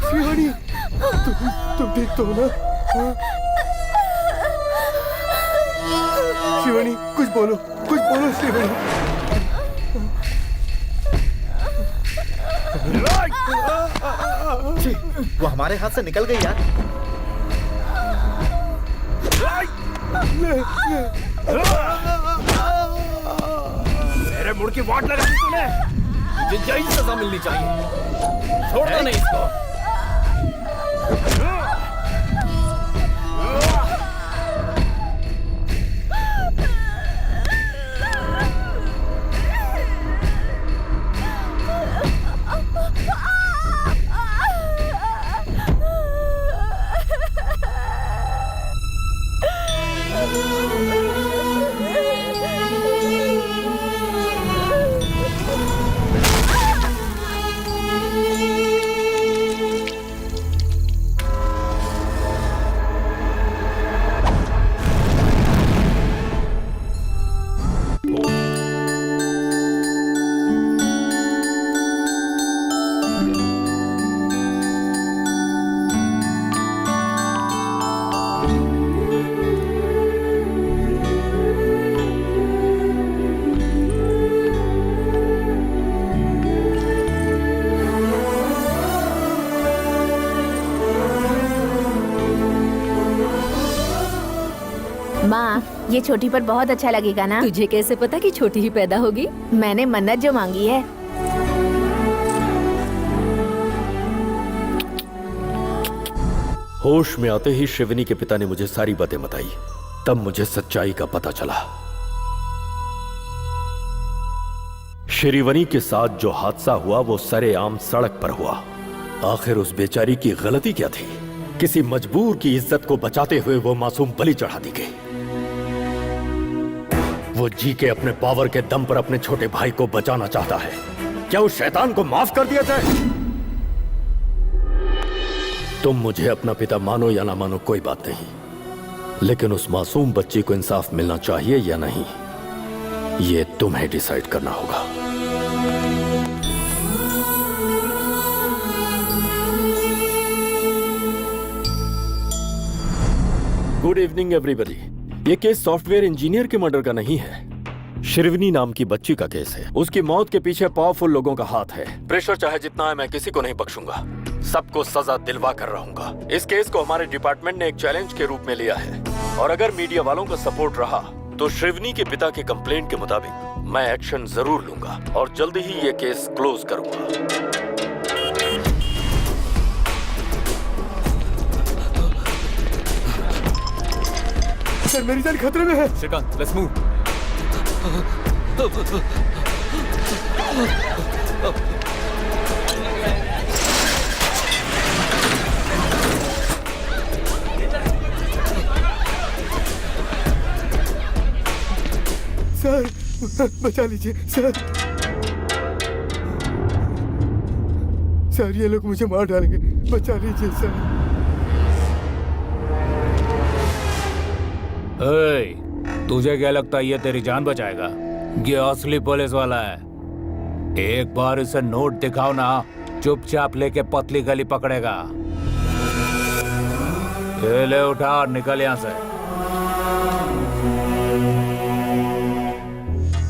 शिवानी, तुम ठीक तो हो ना? शिवानी, कुछ बोलो शिवानी। वो हमारे हाथ से निकल गई यार। मेरे मुड़ की वाट लगा दी तूने। मुझे यही सजा मिलनी चाहिए। छोड़ना नहीं इसको। माँ, ये छोटी पर बहुत अच्छा लगेगा ना? तुझे कैसे पता कि छोटी ही पैदा होगी? मैंने मन्नत जो मांगी है। होश में आते ही शिवनी के पिता ने मुझे सारी बातें बताई। तब मुझे सच्चाई का पता चला। श्रीवनी के साथ जो हादसा हुआ वो सरेआम सड़क पर हुआ। आखिर उस बेचारी की गलती क्या थी? किसी मजबूर की इज्जत को बचाते हुए वो मासूम बलि चढ़ा दी गई। वो जी के अपने पावर के दम पर अपने छोटे भाई को बचाना चाहता है। क्या उस शैतान को माफ कर दिया जाए? तुम मुझे अपना पिता मानो या ना मानो कोई बात नहीं, लेकिन उस मासूम बच्ची को इंसाफ मिलना चाहिए या नहीं, ये तुम्हें डिसाइड करना होगा। Good evening everybody. ये केस सॉफ्टवेयर इंजीनियर के मर्डर का नहीं है, शिरवनी नाम की बच्ची का केस है। उसकी मौत के पीछे पावरफुल लोगों का हाथ है। प्रेशर चाहे जितना है, मैं किसी को नहीं बख्शूंगा। सबको सजा दिलवा कर रहूंगा। इस केस को हमारे डिपार्टमेंट ने एक चैलेंज के रूप में लिया है, और अगर मीडिया वालों का सपोर्ट रहा तो शिरवनी के पिता के कंप्लेंट के मुताबिक मैं एक्शन जरूर लूंगा और जल्दी ही ये केस क्लोज करूंगा। सर, मेरी जान खतरे में है। Shrikant, let's move. बचा लीजिए सर। सर ये लोग मुझे मार डालेंगे, बचा लीजिए सर। तुझे क्या लगता है ये तेरी जान बचाएगा? ये असली पुलिस वाला है। एक बार इसे नोट दिखाओ ना, चुपचाप लेके पतली गली पकड़ेगा। ले उठा और निकल यहाँ से।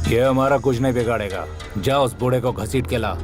ये हमारा कुछ नहीं बिगाड़ेगा। जा उस बूढ़े को घसीट के ला।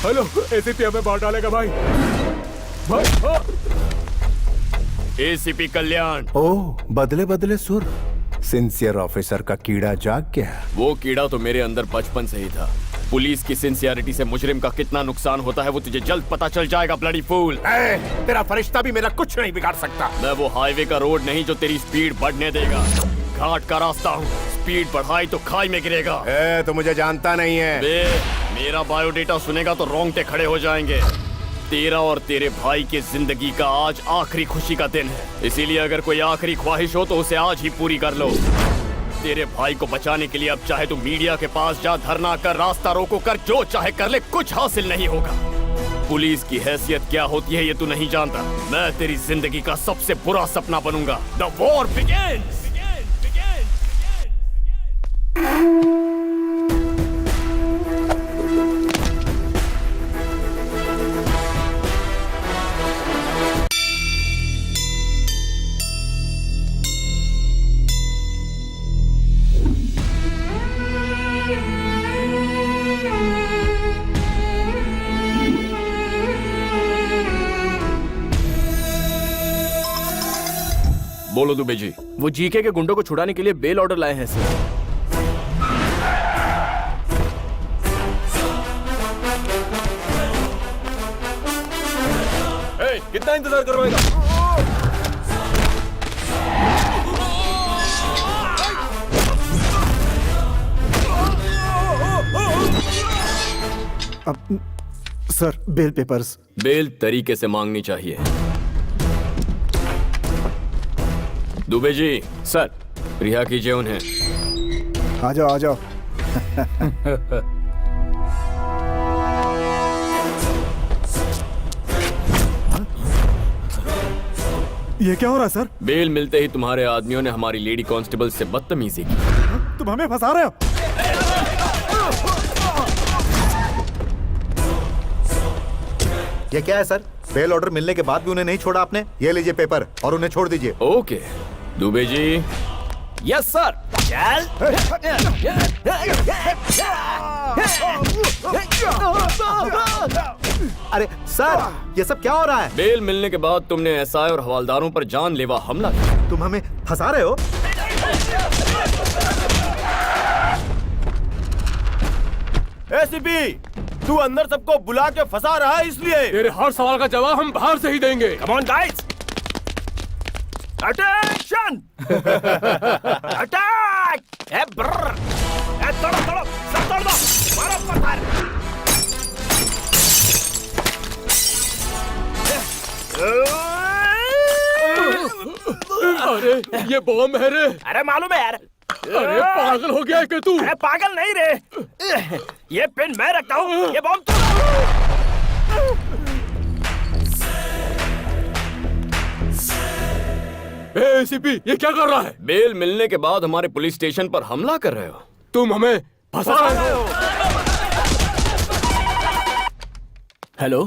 हेलो, एसीपी हमें मार डालेगा भाई। भाई एसीपी कल्याण। ओह, बदले बदले सुर। सिंसियर ऑफिसर का कीड़ा जाग गया। वो कीड़ा तो मेरे अंदर बचपन से ही था। पुलिस की सिंसियरिटी से मुजरिम का कितना नुकसान होता है वो तुझे जल्द पता चल जाएगा, ब्लडी फूल। तेरा फरिश्ता भी मेरा कुछ नहीं बिगाड़ सकता। मैं वो हाईवे का रोड नहीं जो तेरी स्पीड बढ़ने देगा। घाट का रास्ता हूँ, स्पीड बढ़ाई तो खाई में गिरेगा। तो मुझे जानता नहीं है। मेरा बायोडेटा सुनेगा तो रोंगटे खड़े हो जाएंगे। तेरा और तेरे भाई के जिंदगी का आज आखिरी खुशी का दिन है, इसीलिए अगर कोई आखिरी ख्वाहिश हो तो उसे आज ही पूरी कर लो। तेरे भाई को बचाने के लिए अब चाहे तू मीडिया के पास जा, धरना कर, रास्ता रोको कर, जो चाहे कर ले, कुछ हासिल नहीं होगा। पुलिस की हैसियत क्या होती है ये तू नहीं जानता। मैं तेरी जिंदगी का सबसे बुरा सपना बनूंगा। The war begins. बोलो दुबे जी। वो जीके के गुंडों को छुड़ाने के लिए बेल ऑर्डर लाए हैं सर। कितना इंतजार करवाएगा? Sir bell peppers. बेल तरीके से मांगनी चाहिए। दुबे जी। सर। रिहा कीजिए उन्हें। आ जाओ आ जाओ। ये क्या हो रहा है सर? बेल मिलते ही तुम्हारे आदमियों ने हमारी लेडी कांस्टेबल से बदतमीजी की। तुम हमें फंसा रहे हो। ये क्या है सर? बेल ऑर्डर मिलने के बाद भी उन्हें नहीं छोड़ा आपने? ये लीजिए पेपर और उन्हें छोड़ दीजिए। Okay Dubey ji. Yes sir. अरे सर ये सब क्या हो रहा है? बेल मिलने के बाद तुमने एसआई और हवालदारों पर जानलेवा हमला किया। तुम हमें फंसा रहे हो? एसीपी, तू अंदर सबको बुला के फंसा रहा है इसलिए। तेरे हर सवाल का जवाब हम बाहर से ही देंगे। Come on guys, attention, attack! ए ब्रर, ए तोड़ो तोड़ो, सब तोड़ दो, मारो पत्थर। अरे ये बॉम्ब है रे। अरे मालूम है यार। अरे पागल हो गया है क्या तू? अरे पागल नहीं रे, ये पेन मैं रखता हूँ, ये बॉम्ब एसीपी ये क्या कर रहा है? बेल मिलने के बाद हमारे पुलिस स्टेशन पर हमला कर रहे हो। तुम हमें फंसा रहे हो। हेलो,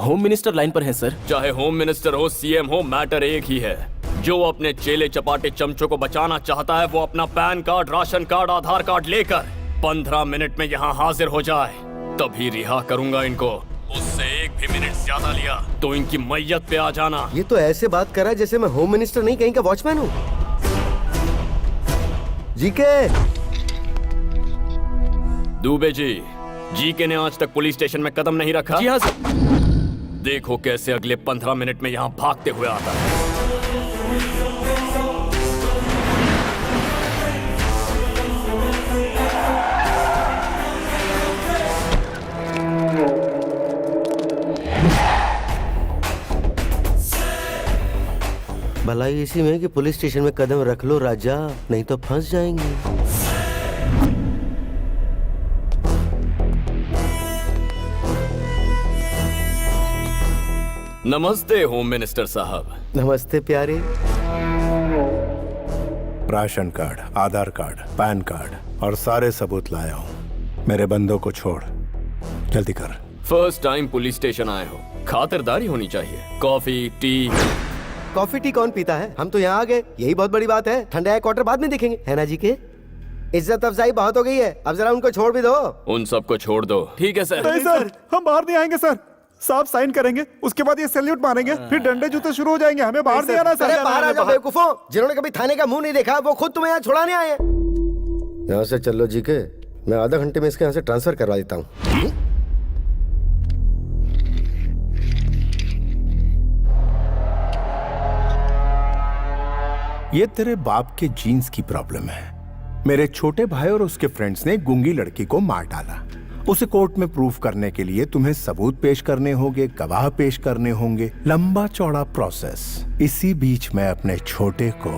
होम मिनिस्टर लाइन पर है सर। चाहे होम मिनिस्टर हो, सीएम हो, मैटर एक ही है। जो अपने चेले चपाटे चमचों को बचाना चाहता है वो अपना पैन कार्ड, राशन कार्ड, आधार कार्ड लेकर 15 मिनट में यहाँ हाजिर हो जाए, तभी रिहा करूंगा इनको। उससे एक भी मिनट ज्यादा लिया तो इनकी मैयत पे आ जाना। ये तो ऐसे बात कर रहा है जैसे मैं होम मिनिस्टर नहीं कहीं का वॉचमैन हूँ। जीके। दुबे जी, जीके ने आज तक पुलिस स्टेशन में कदम नहीं रखा। जी हाँ सर। देखो कैसे अगले 15 मिनट में यहाँ भागते हुए आता है। भलाई इसी में कि पुलिस स्टेशन में कदम रख लो राजा, नहीं तो फंस जाएंगे। नमस्ते होम मिनिस्टर साहब। नमस्ते प्यारे। राशन कार्ड, आधार कार्ड, पैन कार्ड और सारे सबूत लाया हूँ। मेरे बंदों को छोड़, जल्दी कर। फर्स्ट टाइम पुलिस स्टेशन आए हो, खातिरदारी होनी चाहिए। Coffee, T. कॉफी टी कौन पीता है? हम तो यहाँ आ गए, यही बहुत बड़ी बात है। ठंडा क्वार्टर बाद में देखेंगे, है ना जी के? इज्जत अफजाई बहुत हो गई है, अब जरा उनको छोड़ भी दो। उन सबको छोड़ दो। ठीक है सर। नहीं सर, हम बाहर नहीं आएंगे सर। साहब साइन करेंगे, उसके बाद ये सैल्यूट मारेंगे, फिर डंडे जूते शुरू हो जाएंगे। हमें बाहर नहीं आना सर। अरे बाहर आ जाओ बेवकूफों, जिन्होंने कभी थाने का मुंह नहीं देखा वो खुद तुम्हें यहाँ छुड़ाने आए हैं। यहाँ से चलो जी के, मैं आधा घंटे में इसके यहाँ से ट्रांसफर करवा देता हूँ। ये तेरे बाप के जीन्स की प्रॉब्लम है। मेरे छोटे भाई और उसके फ्रेंड्स ने गूंगी लड़की को मार डाला। उसे कोर्ट में प्रूफ करने के लिए तुम्हें सबूत पेश करने होंगे, गवाह पेश करने होंगे, लंबा चौड़ा प्रोसेस। इसी बीच मैं अपने छोटे को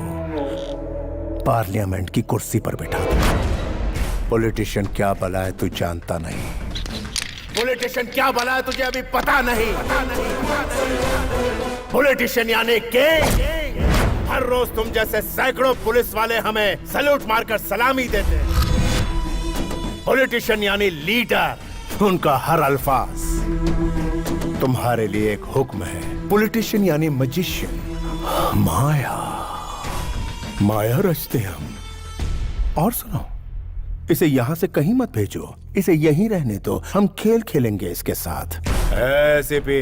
पार्लियामेंट की कुर्सी पर बिठा दूं। पॉलिटिशियन क्या भला है तू जानता नहीं। पॉलिटिशियन क्या भला है तुझे अभी पता नहीं। पॉलिटिशियन यानी किंग। हर रोज तुम जैसे सैकड़ों पुलिस वाले हमें सैल्यूट मारकर सलामी देते हैं। पॉलिटिशियन यानी लीडर। उनका हर अल्फाज तुम्हारे लिए एक हुक्म है। पॉलिटिशियन यानी मजिशियन, माया। माया रचते हम। और सुनो, इसे यहां से कहीं मत भेजो, इसे यहीं रहने दो। हम खेल खेलेंगे इसके साथ। ऐसे पे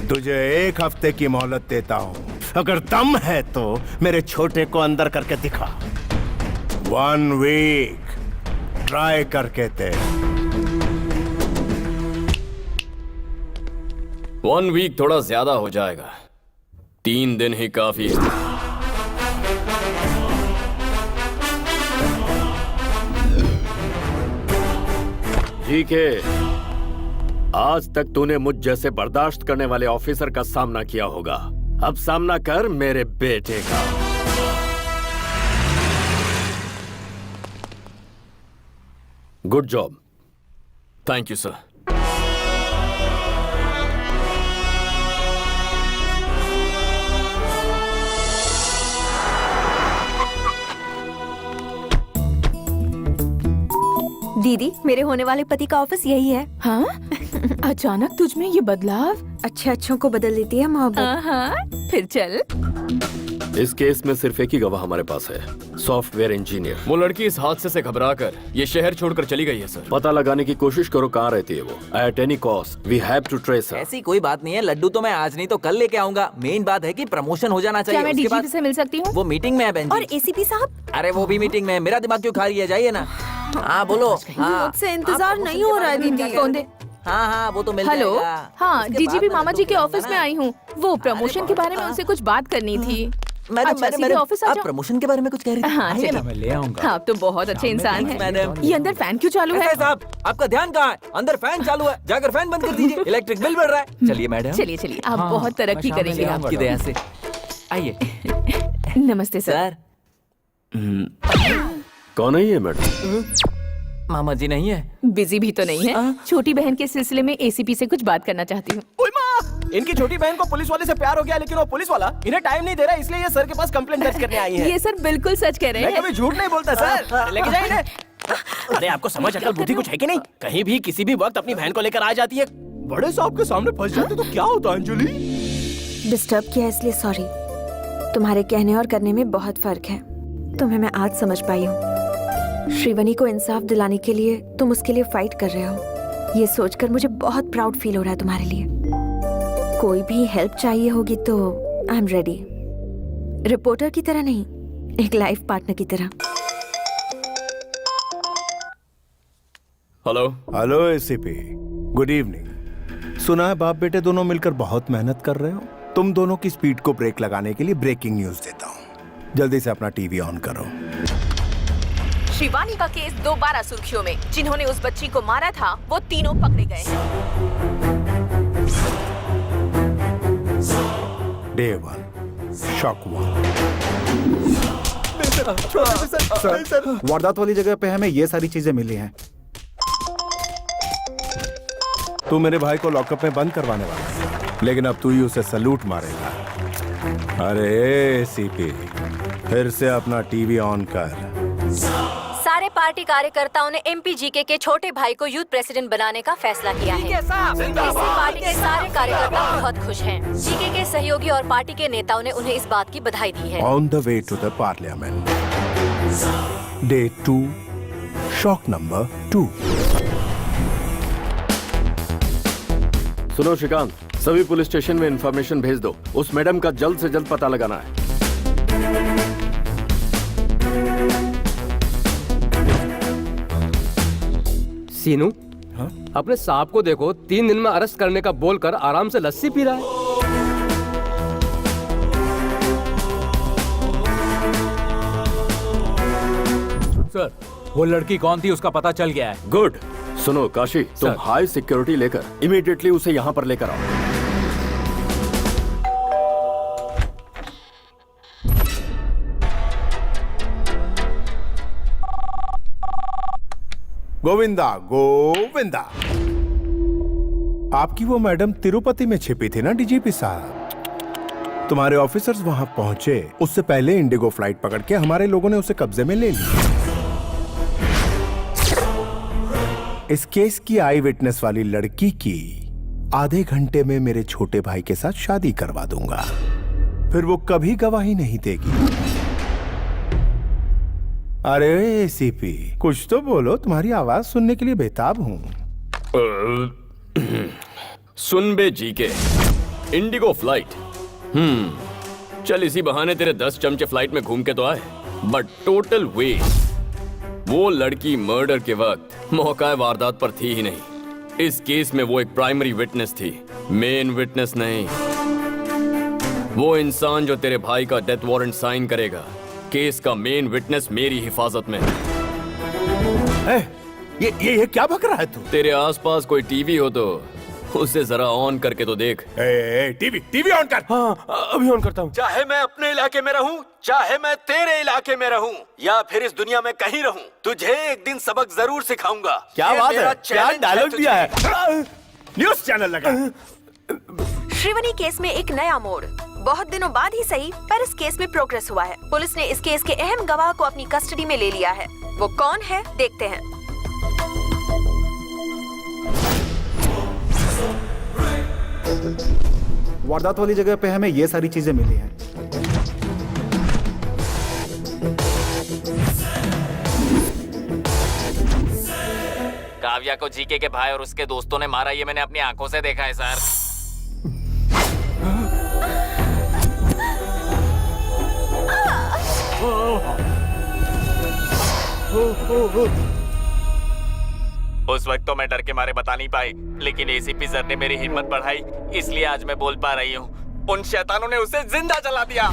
तुझे 1 हफ्ते की मोहलत देता हूं, अगर दम है तो मेरे छोटे को अंदर करके दिखा। 1 वीक ट्राई करके दे। 1 वीक थोड़ा ज्यादा हो जाएगा, 3 दिन ही काफी है। ठीक है, आज तक तूने मुझ जैसे बर्दाश्त करने वाले ऑफिसर का सामना किया होगा, अब सामना कर मेरे बेटे का। Good job. Thank you sir. दीदी, मेरे होने वाले पति का ऑफिस यही है। हाँ? अचानक तुझ में ये बदलाव? अच्छे अच्छों को बदल देती है मोहब्बत। हाँ, फिर चल। इस केस में सिर्फ एक ही गवाह हमारे पास है, सॉफ्टवेयर इंजीनियर। वो लड़की इस हादसे से घबराकर ये शहर छोड़कर चली गई है सर। पता लगाने की कोशिश करो कहाँ रहती है वो। At any cost we have to trace her. ऐसी कोई बात नहीं है, लड्डू तो मैं आज नहीं तो कल लेके आऊंगा। मेन बात है कि प्रमोशन हो जाना चाहिए। क्या मैं डीजीपी से मिल सकती हूँ? वो मीटिंग में है बहन जी। और एसीपी साहब? अरे वो भी मीटिंग में है, मेरा दिमाग क्यों खा रही है, जाइए ना। हाँ बोलो। हाँ, मुझसे इंतजार नहीं हो रहा है दीदी। कौन दे? हाँ वो तो मिल हेलो, जाएगा। हाँ उसके डीजीपी बाद मामा मैं जी के लड्डू ऑफिस में खिलाऊंगा आई हूँ। वो प्रमोशन के बारे में उनसे कुछ बात करनी थी। अच्छा, सीधे ऑफिस आ आप जाओ। प्रमोशन के बारे में कुछ कह रही थी? हाँ आइए चलिए। ना, मैं ले आऊंगा। आप तो बहुत अच्छे इंसान हैं। मैडम। ये अंदर फैन क्यों चालू है? एसआई साहब, आपका ध्यान कहाँ है? अंदर फैन चालू है, जाकर फैन बंद कर दीजिए, इलेक्ट्रिक बिल बढ़ रहा है। चलिए मैडम। चलिए चलिए, आप बहुत तरक्की करेंगे। आपकी दया से। आइए। नमस्ते सर। कौन है ये मैडम? मामा जी नहीं है? बिजी भी तो नहीं है। छोटी बहन के सिलसिले में एसीपी से कुछ बात करना चाहती हूँ। ओए माँ, इनकी छोटी बहन को पुलिस वाले से प्यार हो गया, लेकिन वो पुलिस वाला इन्हें टाइम नहीं दे रहा, इसलिए ये सर के पास कंप्लेंट दर्ज करने आई है। ये सर बिल्कुल सच कह रहे मैं हैं। कभी झूठ नहीं बोलता सर। लेके जाइए इन्हें। अरे आपको समझ अकल बुद्धि कुछ है कि नहीं? कहीं भी किसी भी वक्त अपनी बहन को लेकर आ जाती है। बड़े साहब के सामने फंस जाते तो क्या होता अंजलि? डिस्टर्ब किया इसलिए सॉरी। तुम्हारे कहने और करने में बहुत फर्क है, तुम्हें मैं आज समझ पाई हूँ। श्रीवनी को इंसाफ दिलाने के लिए तुम उसके लिए फाइट कर रहे हो, ये सोचकर मुझे बहुत प्राउड फील हो रहा है तुम्हारे लिए। कोई भी हेल्प चाहिए होगी तो आई एम रेडी। रिपोर्टर की तरह नहीं, एक लाइफ पार्टनर की तरह। Hello. Hello ACP, good evening. सुना है बाप बेटे दोनों मिलकर बहुत मेहनत कर रहे हो। तुम दोनों की स्पीड को ब्रेक लगाने के लिए ब्रेकिंग न्यूज देता हूँ। जल्दी से अपना टीवी ऑन करो। शिवानी का केस दोबारा सुर्खियों में। जिन्होंने उस बच्ची को मारा था वो तीनों पकड़े गए हैं। Day 1, Shock 1। सर, वारदात वाली जगह पे हमें ये सारी चीजें मिली हैं। तू मेरे भाई को लॉकअप में बंद करवाने वाला है, लेकिन अब तू ही उसे सलूट मारेगा। अरे सीपी, फिर से अपना टीवी ऑन कर। सारे पार्टी कार्यकर्ताओं ने एमपी जीके के छोटे भाई को यूथ प्रेसिडेंट बनाने का फैसला किया है। इससे पार्टी के सारे कार्यकर्ता बहुत खुश हैं। जीके के सहयोगी और पार्टी के नेताओं ने उन्हें इस बात की बधाई दी है। On the way to the parliament. Day 2, Shock number 2। सुनो श्रीकांत, सभी पुलिस स्टेशन में इंफॉर्मेशन भेज दो, उस मैडम का जल्द से जल्द पता लगाना है। सीनू, अपने साहब को देखो, 3 दिन में अरेस्ट करने का बोलकर आराम से लस्सी पी रहा है। सर, वो लड़की कौन थी उसका पता चल गया है। गुड। सुनो काशी, तुम सर। हाई सिक्योरिटी लेकर इमीडिएटली उसे यहाँ पर लेकर आओ। गोविंदा गोविंदा, आपकी वो मैडम तिरुपति में छिपी थी ना डीजीपी साहब? तुम्हारे ऑफिसर्स वहां पहुंचे उससे पहले इंडिगो फ्लाइट पकड़ के हमारे लोगों ने उसे कब्जे में ले लिया। इस केस की आई विटनेस वाली लड़की की आधे घंटे में मेरे छोटे भाई के साथ शादी करवा दूंगा, फिर वो कभी गवाही नहीं देगी। अरे एसीपी, कुछ तो बोलो, तुम्हारी आवाज सुनने के लिए बेताब हूं। सुन बे जी के, इंडिगो फ्लाइट। चल इसी बहाने तेरे 10 चमचे फ्लाइट में घूम के तो आए, बट टोटल वेस्ट। वो लड़की मर्डर के वक्त मौका वारदात पर थी ही नहीं। इस केस में वो एक प्राइमरी विटनेस थी, मेन विटनेस नहीं। वो इंसान जो तेरे भाई का डेथ वारंट साइन करेगा, केस का मेन विटनेस मेरी हिफाजत में है। ये क्या बक रहा है तू? तेरे आसपास कोई टीवी हो तो उसे जरा ऑन करके तो देख। टीवी ऑन कर। हाँ, अभी ऑन करता हूँ। चाहे मैं अपने इलाके में रहूं, चाहे मैं तेरे इलाके में रहूं, या फिर इस दुनिया में कहीं रहूं, तुझे एक दिन सबक जरूर सिखाऊंगा। क्या बात है? क्या डायलॉग दिया है? न्यूज़ चैनल लगा। श्रीवनी केस में एक नया मोड़। बहुत दिनों बाद ही सही, पर इस केस में प्रोग्रेस हुआ है। पुलिस ने इस केस के अहम गवाह को अपनी कस्टडी में ले लिया है। वो कौन है, देखते हैं। वारदात वाली जगह पे हमें ये सारी चीजें मिली हैं। काव्या को जीके के भाई और उसके दोस्तों ने मारा, ये मैंने अपनी आंखों से देखा है सर। उस वक्त तो मैं डर के मारे बता नहीं पाई, लेकिन एसीपी सर ने मेरी हिम्मत बढ़ाई, इसलिए आज मैं बोल पा रही हूँ। उन शैतानों ने उसे जिंदा जला दिया।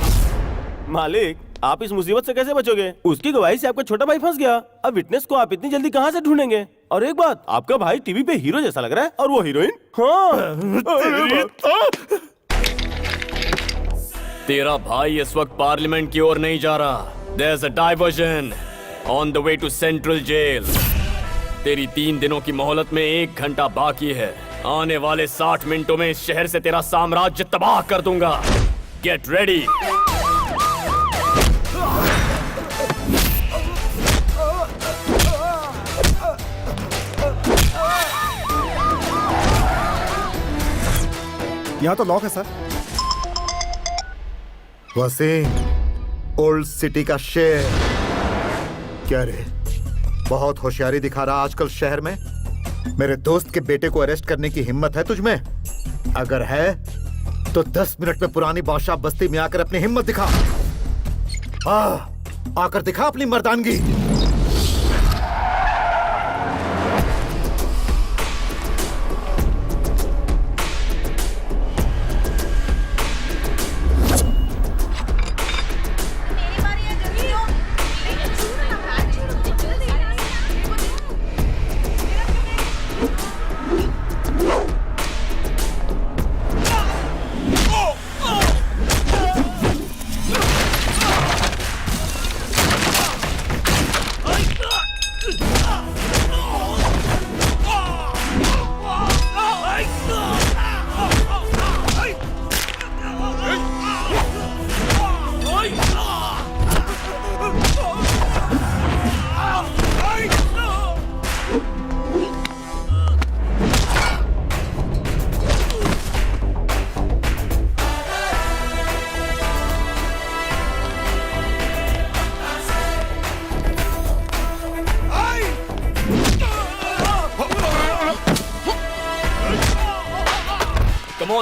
मालिक, आप इस मुसीबत से कैसे बचोगे? उसकी गवाही से आपका छोटा भाई फंस गया। अब विटनेस को आप इतनी जल्दी कहाँ से ढूंढेंगे? और एक बात, आपका भाई टीवी पे हीरो जैसा लग रहा है और वो हीरोइन। हाँ। तेरा भाई इस वक्त पार्लियामेंट की ओर नहीं जा रहा। There's a diversion on the way to Central Jail. तेरी 3 दिनों की मोहलत में 1 घंटा बाकी है। आने वाले 60 मिनटों में इस शहर से तेरा साम्राज्य तबाह कर दूंगा। Get ready. यहाँ तो लॉक है सर। वसीम, ओल्ड सिटी का शेर। क्या रे, बहुत होशियारी दिखा रहा आजकल शहर में। मेरे दोस्त के बेटे को अरेस्ट करने की हिम्मत है तुझमें? अगर है तो 10 मिनट में पुरानी बादशाह बस्ती में आकर अपनी हिम्मत दिखा। आकर दिखा अपनी मर्दानगी।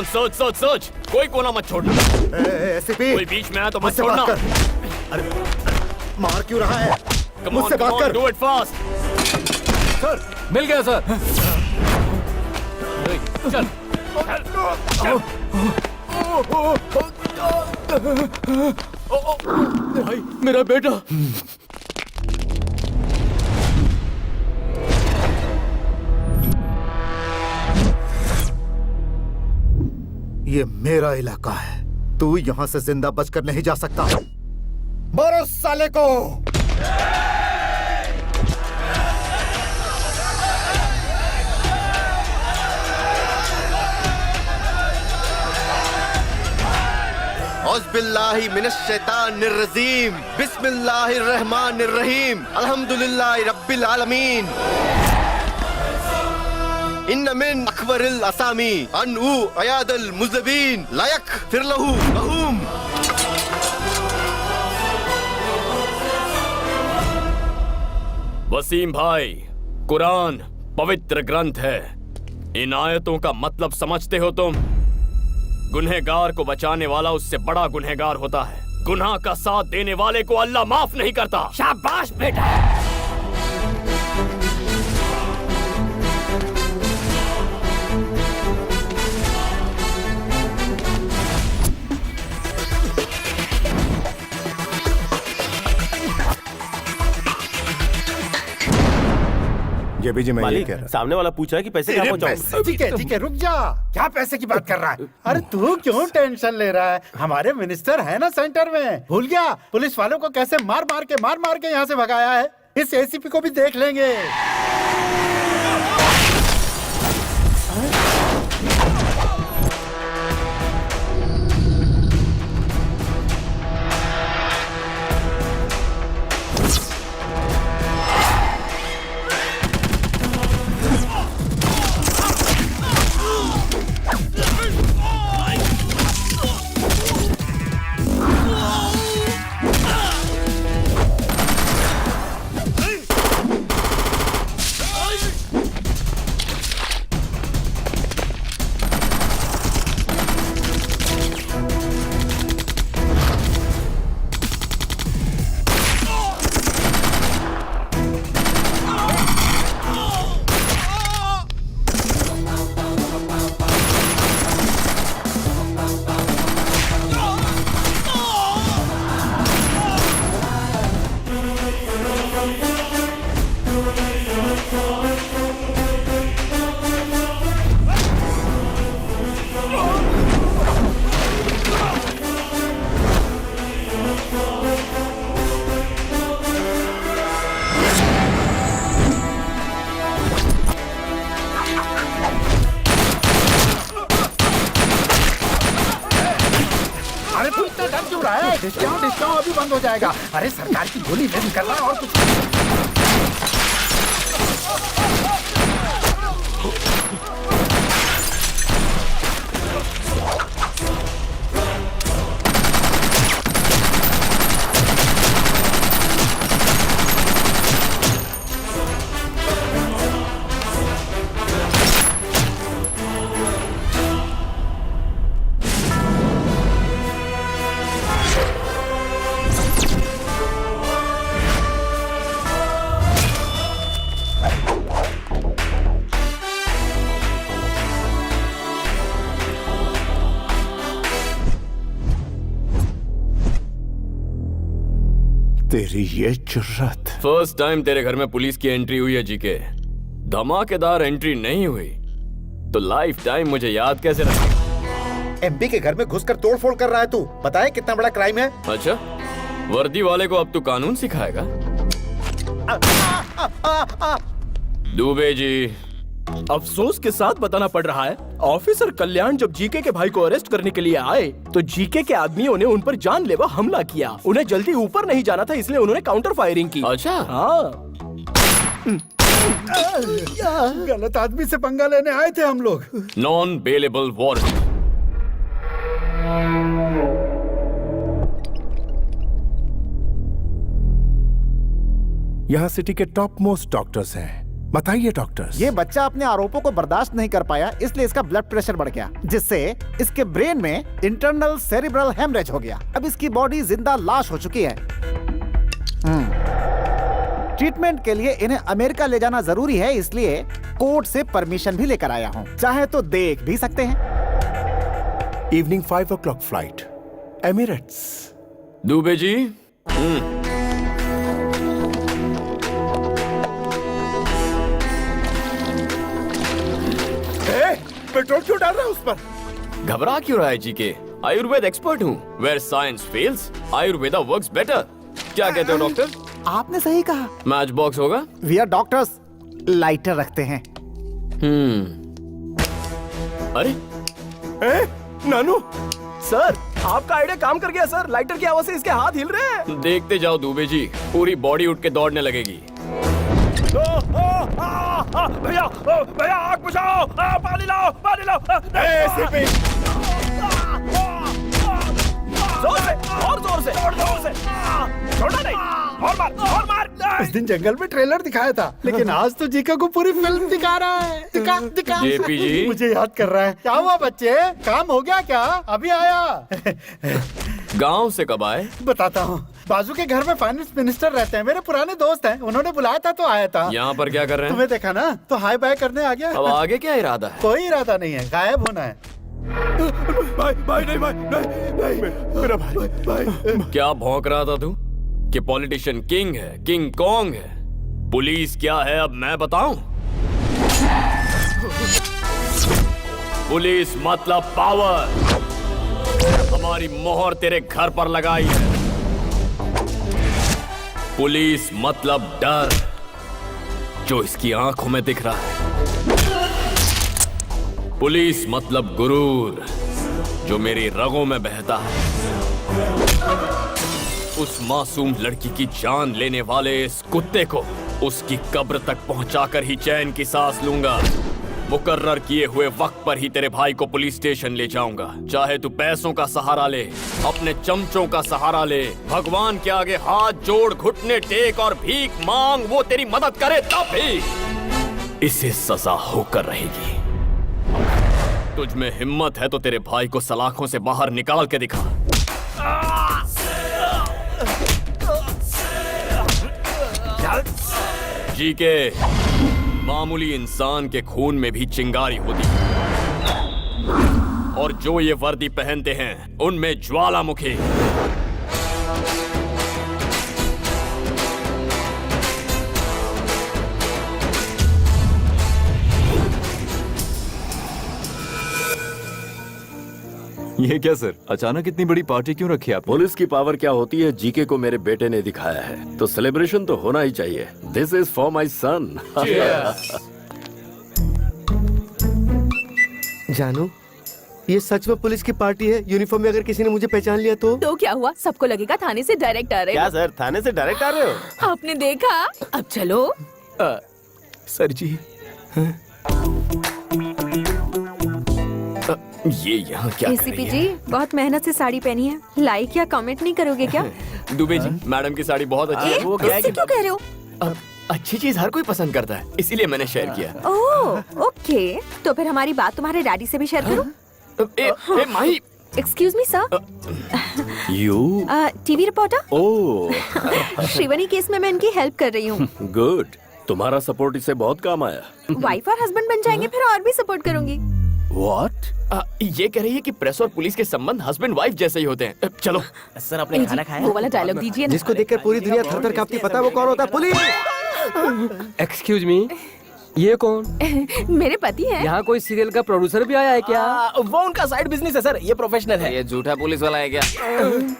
सर्च सर्च सर्च, कोई कोना मत छोड़ना। एसीपी, कोई बीच में आया तो मत छोड़ना। अरे मार क्यों रहा है? मुझसे बात कर। Do it fast. सर, मिल गया सर। चल। भाई, मेरा बेटा। ये मेरा इलाका है, तू यहाँ से जिंदा बचकर नहीं जा सकता। मारो साले को। औज़ुबिल्लाहि मिनश्शैतानिर्रजीम, बिस्मिल्लाहिर्रहमानिर्रहीम, अल्हम्दुलिल्लाहि रब्बिल आलमीन। इन्न मिन अखबरिल असामी अनउ अयादल मुज़बिन लायक फिरलहु महूम। वसीम भाई, कुरान पवित्र ग्रंथ है। इन आयतों का मतलब समझते हो तुम? गुनहगार को बचाने वाला उससे बड़ा गुनहगार होता है। गुनाह का साथ देने वाले को अल्लाह माफ नहीं करता। शाबाश बेटा। जेबी जी, मैं ये कह रहा सामने वाला पूछ रहा है कि पैसे कहाँ पहुँचाऊं? ठीक है रुक जा। क्या पैसे की बात कर रहा है? अरे तू क्यों टेंशन ले रहा है? हमारे मिनिस्टर है ना सेंटर में। भूल गया पुलिस वालों को कैसे मार मार के यहाँ से भगाया है? इस एसीपी को भी देख लेंगे। डिस्काउंट अभी बंद हो जाएगा। अरे सरकार की गोली नहीं कर रहा और कुछ। तेरी ये जुर्रत। फर्स्ट टाइम तेरे घर में पुलिस की एंट्री हुई है जीके। धमाकेदार एंट्री नहीं हुई तो लाइफ टाइम मुझे याद कैसे रखेगा? एमपी के घर में घुसकर तोड़फोड़ कर रहा है तू। बताए कितना बड़ा क्राइम है? अच्छा, वर्दी वाले को अब तू कानून सिखाएगा? दुबे जी, अफसोस के साथ बताना पड़ रहा है, ऑफिसर कल्याण जब जीके के भाई को अरेस्ट करने के लिए आए तो जीके के आदमियों ने उन पर जानलेवा हमला किया। उन्हें जल्दी ऊपर नहीं जाना था इसलिए उन्होंने काउंटर फायरिंग की। अच्छा, हाँ। गलत आदमी से पंगा लेने आए थे हम लोग। Non bailable warrant. यहाँ सिटी के टॉप मोस्ट डॉक्टर्स हैं। बताइए डॉक्टर्स। ये बच्चा अपने आरोपों को बर्दाश्त नहीं कर पाया, इसलिए इसका ब्लड प्रेशर बढ़ गया, जिससे इसके ब्रेन में इंटरनल सेरिब्रल हेमरेज हो गया। अब इसकी बॉडी जिंदा लाश हो चुकी है। ट्रीटमेंट के लिए इन्हें अमेरिका ले जाना जरूरी है, इसलिए कोर्ट से परमिशन भी लेकर आया हूँ। चाहे तो देख भी सकते हैं। Evening 5 o'clock flight, Emirates. Dubey ji, petrol क्यों डाल रहा है उस पर? घबरा क्यों रहा है जीके? आयुर्वेद एक्सपर्ट हूँ। Where science fails, Ayurveda works better. क्या कहते हो डॉक्टर? आपने सही कहा। मैच बॉक्स होगा? वी आर डॉक्टर्स, लाइटर रखते हैं। अरे नानू सर, आपका आइडिया काम कर गया सर। लाइटर की आवाज से इसके हाथ हिल रहे हैं। देखते जाओ दुबे जी, पूरी बॉडी उठ के दौड़ने लगेगी। भैया भैया आग बुझाओ, पानी लाओ, पानी लाओ। जोर से, और जोर से, जोर से। छोड़ना नहीं, और मार, और मार। उस दिन जंगल में ट्रेलर दिखाया था, लेकिन आज तो जीका को पूरी फिल्म दिखा रहा है। दिखा दिखा। जेपी जी। मुझे याद कर रहा है। क्या हुआ बच्चे, काम हो गया क्या? अभी आया। गांव से कब आए? बताता हूँ। बाजू के घर में फाइनेंस मिनिस्टर रहते हैं, मेरे पुराने दोस्त हैं, उन्होंने बुलाया था तो आया था। यहाँ पर क्या कर रहे हैं? तुम्हें देखा ना तो हाय बाय करने आ गया। अब आगे क्या इरादा है? कोई इरादा नहीं है, गायब होना है। भाई नहीं, मेरा भाई। क्या भौंक रहा था तू कि पॉलिटिशियन किंग है, किंग कॉन्ग है? पुलिस क्या है अब मैं बताऊं? पुलिस मतलब पावर। हमारी मोहर तेरे घर पर लगाई है। पुलिस मतलब डर, जो इसकी आंखों में दिख रहा है। पुलिस मतलब गुरूर, जो मेरी रगों में बहता है। उस मासूम लड़की की जान लेने वाले इस कुत्ते को उसकी कब्र तक पहुंचाकर ही चैन की सांस लूंगा। मुकर्रर किए हुए वक्त पर ही तेरे भाई को पुलिस स्टेशन ले जाऊंगा। चाहे तू पैसों का सहारा ले, अपने चमचों का सहारा ले, भगवान के आगे हाथ जोड़, घुटने टेक और भीख मांग, वो तेरी मदद करे तब भी इसे सजा होकर रहेगी। तुझ में हिम्मत है तो तेरे भाई को सलाखों से बाहर निकाल के दिखा। जी के मामूली इंसान के खून में भी चिंगारी होती है, और जो ये वर्दी पहनते हैं उनमें ज्वालामुखी। ये क्या सर, अचानक इतनी बड़ी पार्टी क्यों रखी आप? पुलिस की पावर क्या होती है जीके को मेरे बेटे ने दिखाया है, तो सेलिब्रेशन तो होना ही चाहिए। दिस इज फॉर माई सन। जानू, ये सच में पुलिस की पार्टी है? यूनिफॉर्म में अगर किसी ने मुझे पहचान लिया तो क्या हुआ? सबको लगेगा थाने से डायरेक्ट आ रहे हो। क्या सर, थाने से डायरेक्ट आ रहे हो? आपने देखा? अब चलो। सर जी, ये यहाँ क्या कर एसीपी रही जी, बहुत मेहनत से साड़ी पहनी है, लाइक या कमेंट नहीं करोगे क्या? है? दुबे जी, मैडम की साड़ी बहुत अच्छी है। वो क्या क्यों कह रहे हो? अच्छी चीज हर कोई पसंद करता है, इसीलिए मैंने शेयर किया। ओह, ओके, तो फिर हमारी बात तुम्हारे डैडी से भी शेयर करो। Mahi, excuse me sir. U TV reporter. Oh Shrivani case में मैं इनकी हेल्प कर रही हूँ। गुड, तुम्हारा सपोर्ट इससे बहुत काम आया। वाइफ और हस्बैंड बन जाएंगे फिर और भी सपोर्ट करूंगी। What? ये कह रही है कि प्रेस और पुलिस के संबंध हस्बैंड वाइफ जैसे ही होते हैं। चलो सर आपने खाना खाया? वो वाला डायलॉग दीजिए ना। जिसको देखकर पूरी दुनिया थर-थर कांपती, पता है वो कौन होता है? पुलिस। एक्सक्यूज मी, ये कौन? मेरे पति हैं। यहाँ कोई सीरियल का प्रोड्यूसर भी आया है क्या? वो उनका साइड बिजनेस है सर, ये प्रोफेशनल है। ये झूठा पुलिस वाला है क्या?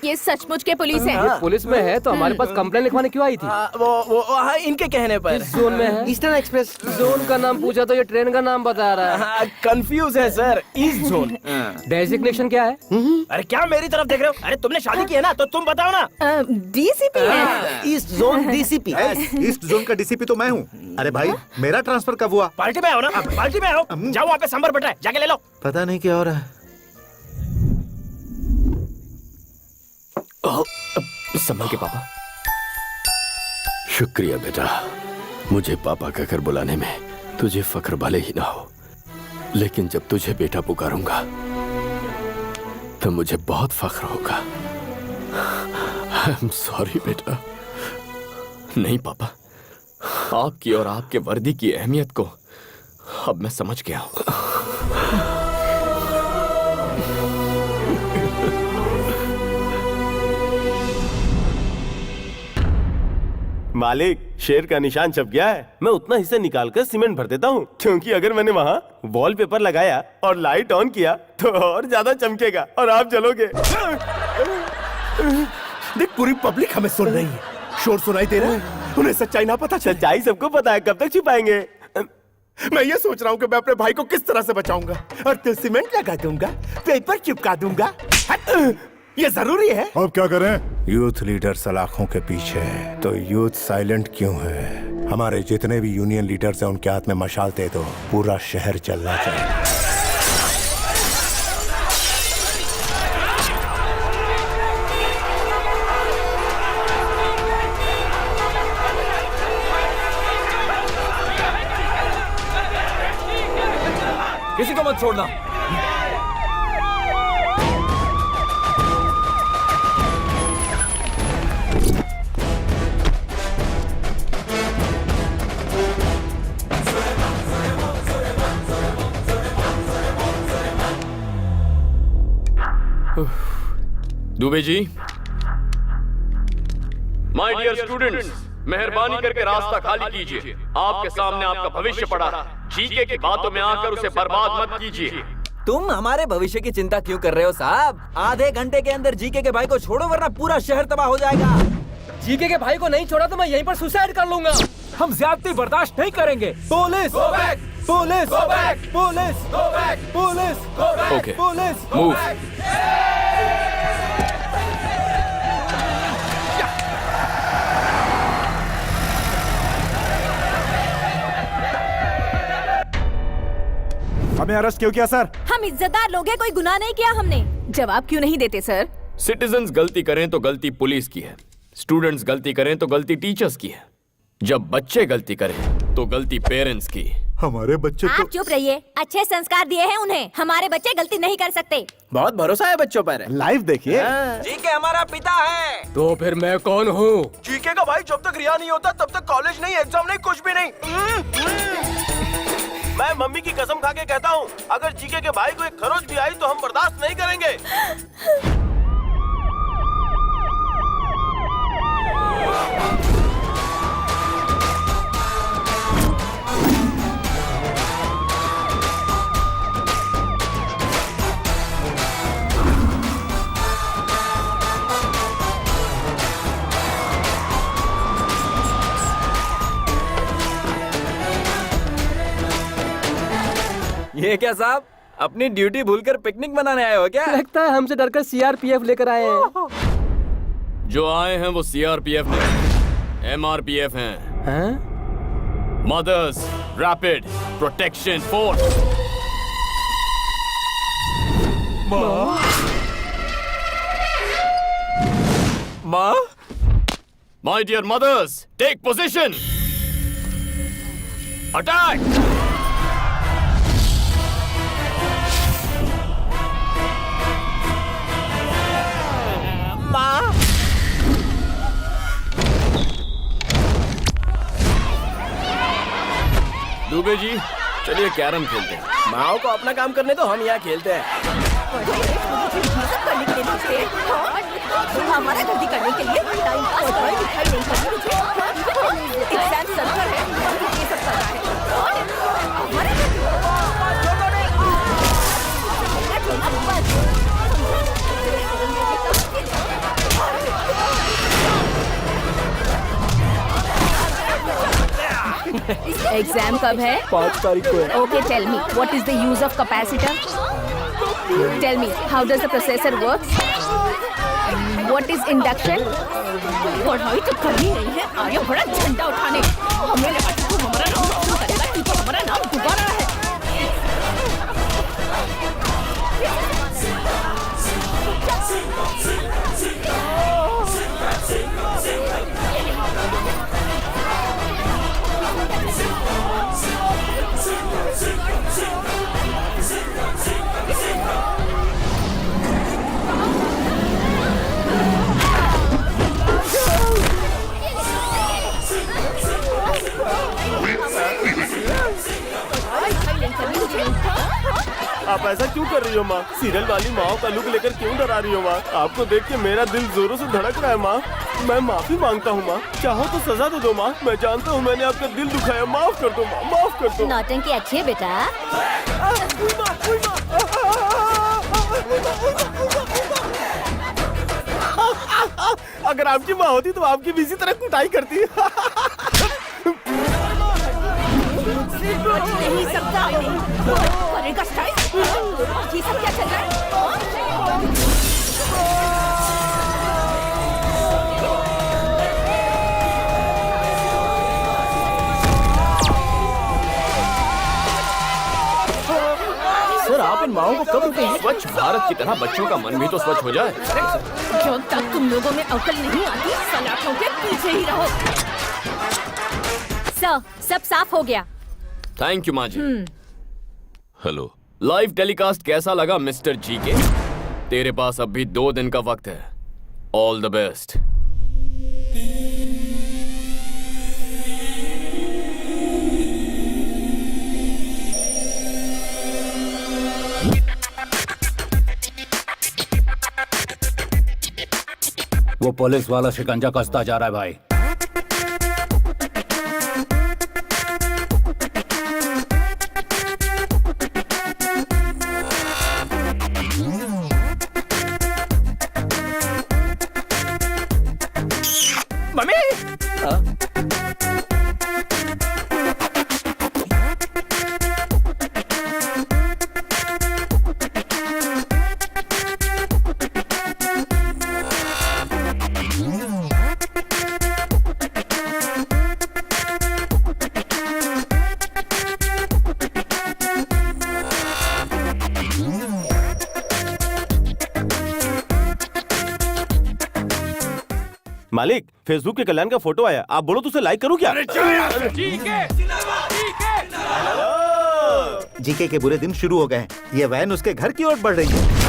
ये सचमुच के पुलिस है। ये पुलिस में है तो हमारे पास कंप्लेन लिखवाने क्यों आई थी? वो इनके कहने पर। किस जोन में है? ईस्टर्न एक्सप्रेस जोन का नाम पूछा तो ये ट्रेन का नाम बता रहा है। कंफ्यूज है सर, ईस्ट जोन। डेजिग्नेशन क्या है? अरे क्या मेरी तरफ देख रहे हो? अरे तुमने शादी की है ना, तो तुम बताओ ना। डीसीपी है। East zone DCP. East zone का डीसीपी तो मैं हूँ। अरे भाई, मेरा ट्रांसफर कब हुआ? पार्टी में आओ ना, पार्टी में आओ। जाओ वहाँ पे सांभर बटा है, जाके ले लो। पता नहीं क्या हो रहा है। संभल के पापा। शुक्रिया बेटा, मुझे पापा कहकर बुलाने में तुझे फक्र भले ही ना हो, लेकिन जब तुझे बेटा पुकारूंगा तो मुझे बहुत फख्र होगा। आई एम सॉरी बेटा। नहीं पापा, आपकी और आपके वर्दी की अहमियत को अब मैं समझ गया हूँ। मालिक, शेर का निशान छप गया है। मैं उतना हिस्सा निकाल कर सीमेंट भर देता हूँ, क्योंकि अगर मैंने वहाँ वॉलपेपर लगाया और लाइट ऑन किया तो और ज्यादा चमकेगा और आप जलोगे। देख, पूरी पब्लिक हमें सुन रही है, शोर सुनाई दे रहा है, उन्हें सच्चाई ना पता। सच्चाई सबको पता है, कब तक छिपाएंगे? मैं ये सोच रहा हूँ कि मैं अपने भाई को किस तरह से बचाऊंगा। और तो सीमेंट लगा दूंगा, पेपर चिपका दूंगा। ये जरूरी है। अब क्या करें? यूथ लीडर सलाखों के पीछे है, तो यूथ साइलेंट क्यों है? हमारे जितने भी यूनियन लीडर्स हैं उनके हाथ में मशाल दे दो, पूरा शहर चलना चाहिए। किसी को मत छोड़ना। Dubey ji, my dear students, मेहरबानी करके रास्ता खाली कीजिए। आपके सामने आपका भविष्य पड़ा है। जीके की बातों में आकर उसे बर्बाद मत कीजिए। तुम हमारे भविष्य की चिंता क्यों कर रहे हो साहब? आधे घंटे के अंदर जीके के भाई को छोड़ो वरना पूरा शहर तबाह हो जाएगा। जीके के भाई को नहीं छोड़ा तो मैं यहीं पर सुसाइड कर लूंगा। हम ज्यादती बर्दाश्त नहीं करेंगे। Police, police, police, police, okay, police, move. हमें अरेस्ट क्यों किया सर? हम इज्जतदार लोग हैं, कोई गुनाह नहीं किया हमने। जवाब क्यों नहीं देते सर? सिटीजन्स गलती करें तो गलती पुलिस की है, स्टूडेंट्स गलती करें तो गलती टीचर्स की है, जब बच्चे गलती करें तो गलती पेरेंट्स की। हमारे बच्चे आप चुप रहिए, अच्छे संस्कार दिए हैं उन्हें। हमारे बच्चे गलती नहीं कर सकते। बहुत भरोसा है बच्चों पर। लाइव देखिए। जीके हमारा पिता है। तो फिर मैं कौन हूँ? जीके का भाई जब तक रिहा नहीं होता तब तक कॉलेज नहीं, एग्जाम नहीं, कुछ भी नहीं। मैं मम्मी की कसम खा के कहता हूँ, अगर जीके के भाई को एक खरोच भी आई तो हम बर्दाश्त नहीं करेंगे। ये क्या साहब, अपनी ड्यूटी भूलकर पिकनिक मनाने आए हो क्या? लगता है हमसे डरकर सीआरपीएफ लेकर आए हैं। जो आए हैं वो सीआरपीएफ नहीं, एमआरपीएफ हैं। Mothers rapid protection force. माँ, my dear mothers, take position, attack. Dubey ji, चलिए कैरम खेलते हैं। माओ को अपना काम करने दो, हम यहाँ खेलते हैं। हमारा गलती करने के लिए टाइम पास और दिखाई नहीं करनी मुझे। एग्जाम चल रहा है, ये सब कर रहा है। एग्जाम कब है? 5 तारीख को है। Okay, tell me, what is the use of capacitor? Tell me, how does the processor work? What is induction? पढ़ाई तो करनी नहीं है, आगे बड़ा झंडा उठाने। हमें लगा कि तू हमारा नाम रोशन करेगा, तू तो हमारा नाम डुबा रहा है। आप ऐसा क्यों कर रही हो माँ? सीरियल वाली माँ का लुक लेकर क्यों डरा रही हो माँ? आपको देख के मेरा दिल जोरों से धड़क रहा है माँ। मैं माफी मांगता हूँ माँ, चाहो तो सजा दे दो माँ। मैं जानता हूँ मैंने आपका दिल दुखाया, माफ कर दो माँ, माफ कर दो। नौटंकी अच्छी है बेटा। अगर आपकी माँ होती तो आपकी भी इसी तरह कुटाई करती। नहीं सकता, करेगा स्टाइल। ये सब क्या चल रहा है? सर, आप इन माओं को कब रुकेंगे? स्वच्छ भारत की तरह बच्चों का मन भी तो स्वच्छ हो जाए। जब तक तुम लोगों में अकल नहीं आती, सलाखों के पीछे ही रहो। सर, सब साफ हो गया। थैंक यू माँ जी। हेलो, लाइव टेलीकास्ट कैसा लगा मिस्टर जी के? तेरे पास अब भी 2 दिन का वक्त है। All the best. वो पुलिस वाला शिकंजा कसता जा रहा है भाई। मम्मी मालिक, फेसबुक के कल्याण का फोटो आया, आप बोलो तो उसे लाइक करूं क्या? जीके के बुरे दिन शुरू हो गए हैं। ये वैन उसके घर की ओर बढ़ रही है।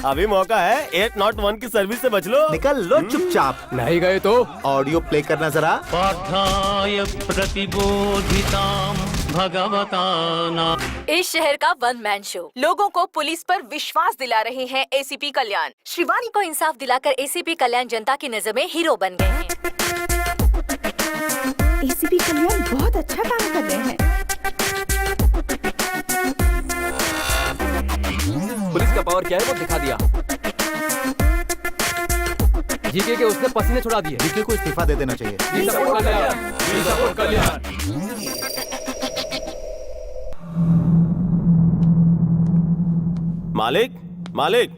अभी मौका है, 801 की सर्विस से बच लो। निकल लो चुपचाप। नहीं गए तो ऑडियो प्ले करना जरा। पाठाय प्रतिबोधितां भगवता नाम। इस शहर का वन मैन शो। लोगों को पुलिस पर विश्वास दिला रहे हैं एसीपी कल्याण। शिवानी को इंसाफ दिलाकर एसीपी कल्याण जनता की नजर में हीरो बन गए हैं। एसीपी कल्याण बहुत अच्छा काम कर रहे हैं। पुलिस का पावर क्या है वो दिखा दिया। जीके के उसने पसीने छुड़ा दिए। जीके को इस्तीफा दे देना चाहिए। मालिक, मालिक,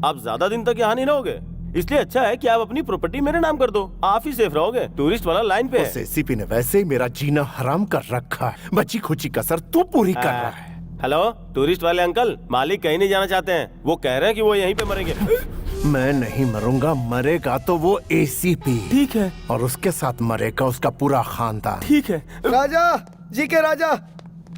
आप ज्यादा दिन तक यहाँ नहीं रहोगे, इसलिए अच्छा है कि आप अपनी प्रॉपर्टी मेरे नाम कर दो। आप ही सेफ रहोगे। टूरिस्ट वाला लाइन पे है। एसीपी ने वैसे ही मेरा जीना हराम कर रखा है। बची खुची कसर तू पूरी कर रहा है। हेलो, टूरिस्ट वाले अंकल, मालिक कहीं नहीं जाना चाहते हैं। वो कह रहे हैं कि वो यहीं पे मरेंगे। मैं नहीं मरूंगा, मरेगा तो वो एसीपी। ठीक है। और उसके साथ मरेगा उसका पूरा खानदान। ठीक है। राजा, जीके राजा,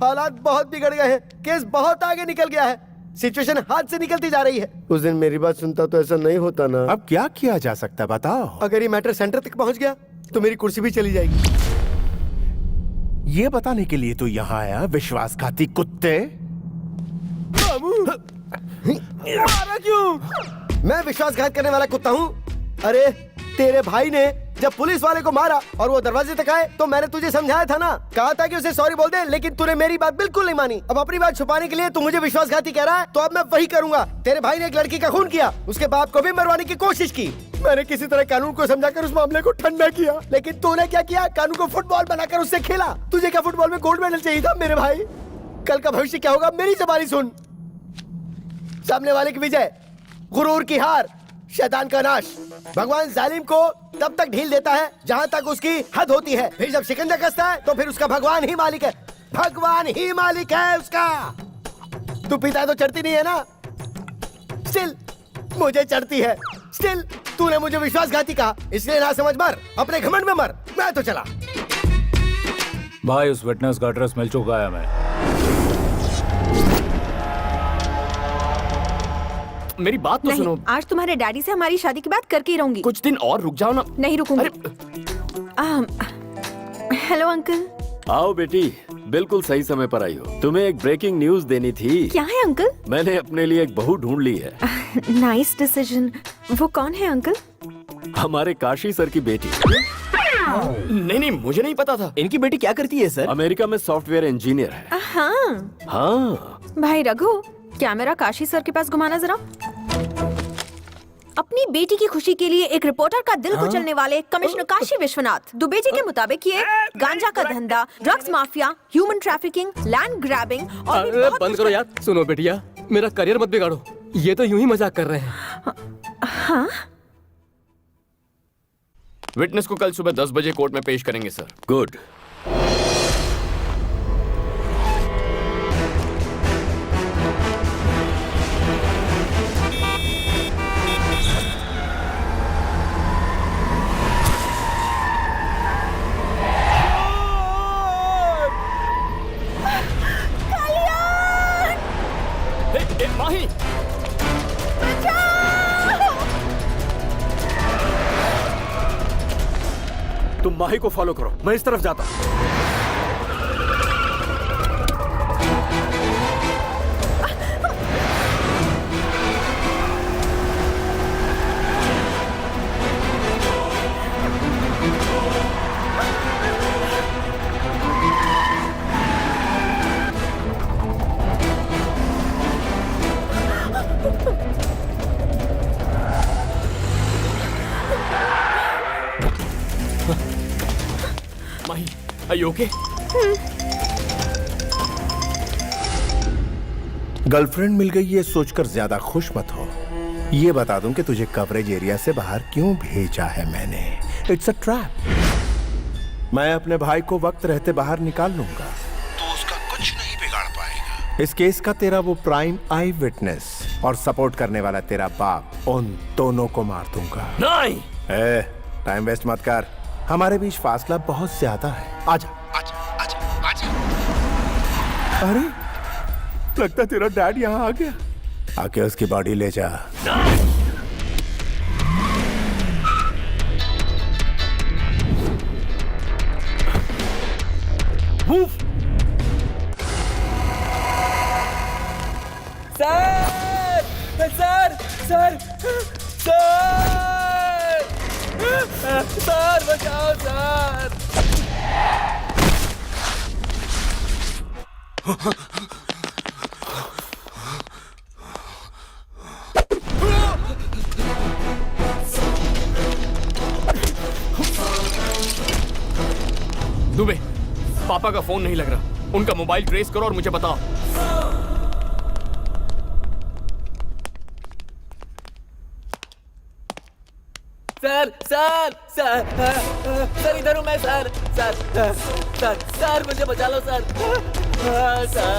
हालात बहुत बिगड़ गए हैं। केस बहुत आगे निकल गया है। सिचुएशन हाथ से निकलती जा रही है। उस दिन मेरी बात सुनता तो ऐसा नहीं होता ना। अब क्या किया जा सकता है बताओ? अगर ये मैटर सेंटर तक पहुंच गया तो मेरी कुर्सी भी चली जाएगी। ये बताने के लिए तो यहाँ आया, विश्वासघाती कुत्ते। मारा क्यों? मैं विश्वासघात करने वाला कुत्ता हूँ? अरे तेरे भाई ने जब पुलिस वाले को मारा और वो दरवाजे तक आए तो मैंने तुझे समझाया था ना, कहा था कि उसे सॉरी बोल दे, लेकिन तूने मेरी बात बिल्कुल नहीं मानी। अब अपनी बात छुपाने के लिए तू मुझे विश्वासघाती कह रहा है, तो अब मैं वही करूंगा। तेरे भाई ने एक लड़की का खून किया, उसके बाप को भी मरवाने की कोशिश की। मैंने किसी तरह कानून को समझाकर उस मामले को ठंडा किया, लेकिन तूने क्या किया? कानून को फुटबॉल बनाकर उससे खेला। तुझे क्या फुटबॉल में गोल्ड मेडल चाहिए था मेरे भाई? कल का भविष्य क्या होगा मेरी ज़बानी सुन। सामने वाले की विजय, गुरूर की हार, शैतान का नाश। भगवान जालिम को तब तक ढील देता है जहाँ तक उसकी हद होती है। फिर जब शिकंजा कसता है तो फिर उसका भगवान ही मालिक है। भगवान ही मालिक है उसका। तू पीता है तो चढ़ती नहीं है ना? स्टिल मुझे चढ़ती है। स्टिल तूने मुझे विश्वासघाती कहा, इसलिए ना समझ मर, अपने घमंड में मर। मैं तो चला। भाई उस विटनेस का एड्रेस मिल चुका है हमें। मेरी बात तो सुनो। आज तुम्हारे डैडी से हमारी शादी की बात करके ही रहूंगी। कुछ दिन और रुक जाओ ना। नहीं रुकूंगी। Hello uncle. आओ बेटी, बिल्कुल सही समय पर आई हो। तुम्हें एक ब्रेकिंग न्यूज देनी थी। क्या है अंकल? मैंने अपने लिए एक बहू ढूंढ ली है। Nice decision. वो कौन है अंकल? हमारे काशी सर की बेटी। नहीं, मुझे नहीं पता था। इनकी बेटी क्या करती है सर? अमेरिका में सॉफ्टवेयर इंजीनियर है। हाँ। भाई रघु, क्या मेरा काशी सर के पास घुमाना जरा। अपनी बेटी की खुशी के लिए एक रिपोर्टर का दिल कुचलने वाले कमिश्नर काशी विश्वनाथ दुबे जी के मुताबिक ये गांजा का धंधा, drugs mafia, human trafficking, land grabbing और भी बहुत बंद करो यार। सुनो बेटिया, मेरा करियर मत बिगाड़ो। ये तो यूं ही मजाक कर रहे हैं। हाँ? विटनेस को कल सुबह 10 बजे कोर्ट में पेश करेंगे सर। गुड। भाई को फॉलो करो, मैं इस तरफ जाता हूँ। माही, are you okay? गर्लफ्रेंड मिल गई ये सोचकर ज्यादा खुश मत हो। ये बता दूं कि तुझे कवरेज एरिया से बाहर क्यों भेजा है मैंने। It's a trap. मैं अपने भाई को वक्त रहते बाहर निकाल लूंगा तो उसका कुछ नहीं बिगाड़ पाएगा। इस केस का तेरा वो प्राइम आई विटनेस और सपोर्ट करने वाला तेरा बाप, उन दोनों को मार दूंगा। नहीं। टाइम वेस्ट मत कर, हमारे बीच फासला बहुत ज्यादा है। आजा आजा आजा आजा। अरे लगता तेरा डैड यहाँ आ गया। आके उसकी बॉडी ले जा। Sir sir sir sir sir बचाओ सर। दुबे, पापा का फोन नहीं लग रहा। उनका मोबाइल ट्रेस करो और मुझे बताओ। सर सर सर सर इधर हूँ मैं सर सर सर सर मुझे बचा लो sir sir sir.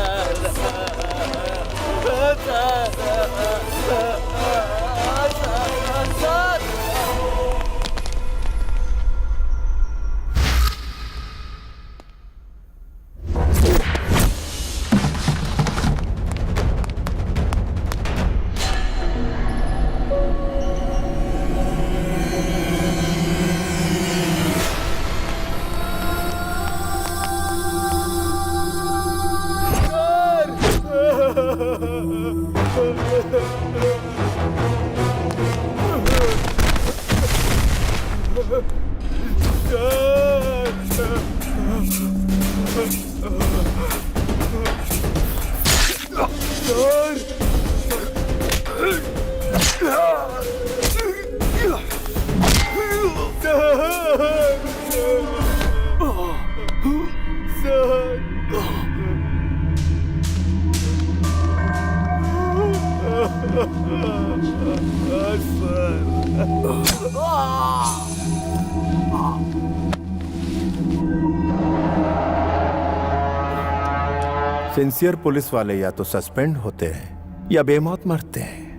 Sincere police वाले या तो सस्पेंड होते हैं या बेमौत मरते हैं।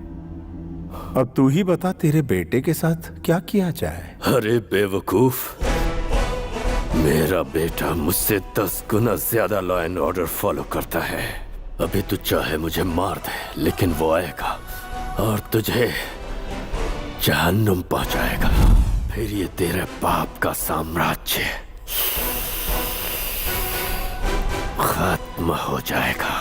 अब तू ही बता तेरे बेटे के साथ क्या किया जाए। अरे बेवकूफ, मेरा बेटा मुझसे 10 गुना ज्यादा लॉ एंड ऑर्डर फॉलो करता है। अभी तू चाहे मुझे मार दे, लेकिन वो आएगा और तुझे जहन्नुम पहुंचाएगा। फिर ये तेरे बाप का साम्राज्य खत्म हो जाएगा।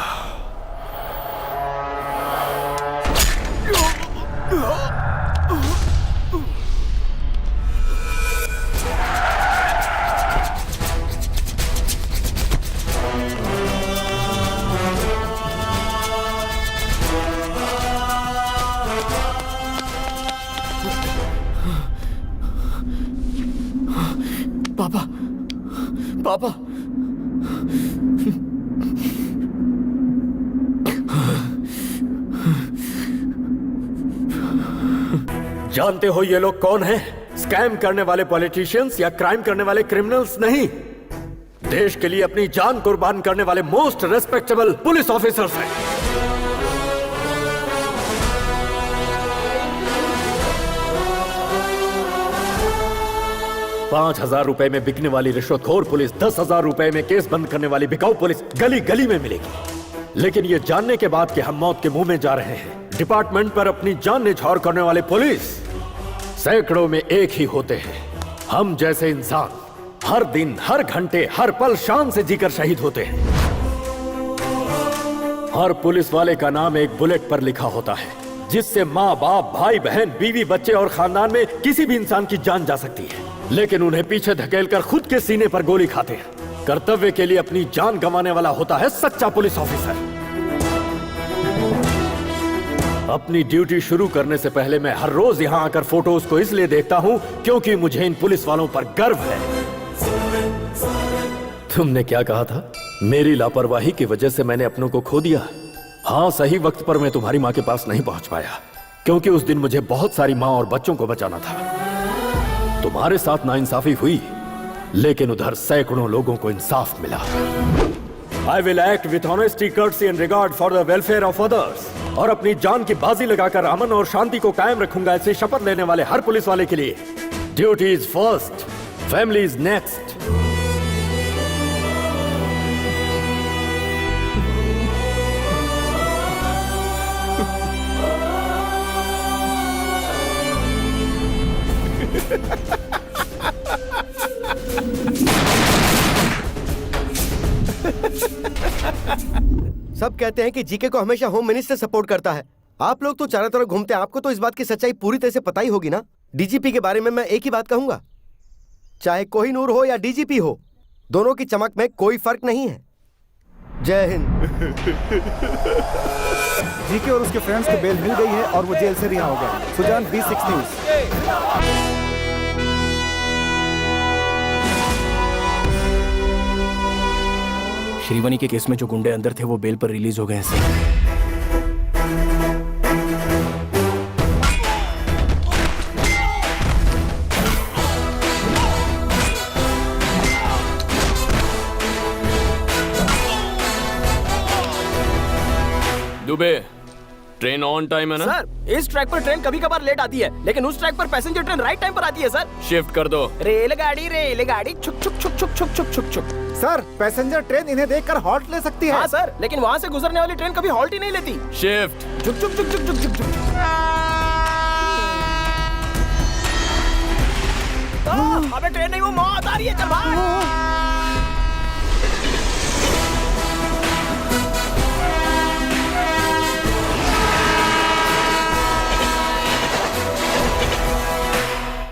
पापा पापा जानते हो ये लोग कौन हैं? स्कैम करने वाले पॉलिटिशियंस या क्राइम करने वाले क्रिमिनल्स नहीं, देश के लिए अपनी जान कुर्बान करने वाले मोस्ट रेस्पेक्टेबल पुलिस ऑफिसर्स हैं। ₹5,000 में बिकने वाली रिश्वतखोर पुलिस 10,000 रुपए में केस बंद करने वाली बिकाऊ पुलिस गली गली में मिलेगी। लेकिन ये जानने के बाद कि हम मौत के मुंह में जा रहे हैं, डिपार्टमेंट पर अपनी जान न्यौछावर करने वाले पुलिस सैकड़ों में एक ही होते हैं। हम जैसे इंसान हर दिन, हर घंटे, हर पल शान से जीकर शहीद होते हैं। हर पुलिस वाले का नाम एक बुलेट पर लिखा होता है, जिससे माँ बाप, भाई बहन, बीवी बच्चे और खानदान में किसी भी इंसान की जान जा सकती है। लेकिन उन्हें पीछे धकेलकर खुद के सीने पर गोली खाते हैं। कर्तव्य के लिए अपनी जान गंवाने वाला होता है सच्चा पुलिस ऑफिसर। अपनी ड्यूटी शुरू करने से पहले मैं हर रोज यहाँ आकर फोटोज को इसलिए देखता हूँ क्योंकि मुझे इन पुलिस वालों पर गर्व है। तुमने क्या कहा था? मेरी लापरवाही की वजह से मैंने अपनों को खो दिया। हाँ, सही वक्त पर मैं तुम्हारी माँ के पास नहीं पहुंच पाया क्योंकि उस दिन मुझे बहुत सारी माँ और बच्चों को बचाना था। तुम्हारे साथ नाइंसाफी हुई, लेकिन उधर सैकड़ों लोगों को इंसाफ मिला। I will act with honesty, courtesy and regard for the welfare of others. और अपनी जान की बाजी लगाकर अमन और शांति को कायम रखूंगा, ऐसे शपथ लेने वाले हर पुलिस वाले के लिए duty is first, family is next. सब कहते हैं कि जीके को हमेशा होम मिनिस्टर सपोर्ट करता है। आप लोग तो चारों तरफ घूमते हैं, आपको तो इस बात की सच्चाई पूरी तरह से पता ही होगी ना। डीजीपी के बारे में मैं एक ही बात कहूंगा, चाहे कोहिनूर हो या डीजीपी हो, दोनों की चमक में कोई फर्क नहीं है। जय हिंद। जीके और उसके फ्रेंड्स को बेल मिल गई है और वो जेल से रिहा हो गए। Sujan, B6 news. श्रीवनी के केस में जो गुंडे अंदर थे वो बेल पर रिलीज हो गए हैं sir. Dubey, train on time है ना? सर, इस ट्रैक पर ट्रेन कभी कभार लेट आती है, लेकिन उस ट्रैक पर पैसेंजर ट्रेन राइट टाइम पर आती है सर। शिफ्ट कर दो। रेलगाड़ी छुक छुक छुक छुक छुक छुक छुक छुक। सर, पैसेंजर ट्रेन इन्हें देखकर हॉल्ट ले सकती है। हाँ सर, लेकिन वहाँ से गुजरने वाली ट्रेन कभी हॉल्ट ही नहीं लेती। शिफ्ट। छुक छुक छुक छुक छुक छुक छुक। अबे ट्रेन नहीं, वो मौत आ रही है, चल भाग।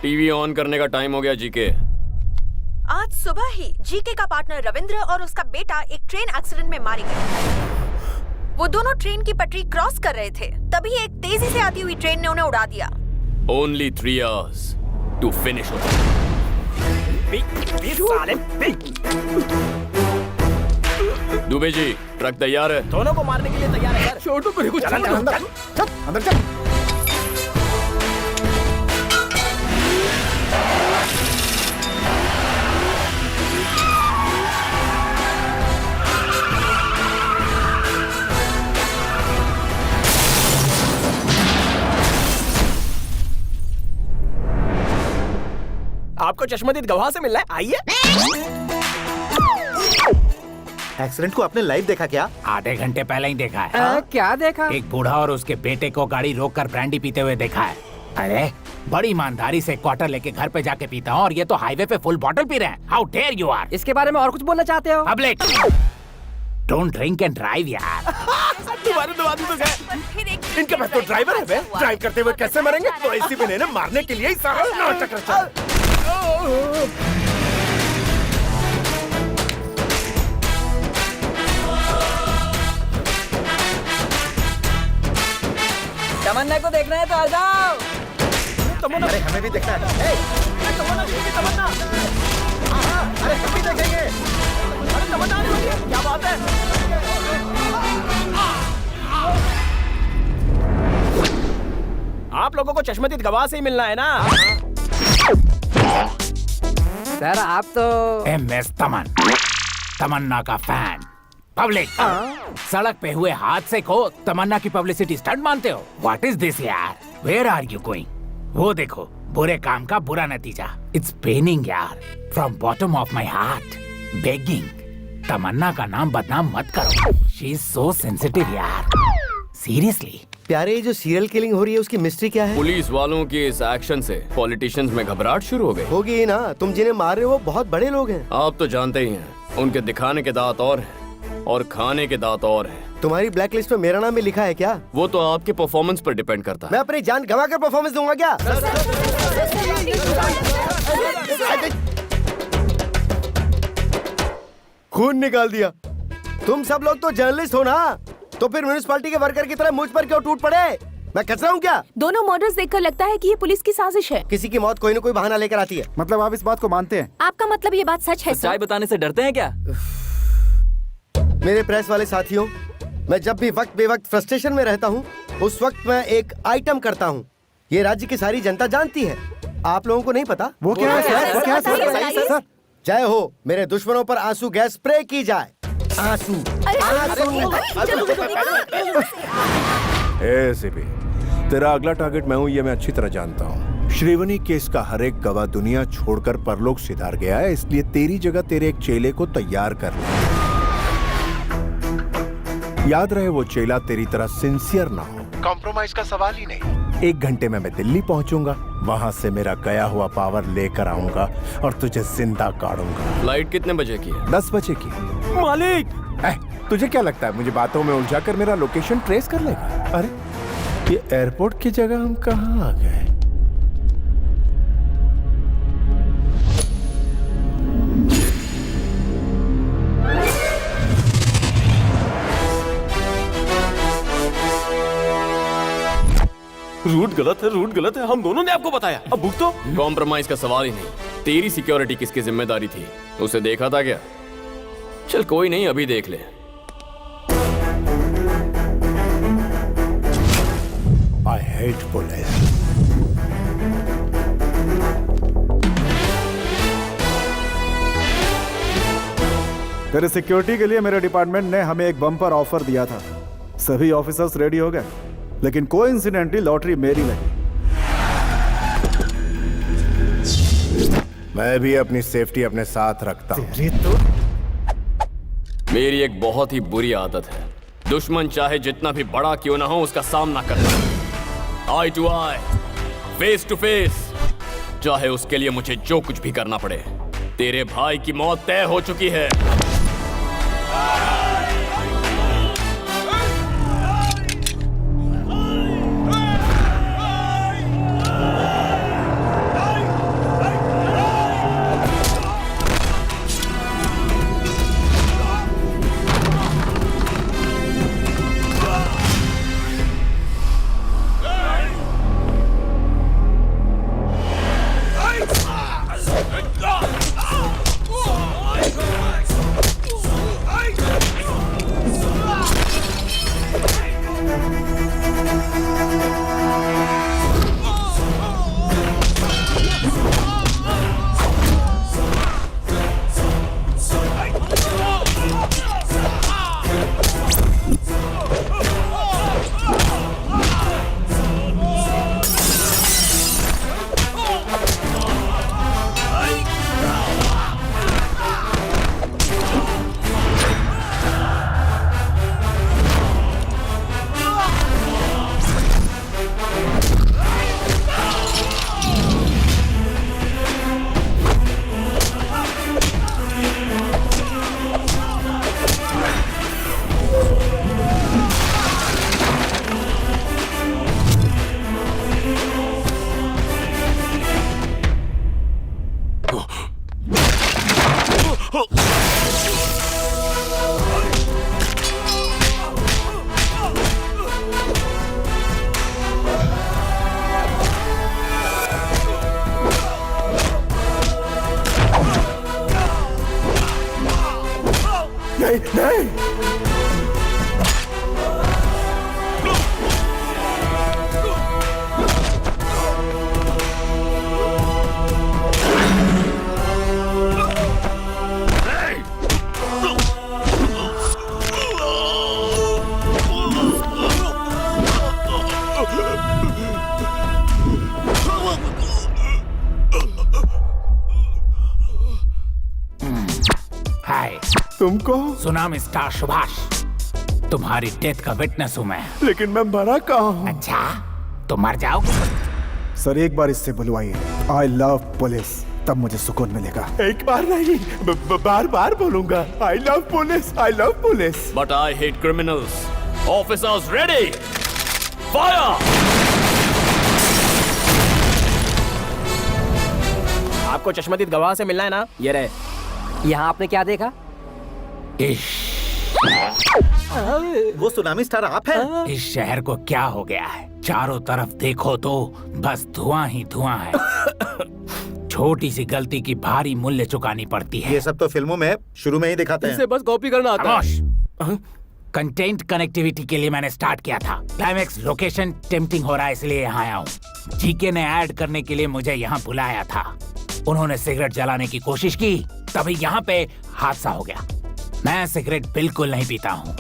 टीवी ऑन करने का टाइम हो गया जीके। आज सुबह ही जीके का पार्टनर रविंद्र और उसका बेटा एक ट्रेन एक्सीडेंट में मारे गए। वो दोनों ट्रेन की पटरी क्रॉस कर रहे थे, तभी एक तेजी से आती हुई ट्रेन ने उन्हें उड़ा दिया। Only 3 hours to finish it. Dubey ji, truck तैयार है। दोनों को मारने के लिए तैयार है सर। छोटू को कुछ चल अंदर चल। आपको चश्मदीद गवाह से मिलना है, आइए। एक्सीडेंट को आपने लाइव देखा क्या? आधे घंटे पहले ही देखा है। क्या देखा? एक बूढ़ा और उसके बेटे को गाड़ी रोककर ब्रांडी पीते हुए देखा है। अरे बड़ी ईमानदारी से क्वार्टर लेके घर पे जाके पीता हूँ और ये तो हाईवे पे फुल बॉटल पी रहे हैं। How dare you are. इसके बारे में और कुछ बोलना चाहते हो? Public don't drink and drive यार। तुम्हारे दो आदमी तो गए। इनके पास तो ड्राइवर है बे। ड्राइव करते हुए कैसे मरेंगे? तो ऐसी भी नहीं, मारने के लिए ही सारा नाटक रचा है। तमन्ना को देखना है तो आ जाओ। अरे हमें भी देखना है। तमन्ना। अरे हम भी देखेंगे। अरे तमन्ना आने वाली है, क्या बात है? आप लोगों को चश्मदीद गवाह से ही मिलना है ना? सर आप तो MS तमन्ना का फैन। पब्लिक सड़क पे हुए हादसे को तमन्ना की पब्लिसिटी स्टंट मानते हो? व्हाट इज दिस यार? Where are you going? वो देखो, बुरे काम का बुरा नतीजा। इट्स पेनिंग यार, from bottom of my heart begging. Tamanna का नाम बदनाम मत करो। शी इज सो सेंसिटिव यार, सीरियसली। प्यारे ये जो सीरियल किलिंग हो रही है उसकी मिस्ट्री क्या है? पुलिस वालों के इस एक्शन से पॉलिटिशियंस में घबराहट शुरू हो गई। होगी ही ना, तुम जिन्हें मार रहे हो वो बहुत बड़े लोग हैं। आप तो जानते ही हैं, उनके दिखाने के दांत और हैं और खाने के दांत और हैं। तुम्हारी ब्लैक लिस्ट में मेरा नाम भी लिखा है क्या? वो तो आपके परफॉर्मेंस पर डिपेंड करता है। मैं अपनी जान गंवा कर परफॉर्मेंस दूंगा क्या? खून निकाल दिया। तुम सब लोग तो जर्नलिस्ट हो ना, तो फिर म्युनिसिपैलिटी के वर्कर की तरह मुझ पर क्यों टूट पड़े? मैं कचरा हूँ क्या? दोनों मर्डर्स देखकर लगता है कि ये पुलिस की साजिश है। किसी की मौत कोई न कोई बहाना लेकर आती है। मतलब आप इस बात को मानते हैं? आपका मतलब ये बात सच है? सच्चाई बताने से डरते हैं क्या? मेरे प्रेस वाले साथियों, मैं जब भी वक्त बेवक्त फ्रस्ट्रेशन में रहता हूँ, उस वक्त मैं एक आइटम करता हूँ। ये राज्य की सारी जनता जानती है, आप लोगों को नहीं पता। वो क्या है सर? वो क्या है सर? जय हो, मेरे दुश्मनों पर आंसू गैस स्प्रे की जाए। आंसू, एसीपी, तेरा अगला टारगेट मैं हूं, ये मैं अच्छी तरह जानता हूं। श्रीवनी केस का हर एक गवाह दुनिया छोड़कर परलोक सिधार गया है, इसलिए तेरी जगह तेरे एक चेले को तैयार कर ले। याद रहे वो चेला तेरी तरह सिंसियर ना हो, कॉम्प्रोमाइज का सवाल ही नहीं। 1 घंटे में मैं दिल्ली पहुंचूंगा, वहां से मेरा गया हुआ पावर लेकर आऊंगा और तुझे जिंदा काटूंगा। फ्लाइट कितने बजे की है? 10 बजे की। मालिक, तुझे क्या लगता है मुझे बातों में उलझाकर मेरा लोकेशन ट्रेस कर लेगा? अरे ये एयरपोर्ट की जगह हम कहाँ आ गए? रूट गलत है, हम दोनों ने आपको बताया, अब भुगतो। कॉम्प्रोमाइज का सवाल ही नहीं। तेरी सिक्योरिटी किसकी जिम्मेदारी थी? उसे देखा था क्या? चल कोई नहीं, अभी देख ले। I hate police. तेरे सिक्योरिटी के लिए मेरे डिपार्टमेंट ने हमें एक बम्पर ऑफर दिया था। सभी ऑफिसर्स रेडी हो गए, लेकिन कोइंसिडेंटली लॉटरी मेरी लगी। मैं भी अपनी सेफ्टी अपने साथ रखता हूँ। मेरी एक बहुत ही बुरी आदत है, दुश्मन चाहे जितना भी बड़ा क्यों ना हो उसका सामना करना, eye to eye, face to face, चाहे उसके लिए मुझे जो कुछ भी करना पड़े। तेरे भाई की मौत तय हो चुकी है। नहीं। हाय, तुमको सुनाम स्टार सुभाष। तुम्हारी डेथ का विटनेस हूँ मैं। लेकिन मैं मरा कहाँ हूँ? अच्छा, तो मर जाओगे। सर एक बार इससे बुलवाइए, आई लव पुलिस, तब मुझे सुकून मिलेगा। एक बार नहीं, बार बार बोलूंगा, I love police, I love police. But I hate criminals. Officers ready, fire. आपको चश्मदीद गवाह से मिलना है ना? ये रहे। यहाँ आपने क्या देखा? वो सुनामी स्टार आप हैं? इस शहर को क्या हो गया है? चारों तरफ देखो तो बस धुआं ही धुआं है। छोटी सी गलती की भारी मूल्य चुकानी पड़ती है। ये सब तो फिल्मों में शुरू में ही दिखाते हैं। इसे बस कॉपी करना आता है। कंटेंट कनेक्टिविटी के लिए मैंने स्टार्ट किया था। क्लाइमेक्स लोकेशन टेम्पटिंग हो रहा है, इसलिए यहाँ आया हूँ। जीके ने ऐड करने के लिए मुझे यहाँ बुलाया था। उन्होंने सिगरेट जलाने की कोशिश की, तभी यहाँ पे हादसा हो गया। मैं सिगरेट बिल्कुल नहीं पीता हूँ।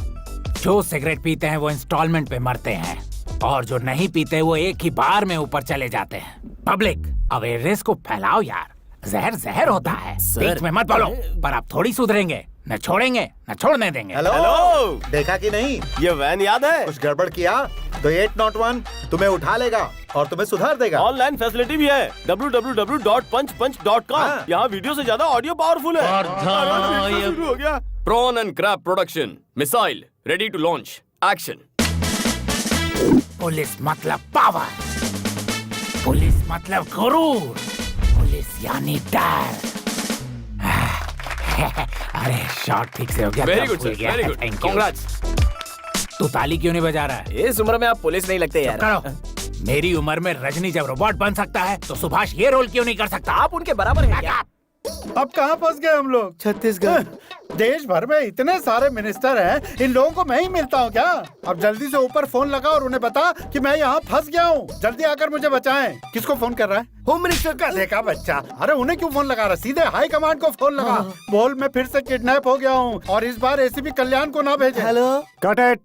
जो सिगरेट पीते हैं वो इंस्टॉलमेंट पे मरते हैं, और जो नहीं पीते वो एक ही बार में ऊपर चले जाते हैं। पब्लिक अवेयरनेस को फैलाओ यार, जहर जहर होता है। बीच में मत बोलो, पर आप थोड़ी सुधरेंगे, न छोड़ेंगे न छोड़ने देंगे। हेलो, देखा कि नहीं? ये वैन याद है? कुछ गड़बड़ किया तो 801 तुम्हें उठा लेगा और तुम्हें सुधार देगा। ऑनलाइन फैसिलिटी भी है, www.punchpunch.com। यहाँ वीडियो से ज्यादा ऑडियो पावरफुल है। शुरू हो गया। Prawn and crab production, missile ready to launch, action. Police मतलब पावर, पुलिस मतलब गुरूर, पुलिस यानी डर। अरे शॉट ठीक से हो गया। Very good sir, very good, congrats. तू ताली क्यों नहीं बजा रहा है? इस उम्र में आप पुलिस नहीं लगते यार। करो। मेरी उम्र में रजनी जब रोबोट बन सकता है तो सुभाष ये रोल क्यों नहीं कर सकता? आप उनके बराबर हैं क्या? अब कहाँ फंस गए हम लोग? छत्तीसगढ़। देश भर में इतने सारे मिनिस्टर हैं, इन लोगों को मैं ही मिलता हूँ क्या? अब जल्दी से ऊपर फोन लगा और उन्हें बता कि मैं यहाँ फंस गया हूँ, जल्दी आकर मुझे बचाएं। किसको फोन कर रहा है? होम मिनिस्टर का देखा बच्चा। अरे उन्हें क्यों फोन लगा रहा? सीधे हाई कमांड को फोन लगा। बोल मैं फिर से किडनैप हो गया हूँ और इस बार एसीपी कल्याण को ना भेजे। Hello, cut it.